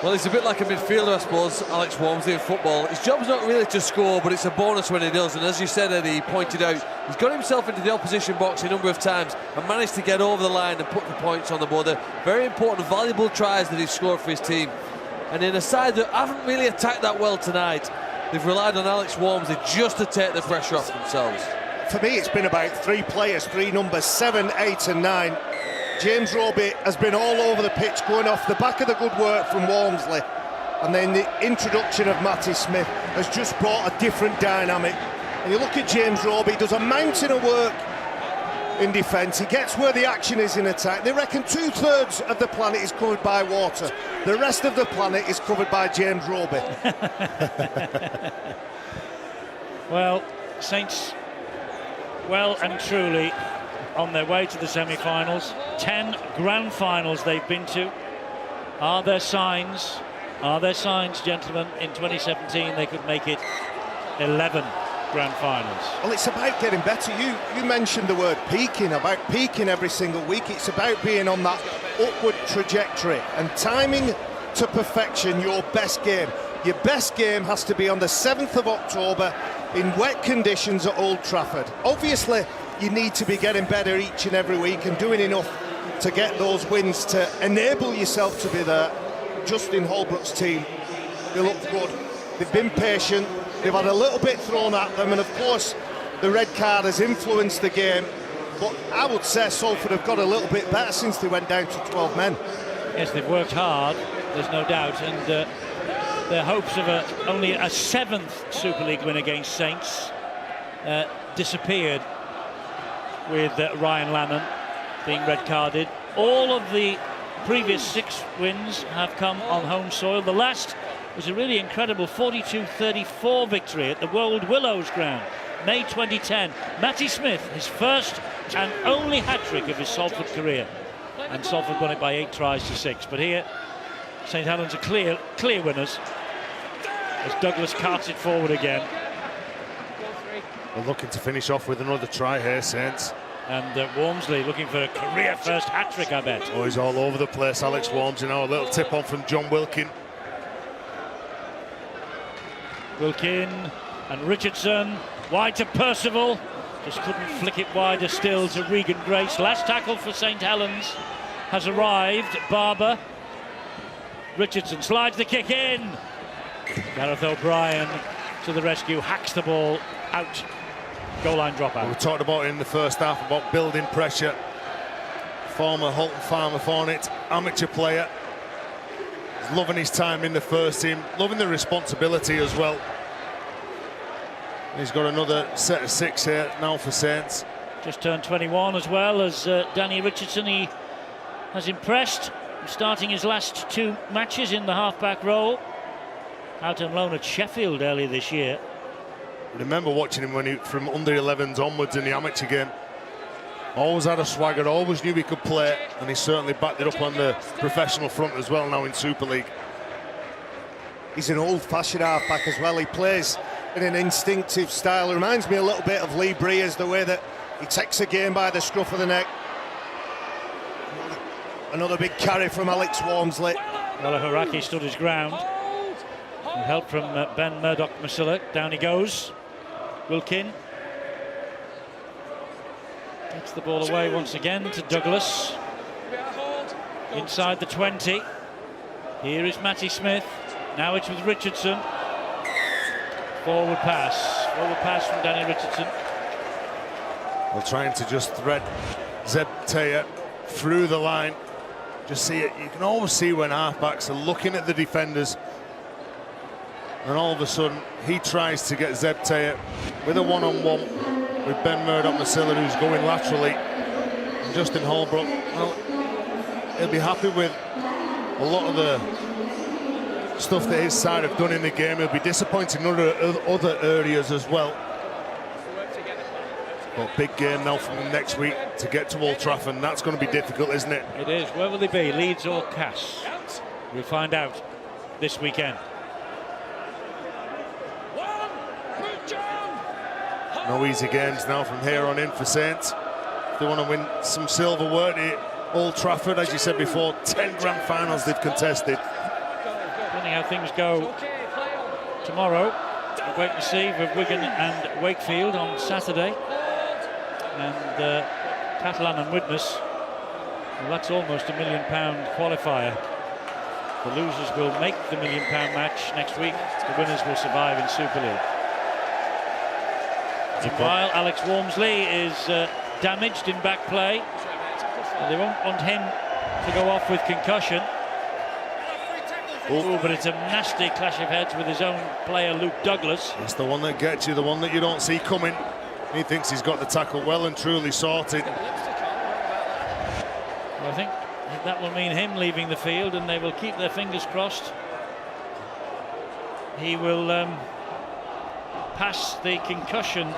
Well, he's a bit like a midfielder, I suppose, Alex Walmsley in football. His job's not really to score, but it's a bonus when he does. And as you said, Eddie, he pointed out, he's got himself into the opposition box a number of times and managed to get over the line and put the points on the board. They're very important, valuable tries that he's scored for his team. And in a side that haven't really attacked that well tonight, they've relied on Alex Walmsley just to take the pressure off themselves. For me, it's been about 3 players, 3 numbers, 7, 8 and 9. James Roby has been all over the pitch, going off the back of the good work from Walmsley. And then the introduction of Matty Smith has just brought a different dynamic. And you look at James Roby, he does a mountain of work in defence. He gets where the action is in attack. They reckon 2/3 of the planet is covered by water. The rest of the planet is covered by James Roby. Well, Saints well and truly on their way to the semi-finals. 10 grand finals they've been to. Are there signs, gentlemen, in 2017 they could make it 11 grand finals? Well, it's about getting better. You mentioned the word peaking, about peaking every single week. It's about being on that upward trajectory and timing to perfection your best game. Your best game has to be on the 7th of October in wet conditions at Old Trafford. Obviously, you need to be getting better each and every week and doing enough to get those wins to enable yourself to be there. Justin Holbrook's team, they look good. They've been patient. They've had a little bit thrown at them, and of course, the red card has influenced the game. But I would say Salford have got a little bit better since they went down to 12 men. Yes, they've worked hard, there's no doubt, and their hopes of only a 7th Super League win against Saints disappeared with Ryan Lannon being red-carded. All of the previous 6 wins have come on home soil. The last was a really incredible 42-34 victory at the Wold Willows ground, May 2010. Matty Smith, his first and only hat-trick of his Salford career. And Salford won it by 8 tries to 6. But here, St Helens are clear winners as Douglas carts it forward again. They're looking to finish off with another try here, Saints. And Walmsley looking for a career first hat-trick, I bet. Oh, he's all over the place, Alex Walmsley. Now a little tip on from John Wilkin. Wilkin and Richardson, wide to Percival. Just couldn't flick it wider still to Regan Grace. Last tackle for St Helens has arrived. Barber. Richardson slides the kick in. Gareth O'Brien to the rescue, hacks the ball out. Goal line dropout. We talked about it in the first half about building pressure. Former Hulton Farmer Hornet, amateur player. loving his time in the first team, loving the responsibility as well. He's got another set of 6 here now for Saints. Just turned 21 as well as Danny Richardson. He has impressed, starting his last 2 matches in the half-back role. Out on loan at Sheffield earlier this year. I remember watching him when he, from under 11s onwards in the amateur game. Always had a swagger, always knew he could play, and he certainly backed it up on the professional front as well now in Super League. He's an old-fashioned half-back as well. He plays in an instinctive style. It reminds me a little bit of Lee Breers, the way that he takes a game by the scruff of the neck. Another big carry from Alex Walmsley. Well, Haraki stood his ground. With help from Ben Murdoch-Masilla. Down he goes. Wilkin gets the ball away once again to Douglas. Inside the 20. Here is Matty Smith. Now it's with Richardson. Forward pass from Danny Richardson. Well, trying to just thread Zeb Taylor through the line. Just see it. You can always see when halfbacks are looking at the defenders, and all of a sudden he tries to get Zeb Taylor with a one-on-one with Ben Murdoch-Masilla, who's going laterally. And Justin Holbrook, well, he'll be happy with a lot of the stuff that his side have done in the game. He'll be disappointed in other areas as well. But big game now from them next week to get to Old Trafford, and that's going to be difficult, isn't it? It is. Where will they be, Leeds or Cass? We'll find out this weekend. No easy games now from here on in for Saints. If they want to win some silverware at Old Trafford, as you said before, 10 grand finals they've contested. Depending how things go tomorrow, we'll wait to see with Wigan and Wakefield on Saturday. And Catalan and Widnes, well, that's almost £1 million qualifier. The losers will make the £1 million match next week. The winners will survive in Super League. Meanwhile, Alex Walmsley is damaged in back play. They won't want him to go off with concussion. Ooh, but it's a nasty clash of heads with his own player, Luke Douglas. It's the one that gets you, the one that you don't see coming. He thinks he's got the tackle well and truly sorted. Well, I think that will mean him leaving the field, and they will keep their fingers crossed. He will pass the concussion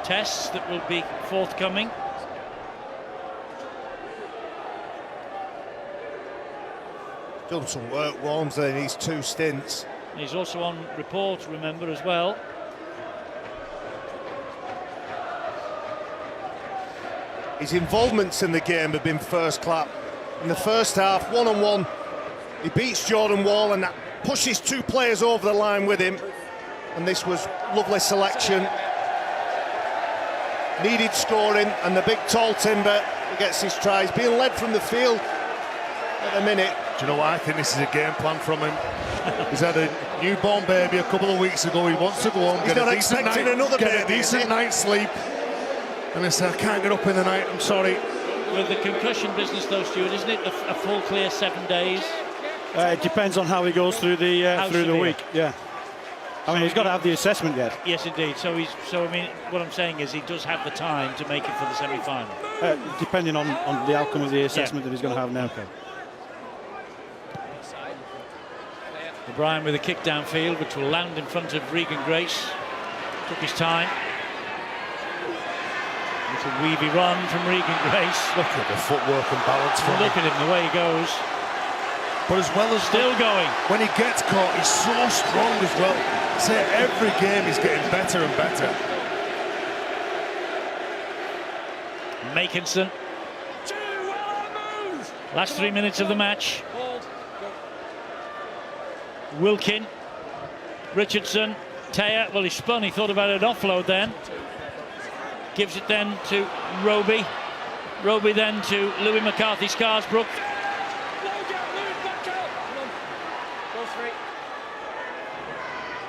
tests that will be forthcoming. Done some work, Walmsley, in his 2 stints. He's also on report, remember, as well. His involvements in the game have been first class. In the first half, one-on-one, he beats Jordan Wall and that pushes 2 players over the line with him. And this was lovely selection. Needed scoring, and the big tall timber who gets his tries, being led from the field at the minute. Do you know what? I think this is a game plan from him. He's had a newborn baby a couple of weeks ago. He wants to go home, He's get not a decent expecting night, another get a baby, decent night's sleep. And he said, I can't get up in the night, I'm sorry. With the concussion business though, Stuart, isn't it a full clear 7 days? It depends on how he goes through the week. Yeah. I mean, he's got to have the assessment yet. Yes, indeed. So I mean, what I'm saying is he does have the time to make it for the semi-final. Depending on the outcome of the assessment that he's going to have now. Okay. O'Brien with a kick downfield, which will land in front of Regan Grace. Took his time. Little weavy run from Regan Grace. Look at the footwork and balance from Look at him, the way he goes. But as well as still going. When he gets caught, he's so strong as well. So every game he's getting better and better. Makinson. Last 3 minutes of the match. Wilkin, Richardson, Taya. Well, he spun. He thought about an offload then. Gives it then to Roby. Roby then to Louis McCarthy Scarsbrook.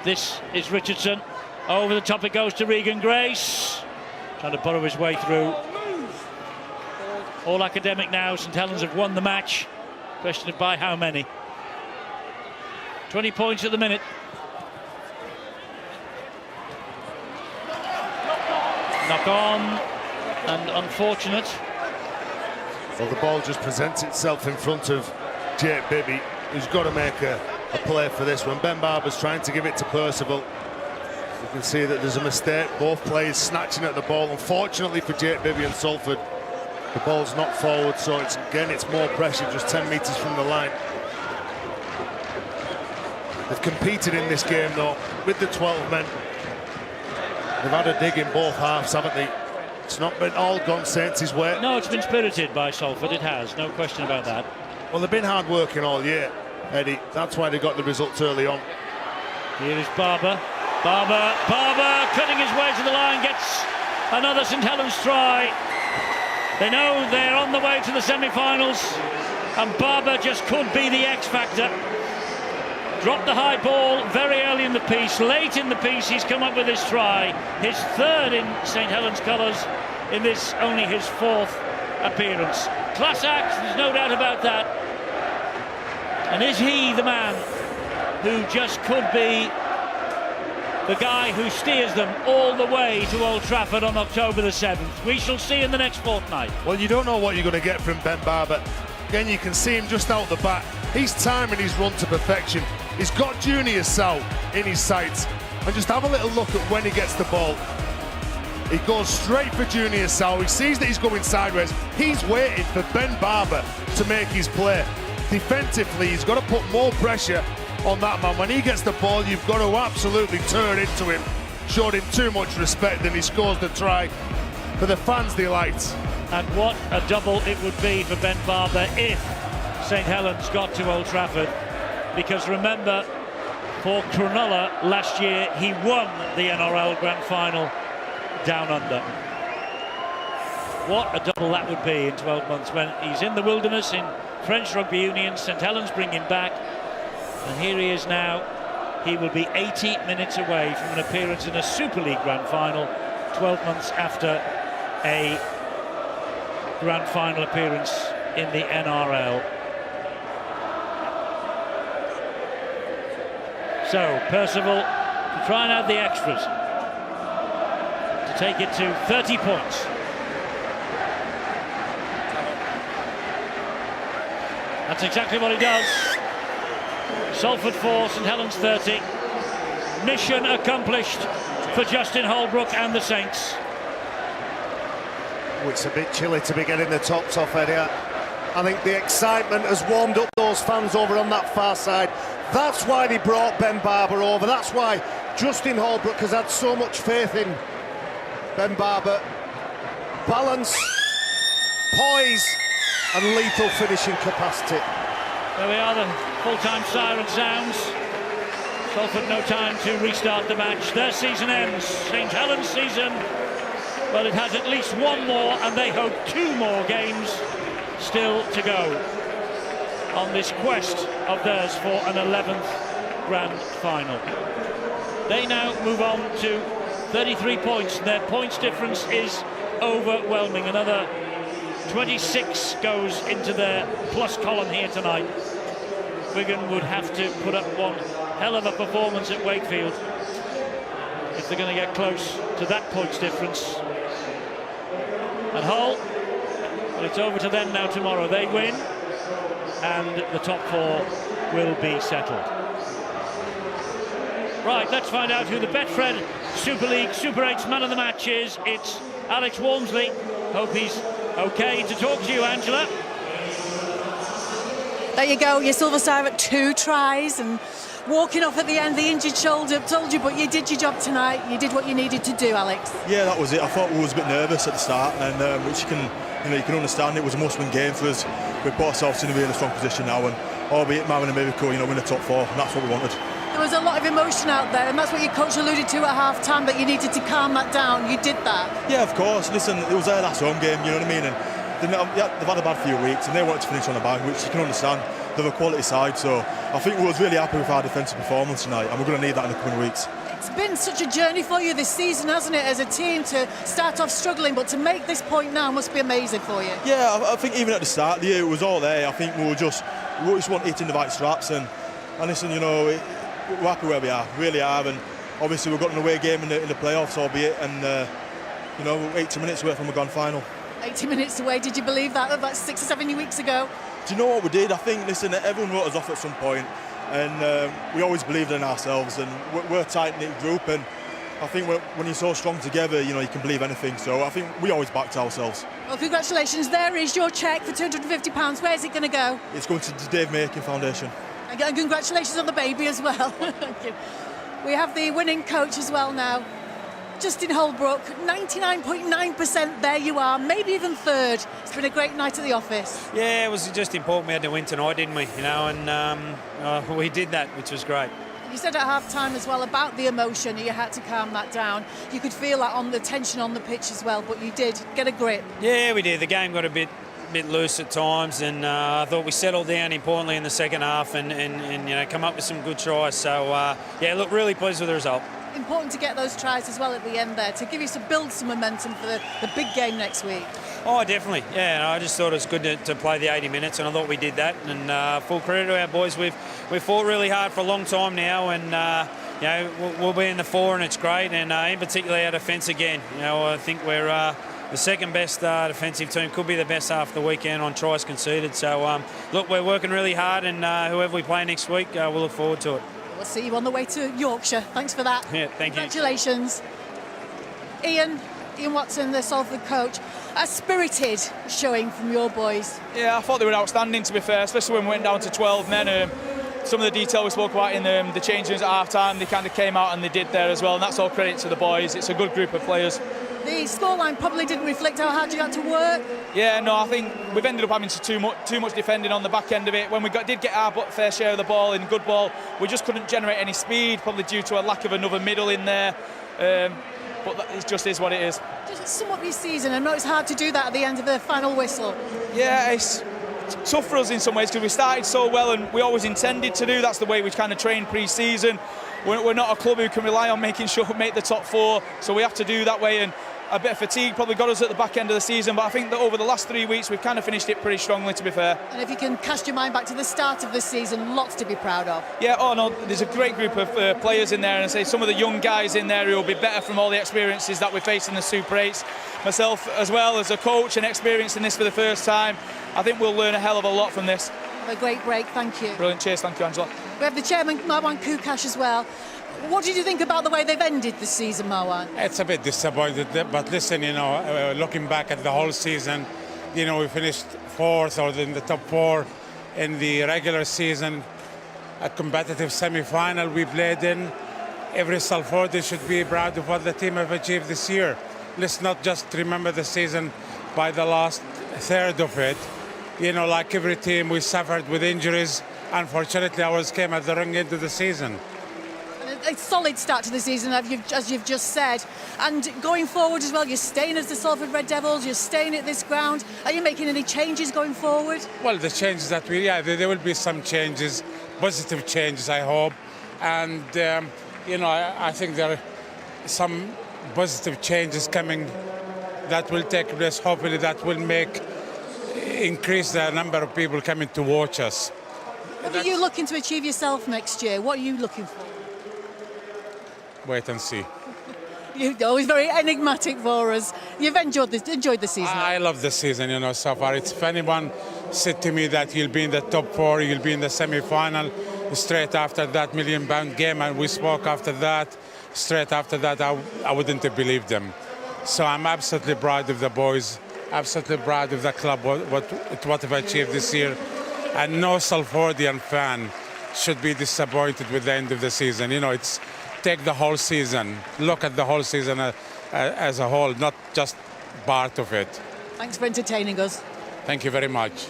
This is Richardson. Over the top it goes to Regan Grace. Trying to burrow his way through. All academic now. St Helens have won the match. Question of by how many. 20 points at the minute. Knock on and unfortunate. Well, the ball just presents itself in front of Jake Bibby, who's got to make a play for this one. Ben Barber's trying to give it to Percival. You can see that there's a mistake. Both players snatching at the ball. Unfortunately for Jake Bibby and Salford, the ball's not forward, so it's more pressure, just 10 metres from the line. They've competed in this game, though, with the 12 men. They've had a dig in both halves, haven't they? It's not been all gone Saints' way. No, it's been spirited by Salford, it has, no question about that. Well, they've been hard working all year, Eddie. That's why they got the results early on. Here is Barber. Barber cutting his way to the line, gets another St Helens try. They know they're on the way to the semi-finals, and Barber just could be the X factor. Dropped the high ball very early in the piece. Late in the piece, he's come up with his try. His third in St Helens colours in this, only his fourth appearance. Class act, there's no doubt about that. And is he the man who just could be the guy who steers them all the way to Old Trafford on October the 7th? We shall see in the next fortnight. Well, you don't know what you're going to get from Ben Barber. Again, you can see him just out the back. He's timing his run to perfection. He's got Junior Sal in his sights. And just have a little look at when he gets the ball. He goes straight for Junior Sal. He sees that he's going sideways. He's waiting for Ben Barber to make his play. Defensively, he's got to put more pressure on that man. When he gets the ball, you've got to absolutely turn into him. Showed him too much respect, and he scores the try for the fans' delight. And what a double it would be for Ben Barber if St Helens got to Old Trafford. Because remember, for Cronulla last year, he won the NRL Grand Final down under. What a double that would be in 12 months when he's in the wilderness in French Rugby Union. St Helens bring him back, and here he is now. He will be 80 minutes away from an appearance in a Super League Grand Final 12 months after a Grand Final appearance in the NRL. So Percival to try and add the extras to take it to 30 points. That's exactly what he does. Salford 4, St Helens 30. Mission accomplished for Justin Holbrook and the Saints. Oh, it's a bit chilly to be getting the tops off, Eddie. I think the excitement has warmed up those fans over on that far side. That's why they brought Ben Barber over. That's why Justin Holbrook has had so much faith in Ben Barber. Balance, poise and lethal finishing capacity. There we are, the full-time siren sounds. Salford no time to restart the match. Their season ends. St Helens season, well, it has at least one more, and they hope 2 more games still to go on this quest of theirs for an 11th Grand Final. They now move on to 33 points. Their points difference is overwhelming. Another 26 goes into their plus column here tonight. Wigan would have to put up one hell of a performance at Wakefield if they're going to get close to that points difference. And Hull, well, it's over to them now tomorrow. They win, and the top 4 will be settled. Right, let's find out who the Betfred Super League Super 8's man of the match is. It's Alex Walmsley. Hope he's okay to talk to you, Angela. There you go, your Silver Star at 2 tries and walking off at the end, the injured shoulder. Told you, but you did your job tonight. You did what you needed to do, Alex. Yeah, that was it. I thought we was a bit nervous at the start, and which you can understand. It was a must-win game for us. We put ourselves in a really strong position now, and albeit man and a miracle, win the top 4, and that's what we wanted. There was a lot of emotion out there, and that's what your coach alluded to at half-time, that you needed to calm that down. You did that. Yeah, of course. Listen, it was their last home game, you know what I mean? And they've had a bad few weeks, and they wanted to finish on the bang, which you can understand. They're a quality side, so I think we was really happy with our defensive performance tonight, and we're going to need that in the coming weeks. It's been such a journey for you this season, hasn't it, as a team, to start off struggling, but to make this point now must be amazing for you. Yeah, I think even at the start of the year, it was all there. I think we just want hitting the right straps, and And listen, you know, we're happy where we are, really are. And obviously we've got an away game in the playoffs, albeit, and you know, we're 80 minutes away from a grand final. 80 minutes away. Did you believe that about 6 or 7 weeks ago? Do you know what we did? I think, listen, everyone wrote us off at some point, and we always believed in ourselves, and we're a tight-knit group, and I think when you're so strong together, you know, you can believe anything. So I think we always backed ourselves. Well, congratulations. There is your cheque for £250. Where's it going to go? It's going to the Dave Makin Foundation. And congratulations on the baby as well. Thank you. We have the winning coach as well now. Justin Holbrook, 99.9% there you are, maybe even third. It's been a great night at the office. Yeah, it was just important we had to win tonight, didn't we? You know, and we did that, which was great. You said at half-time as well about the emotion, you had to calm that down. You could feel that on the tension on the pitch as well, but you did get a grip. Yeah, we did. The game got a bit loose at times, and I thought we settled down importantly in the second half and you know, come up with some good tries. So, yeah, look, really pleased with the result. Important to get those tries as well at the end there, to give you build some momentum for the big game next week. Oh, definitely. Yeah, no, I just thought it was good to play the 80 minutes, and I thought we did that. And full credit to our boys. We've fought really hard for a long time now, and you know, we'll be in the fore, and it's great. And in particular our defence again. You know, I think we're the second best defensive team, could be the best after the weekend on tries conceded. So look, we're working really hard, and whoever we play next week, we'll look forward to it. We'll see you on the way to Yorkshire. Thanks for that. Yeah, thank you. Congratulations. Ian Watson, the Salford coach. A spirited showing from your boys. Yeah, I thought they were outstanding, to be fair, especially when we went down to 12 men. Some of the detail we spoke about in the changes at half-time, they kind of came out and they did there as well, and that's all credit to the boys. It's a good group of players. The scoreline probably didn't reflect how hard you had to work. Yeah, no, I think we've ended up having too much defending on the back end of it. When we did get our fair share of the ball in good ball, we just couldn't generate any speed, probably due to a lack of another middle in there. But it just is what it is. Just sum up your season. I know it's hard to do that at the end of the final whistle. Yeah, it's tough for us in some ways because we started so well and we always intended to do. That's the way we kind of trained pre-season. We're not a club who can rely on making sure we make the top four, so we have to do that way. And a bit of fatigue probably got us at the back end of the season, but I think that over the last 3 weeks we've kind of finished it pretty strongly, to be fair. And if you can cast your mind back to the start of the season, lots to be proud of. Yeah, oh no, there's a great group of players in there, and I say some of the young guys in there who will be better from all the experiences that we face in the Super 8s. Myself as well as a coach and experiencing this for the first time, I think we'll learn a hell of a lot from this. Have a great break, thank you. Brilliant, cheers, thank you, Angela. We have the chairman, Marwan Kukash, as well. What did you think about the way they've ended the season, Marwan? It's a bit disappointed, but listen, you know, looking back at the whole season, you know, we finished fourth or in the top four in the regular season. A competitive semi-final we played in. Every Salfordi should be proud of what the team have achieved this year. Let's not just remember the season by the last third of it. You know, like every team, we suffered with injuries. Unfortunately, ours came at the wrong end of the season. A solid start to the season, as you've just said. And going forward as well, you're staying as the Salford Red Devils, you're staying at this ground. Are you making any changes going forward? Well, the changes that there will be some changes, positive changes, I hope. And, you know, I think there are some positive changes coming that will take place. Hopefully that will increase the number of people coming to watch us. What are you looking to achieve yourself next year? What are you looking for? Wait and see. You're always very enigmatic for us. You've enjoyed the season. I love the season, you know, so far. If anyone said to me that you'll be in the top four, you'll be in the semi-final, straight after that £1 million game, and we spoke after that, straight after that, I wouldn't have believed them. So I'm absolutely proud of the boys, absolutely proud of the club, what they've achieved this year. And no Salfordian fan should be disappointed with the end of the season. You know, take the whole season, look at the whole season as a whole, not just part of it. Thanks for entertaining us. Thank you very much.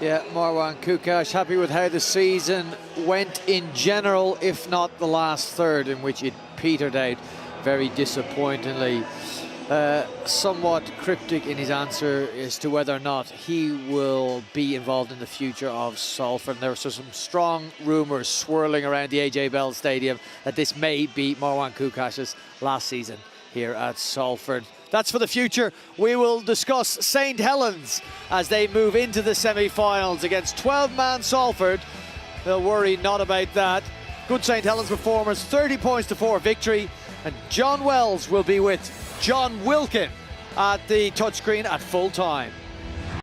Yeah, Marwan Kukash, happy with how the season went in general, if not the last third, in which it petered out very disappointingly. Somewhat cryptic in his answer as to whether or not he will be involved in the future of Salford. And there are some strong rumours swirling around the AJ Bell Stadium that this may be Marwan Kukash's last season here at Salford. That's for the future. We will discuss St Helens as they move into the semi-finals against 12-man Salford, They'll worry not about that. Good St Helens performers, 30 points to 4 victory. And John Wells will be with John Wilkin at the touchscreen at full time.